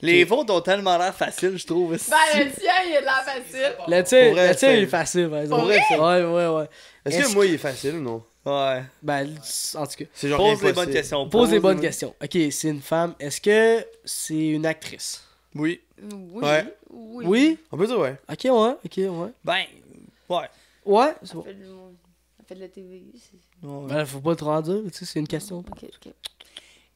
Les vôtres ont tellement l'air faciles, je trouve. Ben, le tien, il est de l'air facile. Le tien, il est facile, par exemple. Ouais. Est-ce que moi, il est facile ou non? Ouais. Ben, en tout cas. C'est genre Pose les bonnes questions. Pose les bonnes questions. Ok, c'est une femme. Est-ce que c'est une actrice? Oui. Oui. Ouais. Oui? On peut dire ouais. Ok, ouais. Ben, ouais. Ouais, c'est bon. On fait de la TV. Ben, faut pas trop en dire, tu sais, c'est une question. Ok.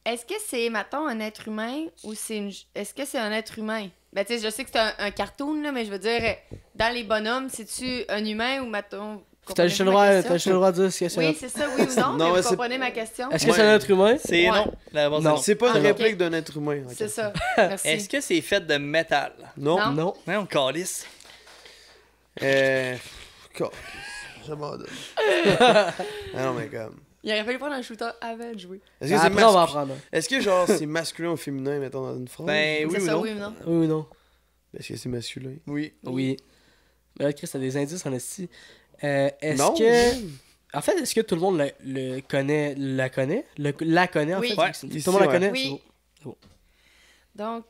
Est-ce que c'est, mettons, un être humain ou est-ce que c'est un être humain? Ben, tu sais, je sais que c'est un cartoon, là, mais je veux dire, dans les bonhommes, c'est-tu un humain ou, mettons... T'as juste le droit de dire ce que c'est. Oui, c'est ça, oui ou non, Non, mais mais vous comprenez ma question? Est-ce que c'est un être humain? C'est non. La réponse est Non. non. C'est pas une ok. réplique d'un être humain. C'est ça. Merci. Est-ce que c'est fait de métal? Non. Non. Ouais, on calisse. J'abandonne. Ah non, mais comme... Il aurait fallu prendre un shooter avant de jouer. Est-ce que c'est Après, on va en prendre un. Est-ce que genre c'est masculin ou féminin, mettons, dans une phrase? Ben, oui C'est ou ça, non? oui ou non? Oui ou non? Est-ce que c'est masculin? Oui. Oui. Mais là, Chris, t'as des indices en esti. Est-ce Non. que... En fait, est-ce que tout le monde la connaît, en Oui. fait? Ouais. Tout le monde la connaît? Oui. C'est beau. Donc,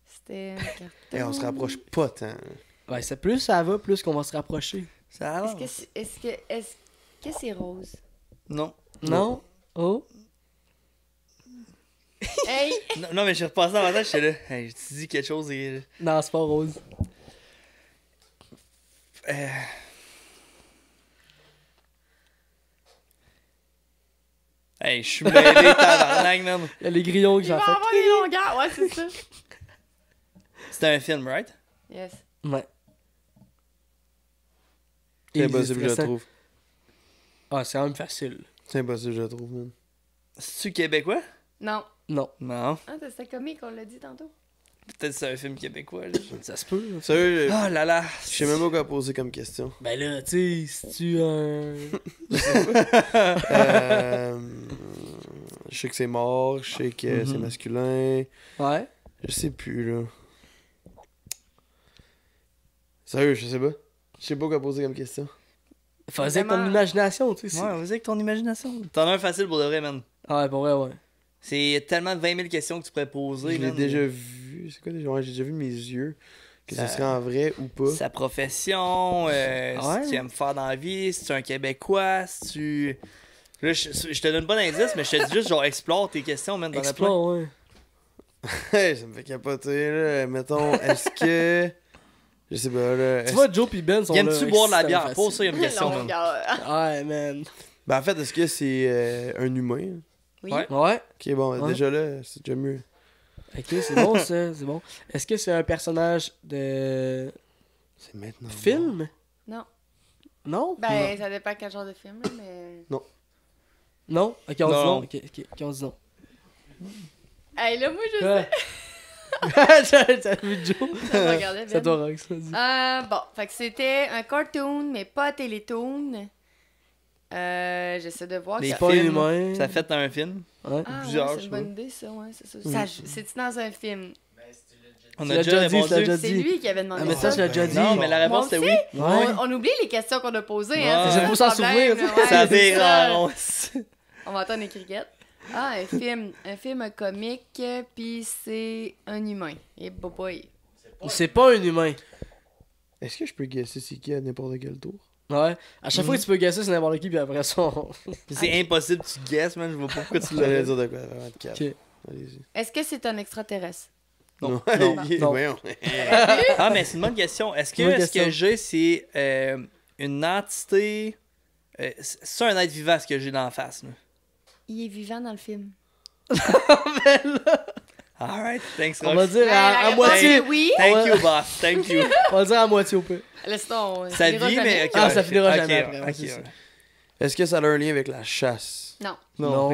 c'était un carton. Hey, on se rapproche pas tant. Ouais, c'est plus ça va, plus qu'on va se rapprocher. Ça avance. Est-ce que c'est rose? Non. Non? Oh? Hey! Non, mais je suis repassé dans ma tête, j'étais là. Hey, tu dis quelque chose et. Non, c'est pas rose. Hey, je suis mêlé, tabarnak, man. Il y a les grillons que Il j'ai va fait. avoir des longueurs, ouais, c'est ça. C'était un film, right? Yes. Ouais. C'est Easy, impossible, je le stressant. trouve. Ah, c'est quand même facile. C'est impossible, je le trouve, man. C'est-tu québécois? Non. Non. Non. Ah, c'était comique, on l'a dit tantôt. Peut-être que c'est un film québécois, là. Ça se peut. Sérieux, Oh là là. je sais même pas quoi poser comme question. Ben là, tu sais, si tu un... Je sais que c'est mort, je sais que c'est masculin. Ouais. Je sais plus, là. Sérieux, je sais pas. Je sais pas quoi poser comme question. Faisais avec ton imagination, tu sais. Ouais, vas-y avec ton imagination. T'en as un facile pour de vrai, man. Ouais, pour vrai, ouais. C'est tellement de 20 000 questions que tu pourrais poser. Je l'ai man. déjà vu. C'est quoi déjà? Ouais, j'ai déjà vu mes yeux. Que ce serait en vrai ou pas. Sa profession, Ouais. si tu aimes faire dans la vie, si tu es un Québécois, si tu. Là, je te donne pas d'indice, mais je te dis juste, genre, explore tes questions, man. Dans Explore, ouais. Hey, ça me fait capoter, là. Mettons, est-ce que. Je sais pas, là. Tu vois, Joe pis Ben sont là. Aimes-tu boire de la bière? facile. Pose ça, il y a une question, man. Ouais, man. Ben, en fait, est-ce que c'est un humain? Oui. Ouais. Ouais. Ok, bon, Ouais. déjà là, c'est déjà mieux. Ok, c'est bon, ça. C'est bon. Est-ce que c'est un personnage de C'est maintenant. film? Non. Non? Ben, ça dépend quel genre de film, là, mais. Non? Ok, on dit Non. non. Ok, on dit non. Hey, là, moi, je Ouais. sais. T'as vu Joe? Ça me regardait, C'est Ben. toi, Rox. vas-y. Bon, fait que c'était un cartoon, mais pas Télétoon. J'essaie de voir. Les C'est pas films, humain. ça fait un film. Ouais. Ah, plusieurs, ouais, je c'est une sais bonne idée, ça, ouais, c'est ça. C'est-tu dans un film? On Tu a l'as déjà déjà dit, tu l'as répondu. déjà C'est dit. lui qui avait demandé Ah, mais ça, je l'ai déjà dit. Non, mais la réponse Moi c'était aussi? oui. Ouais. On oublie les questions qu'on a posées, Ouais. hein. C'est ça pour le s'en problème, souvenir, ouais, Ça c'est fait ça. rare. On va entendre les crickets. Ah, un film comique, puis c'est un humain. Et boy. C'est pas un humain. Est-ce que je peux guesser c'est qui à n'importe quel tour? Ouais. À chaque fois que tu peux gasser, c'est n'importe qui, puis après ça, on... C'est impossible que tu guesses, man. Je vois pas pourquoi tu J'allais l'as. dire de quoi, vraiment de calme. Ok. allez-y. Est-ce que c'est un extraterrestre? Non. Non. Ah, mais c'est une bonne question. Est-ce que j'ai, c'est une entité... c'est un être vivant, ce que j'ai dans la face, là? Il est vivant dans le film. Alright, thanks, On va dire à moitié. Oui. Thank you, boss. Thank you. On va dire à moitié au peu. Laisse-toi. Ça vit, mais... Ah, ça finira jamais après. Ok. Est-ce que ça a un lien avec la chasse? Non. Non.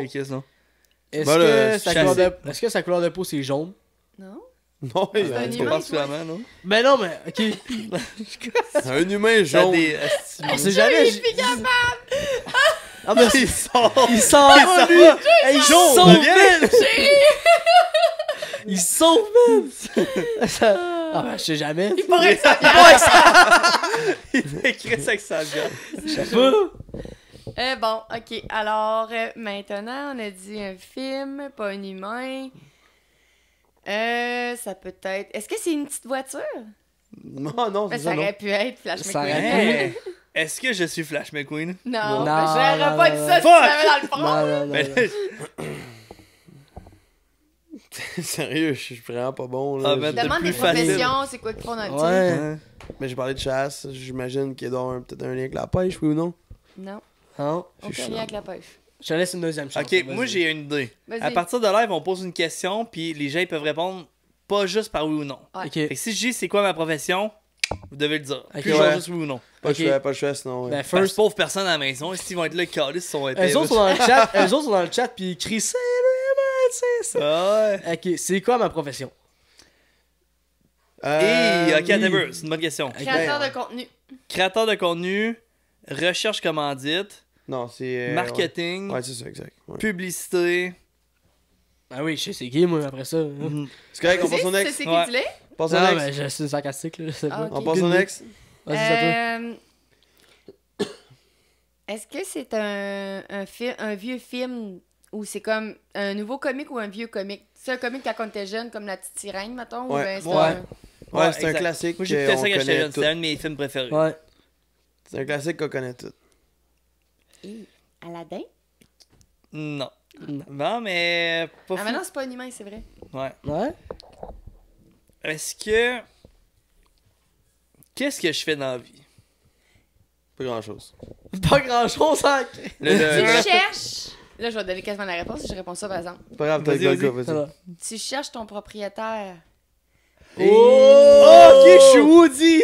Est-ce que sa couleur de peau, c'est jaune? Non. Non, c'est un humain, particulièrement, non? Ben non, mais ok. C'est un humain jaune. On sait jamais. Je suis capable. Ah, mais Il sort. il sort. Il sauve, man. Il sauve, man. Ah, ben je sais jamais. Il paraît que ça Il écrit ça avec sa gueule. Je sais pas. Bon, ok. Alors, maintenant, on a dit un film, pas un humain. Ça peut être... Est-ce que c'est une petite voiture? Non, c'est Ça ça, non. aurait pu être Flash Ça McQueen. Est-ce que je suis Flash McQueen? Non, Non, j'aurais non, pas non, dit ça non. si tu l'avais dans le front. Non. Mais Sérieux, je suis vraiment pas bon, là. Ah, ben, Demande des plus facile. professions, c'est quoi qu'ils font dans le team? Ouais. Mais j'ai parlé de chasse, j'imagine qu'il y a peut-être un lien avec la pêche, oui ou non? Non, Non. aucun lien avec la pêche. Je te laisse une deuxième chance. Ok, Vas-y. moi j'ai une idée. Vas-y. À partir de live, on pose une question, puis les gens ils peuvent répondre pas juste par oui ou non. Ouais. Ok. Fait que si je dis c'est quoi ma profession, vous devez le dire. Ok, Plus ouais. genre juste oui ou non. Pas Ok. de choix, sinon. Ouais. Ben, Parce que first. pauvres personnes à la maison, s'ils vont être là, calés, ils sont épais. Eux autres sont dans le chat. Eux autres sont dans le chat puis ils crient c'est vraiment c'est ça. Ah ouais. Ok, c'est quoi ma profession? Et ok, oui. attends, c'est une bonne question. Créateur de contenu. Créateur de contenu, recherche commandite, Non, c'est. marketing, Ouais, c'est ça, exact. Ouais. publicité. Ah oui, je sais c'est qui moi après ça. C'est correct, on Tu sais, passe au tu sais next. c'est qui Ouais. tu l'es? Passe au Non, next. mais je suis sarcastique là, je sais Ah, pas. ok. On passe au next. Vas-y, c'est à toi. Est-ce que c'est un vieux film ou c'est comme un nouveau comique ou un vieux comique? C'est un comique quand on était jeune, comme La Petite Sirène, mettons? Ouais. Ou ben, c'est Ouais. Ouais, c'est un exact. classique. Moi j'ai qu'on ça quand j'étais connaît jeune, tous. c'est un de mes films préférés. Ouais. C'est un classique qu'on connaît tous. Aladdin? Non. Non, mais pas Ah, fou. mais non, c'est pas un humain, c'est vrai. Ouais. Ouais. Est-ce que... Qu'est-ce que je fais dans la vie? Pas grand chose. Pas grand chose hein. Tu cherches... Là, je vais donner quasiment la réponse si je réponds ça, par exemple. Pas grave, t'as Vas-y, le vas-y. gars, Ça vas-y. va. Tu cherches ton propriétaire. Oh, ok, je suis Woody.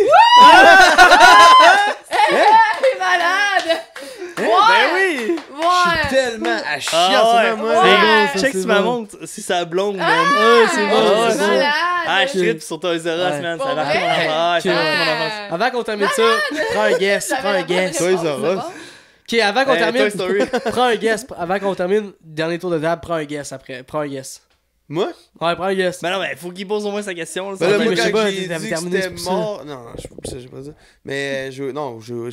T'es malade! Ben Ouais! oui! Ouais! Tellement à chier Ah en ouais. ce moment, Ouais. moi. C'est bon, ça, Check c'est si ma bon. montre, c'est sa blonde, man. Ouais, c'est bon, Ah, c'est c'est bon. malade! Ah, je tripe sur Toys R Us, Ouais. man. Pour Ça va vrai? mon enfance. Ah, ça marque mon enfance. Avant qu'on termine ça, prends un guess, J'avais prends un la bonne guess. réponse, Toys R c'est Us. bon. Ok, avant qu'on Toy termine, Story. prends un guess. Avant qu'on termine, dernier tour de table, prends un guess après. Prends un guess. Moi? Ouais, prends un guess. Mais non, mais faut qu'il pose au moins sa question. Là, Ben là, Ok, moi, mais je sais quand pas, j'ai t'avais dit que terminé, c'était c'est pour ça. mort... Non, ça, j'ai pas dit. Mais,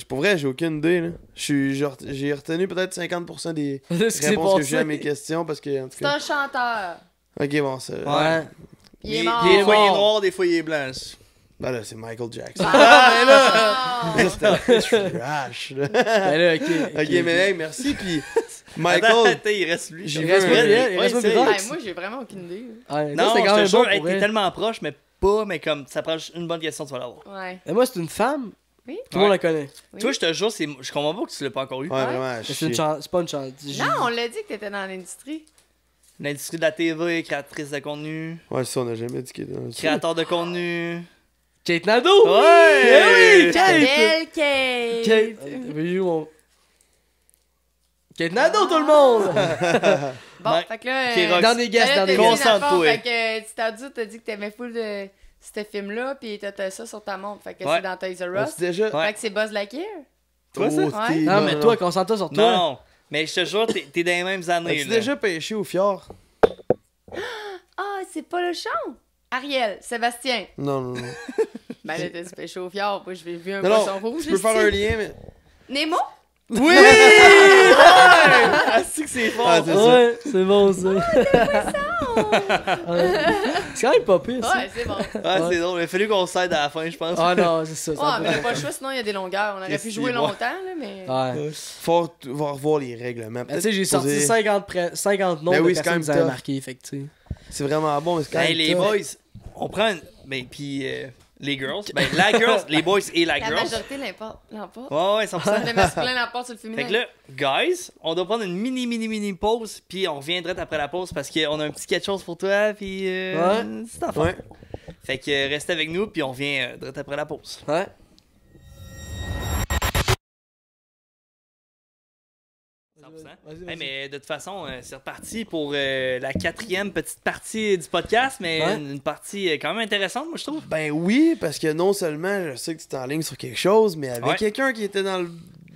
pour vrai, j'ai aucune idée, là. J'ai retenu peut-être 50% des C'est ce qui s'est réponses que j'ai à passé. mes questions, parce que, en tout C'est un cas... chanteur. Ok, bon, ça... Ouais. Il est mort. il est Des fois, il est mort. noir, des fois, il est blanc. Ben là, c'est Michael Jackson. Ah, mais là! C'était trash, là. Ben là, ok. Ok, mais hey, merci, puis... Attends, Michael... attends, il reste lui. J'ai Il reste vu pas un- bien, il reste pas c'est- bien. Ouais, moi, j'ai vraiment aucune idée. Ouais, Non, c'était quand je même te jure, bon hey, pour t'es vrai. tellement proche, mais comme ça prend une bonne question, tu vas l'avoir. Ouais. Mais moi, c'est une femme. Oui? Tout le monde la connaît. Oui. Toi, je te jure, je comprends pas que tu l'as pas encore eu. Ouais, vraiment, à C'est chier. c'est pas une chance. Non, on l'a dit que t'étais dans l'industrie. L'industrie de la TV, créatrice de contenu, Ouais, ça, on a jamais dit qu'il était dans le... créateur de contenu. Kate Nadeau! Ouais! Eh oui, Kate! Belle Kate! Kate! Oui, on- Kate Nadeau, tout le monde! Bon, Ouais. fait que là... Qui est rock- Dans des guests, dans des guests. guests. Concentre-toi. Fait que tu t'as dit que t'aimais full de ce film-là, pis t'as ça sur ta montre. Fait que Ouais. c'est dans Toys R On Us. sait déjà... Ouais. Fait que c'est Buzz Lightyear. Toi, ça? Oh, Ouais. t'es- Non, mais toi, concentre-toi sur toi. Non, mais je te jure, t'es dans les mêmes années. As-tu Là. déjà pêché au fjord? Ah, c'est pas le chant! Ariel, Sébastien. Non, non, non. Ben là, t'as fait chaud au fjord. Moi, j'ai vu un Non, poisson non, rouge. je peux faire un lien, mais... Nemo? Oui! Ouais! Ah, c'est que c'est fort. Ah, c'est ça. Ouais, c'est bon ça. Ouais. C'est quand même pas pire ça. Ouais, c'est bon. Ah, c'est drôle. Il a fallu qu'on s'aide à la fin, je pense. Ah non, c'est ça. Ouais, ça mais peut- on a pas le choix, sinon il y a des longueurs. On aurait Qu'est-ce pu qu'il jouer est longtemps, là, mais. Ouais. Faut revoir les règlements. Ben, tu sais, j'ai sorti poser- 50 noms Ben de oui, c'est quand personnes même que vous avez tough. marqué, fait que tu sais. C'est vraiment bon. C'est quand même les boys, on prend ben, puis les girls, ben la girls, les boys et la girls. La majorité l'emporte. Ouais, 100%. Le masculin l'emporte sur le féminin. Fait que là, guys, on doit prendre une mini pause, puis on reviendra après la pause parce qu'on a un petit quelque chose pour toi, puis c'est en fait. Fait que restez avec nous, puis on revient direct après la pause. Ouais. Vas-y. Hey, mais de toute façon, c'est reparti pour la 4e petite partie du podcast, mais une partie quand même intéressante, moi, je trouve. Ben oui, parce que non seulement je sais que tu es en ligne sur quelque chose, mais avec quelqu'un qui était dans le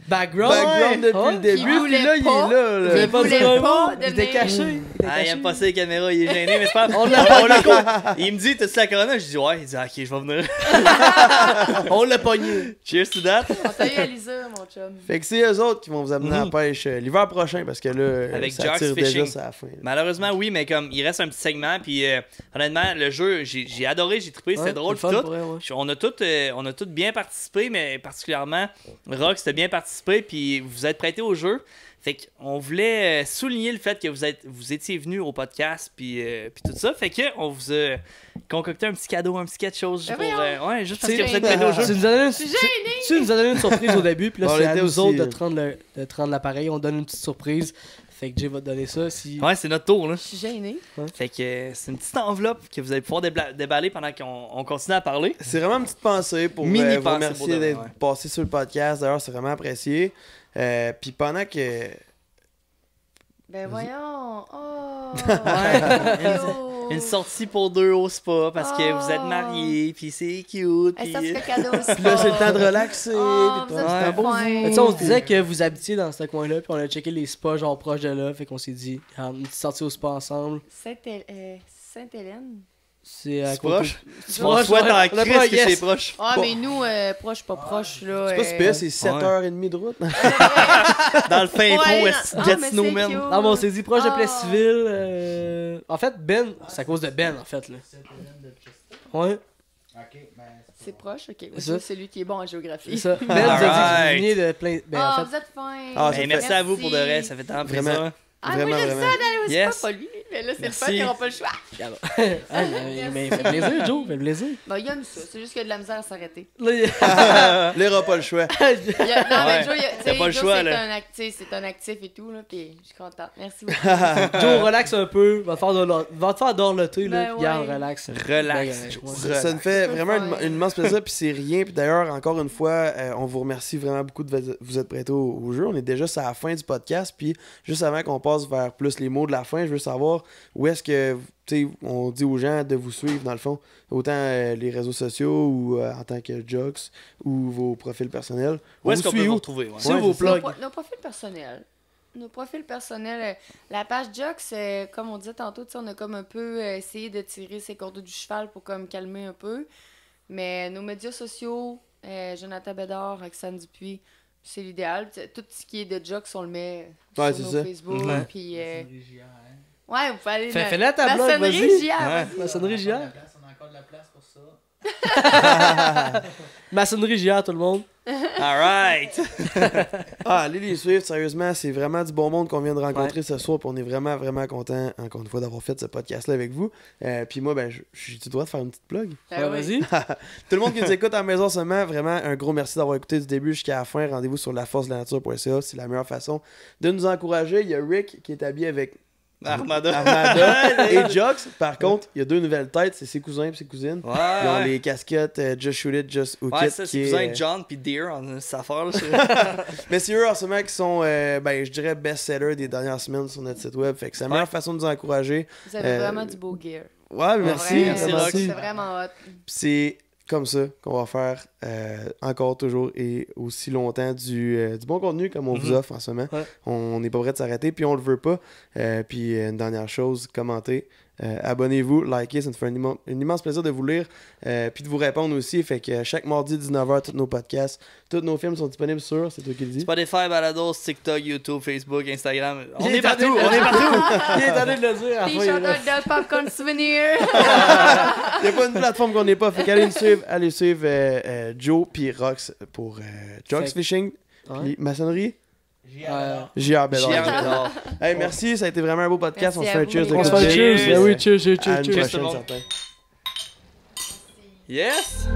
background depuis le début, puis là, il est là. Il voulait pas il était caché. Il aime pas ça les caméras, il est gêné, mais c'est pas on l'a Il me dit, t'as-tu la corona? Je dis, ouais. Il dit, ok, je vais venir. On l'a pogné. Cheers to that. On t'a eu Alisa, mon chum. Fait que c'est eux autres qui vont vous amener à la pêche l'hiver prochain, parce que là, avec ça Jocks tire Fishing. déjà à la fin. Malheureusement, oui, mais comme il reste un petit segment, puis honnêtement, le jeu, j'ai adoré, j'ai trippé, c'était drôle, tout. On a tous bien participé, mais particulièrement Rox, c'était bien participé, puis vous êtes prêtés au jeu. Fait qu'on voulait souligner le fait que vous étiez venus au podcast puis tout ça. Fait qu'on vous a concocté un petit cadeau, un petit quelque chose pour, juste parce que vous êtes prêtés au jeu. Tu nous as donné une surprise au début, puis là c'est à nous autres de te rendre l'appareil. On donne une petite surprise. Fait que Jay va te donner ça. Ouais, c'est notre tour là. Je suis gêné. Fait que c'est une petite enveloppe que vous allez pouvoir déballer pendant qu'on continue à parler. C'est vraiment une petite pensée pour vous remercier d'être passé sur le podcast. D'ailleurs, c'est vraiment apprécié. Puis pendant que... Ben voyons. Une sortie pour deux au spa parce que vous êtes mariés, puis c'est cute. Ça serait cadeau au spa. Puis là, c'est le temps de relaxer. C'est un beau on se disait que vous habitiez dans ce coin-là, puis on a checké les spas genre proches de là, fait qu'on s'est dit, une petite sortie au spa ensemble. Sainte-Hélène. C'est à proche. Tu proche, souhaites en crise que c'est proche. Ah, mais nous, proche, pas proche, là. C'est pas super, c'est 7h30 de route. Dans le fin fond, Gatineau, man. Non, mais on s'est dit proche de Plessisville. En fait, Ben, c'est à cause de Ben, en fait, là. Ouais. C'est proche, ok. C'est lui qui est bon en géographie. C'est ça. Ben nous a dit que vous veniez de plein. Vous êtes fin. Merci à vous pour de reste, ça fait tant plaisir. Ah, moi, j'aime ça d'aller au spa, pas lui. Mais là, c'est le fun, ils n'auront pas le choix. Mais fait plaisir, Joe, fait plaisir. Ben, il aime ça. C'est juste qu'il y a de la misère à s'arrêter. Il n'aura pas le choix. Non, mais Joe, c'est pas le choix, là. C'est un actif et tout, là. Puis je suis contente. Merci beaucoup. Joe, relaxe un peu. Va te faire dorloter, là. Regarde, relax. Relax. Ça nous fait vraiment un immense plaisir. Puis c'est rien. Puis d'ailleurs, encore une fois, on vous remercie vraiment beaucoup de vous être prêtés au jeu. On est déjà à la fin du podcast. Puis juste avant qu'on passe vers plus les mots de la fin, je veux savoir où est-ce que, tu sais, on dit aux gens de vous suivre dans le fond, autant les réseaux sociaux ou en tant que Jocks ou vos profils personnels. Où est-ce qu'on peut vous retrouver? Sur vos blogs. Nos profils personnels. Nos profils personnels. La page Jocks, comme on disait tantôt, on a comme un peu essayé de tirer ses cordes du cheval pour comme calmer un peu. Mais nos médias sociaux, Jonathan Bédard, Roxane Dupuis, c'est l'idéal. Tout ce qui est de Jocks, on le met sur nos Facebook. Puis, ouais, vous pouvez aller Fais-le à ta blog, vas-y. Maçonnerie JR. On a encore de la place pour ça. Maçonnerie JR, tout le monde. Alright. Allez les suivre, sérieusement, c'est vraiment du bon monde qu'on vient de rencontrer ce soir, puis on est vraiment, vraiment content, encore une fois, d'avoir fait ce podcast-là avec vous. Puis moi, ben, j'ai le droit de faire une petite plug. Vas-y. Tout le monde qui nous écoute à la maison seulement, vraiment, un gros merci d'avoir écouté du début jusqu'à la fin. Rendez-vous sur laforcedelanature.ca, c'est la meilleure façon de nous encourager. Il y a Rick qui est habillé avec Armada et Jocks. Par contre, il y a deux nouvelles têtes, c'est ses cousins et ses cousines. Ils ont les casquettes Just Shoot It, Just Hook It. Ouais, ça, c'est cousin John puis Deer en cette affaire là. Mais c'est eux en ce moment qui sont, je dirais, best-sellers des dernières semaines sur notre site web. Fait que c'est la meilleure façon de nous encourager. Vous avez vraiment du beau gear. Ouais, merci. C'est vraiment hot. C'est comme ça qu'on va faire encore, toujours et aussi longtemps du bon contenu comme on vous offre en ce moment. On n'est pas prêt de s'arrêter, puis on le veut pas. Puis une dernière chose, commentez. Abonnez-vous, likez, ça nous fait un immense plaisir de vous lire puis de vous répondre aussi. Fait que chaque mardi 19h, tous nos podcasts, tous nos films sont disponibles sur, c'est toi qui le dis, Spotify, Balados, TikTok, YouTube, Facebook, Instagram. On est partout, on est partout. Il est en train de le dire. T-shirt de Popcorn Souvenir. Il n'y a pas une plateforme qu'on n'est pas. Fait qu'allez nous suivre Joe puis Rox pour Jocks Fishing puis Maçonnerie. JR Bédard. Hey, merci, ça a été vraiment un beau podcast. Merci on se fait un cheers de On se fait un cheers. Oui, cheers. À une prochaine, certain. Yes!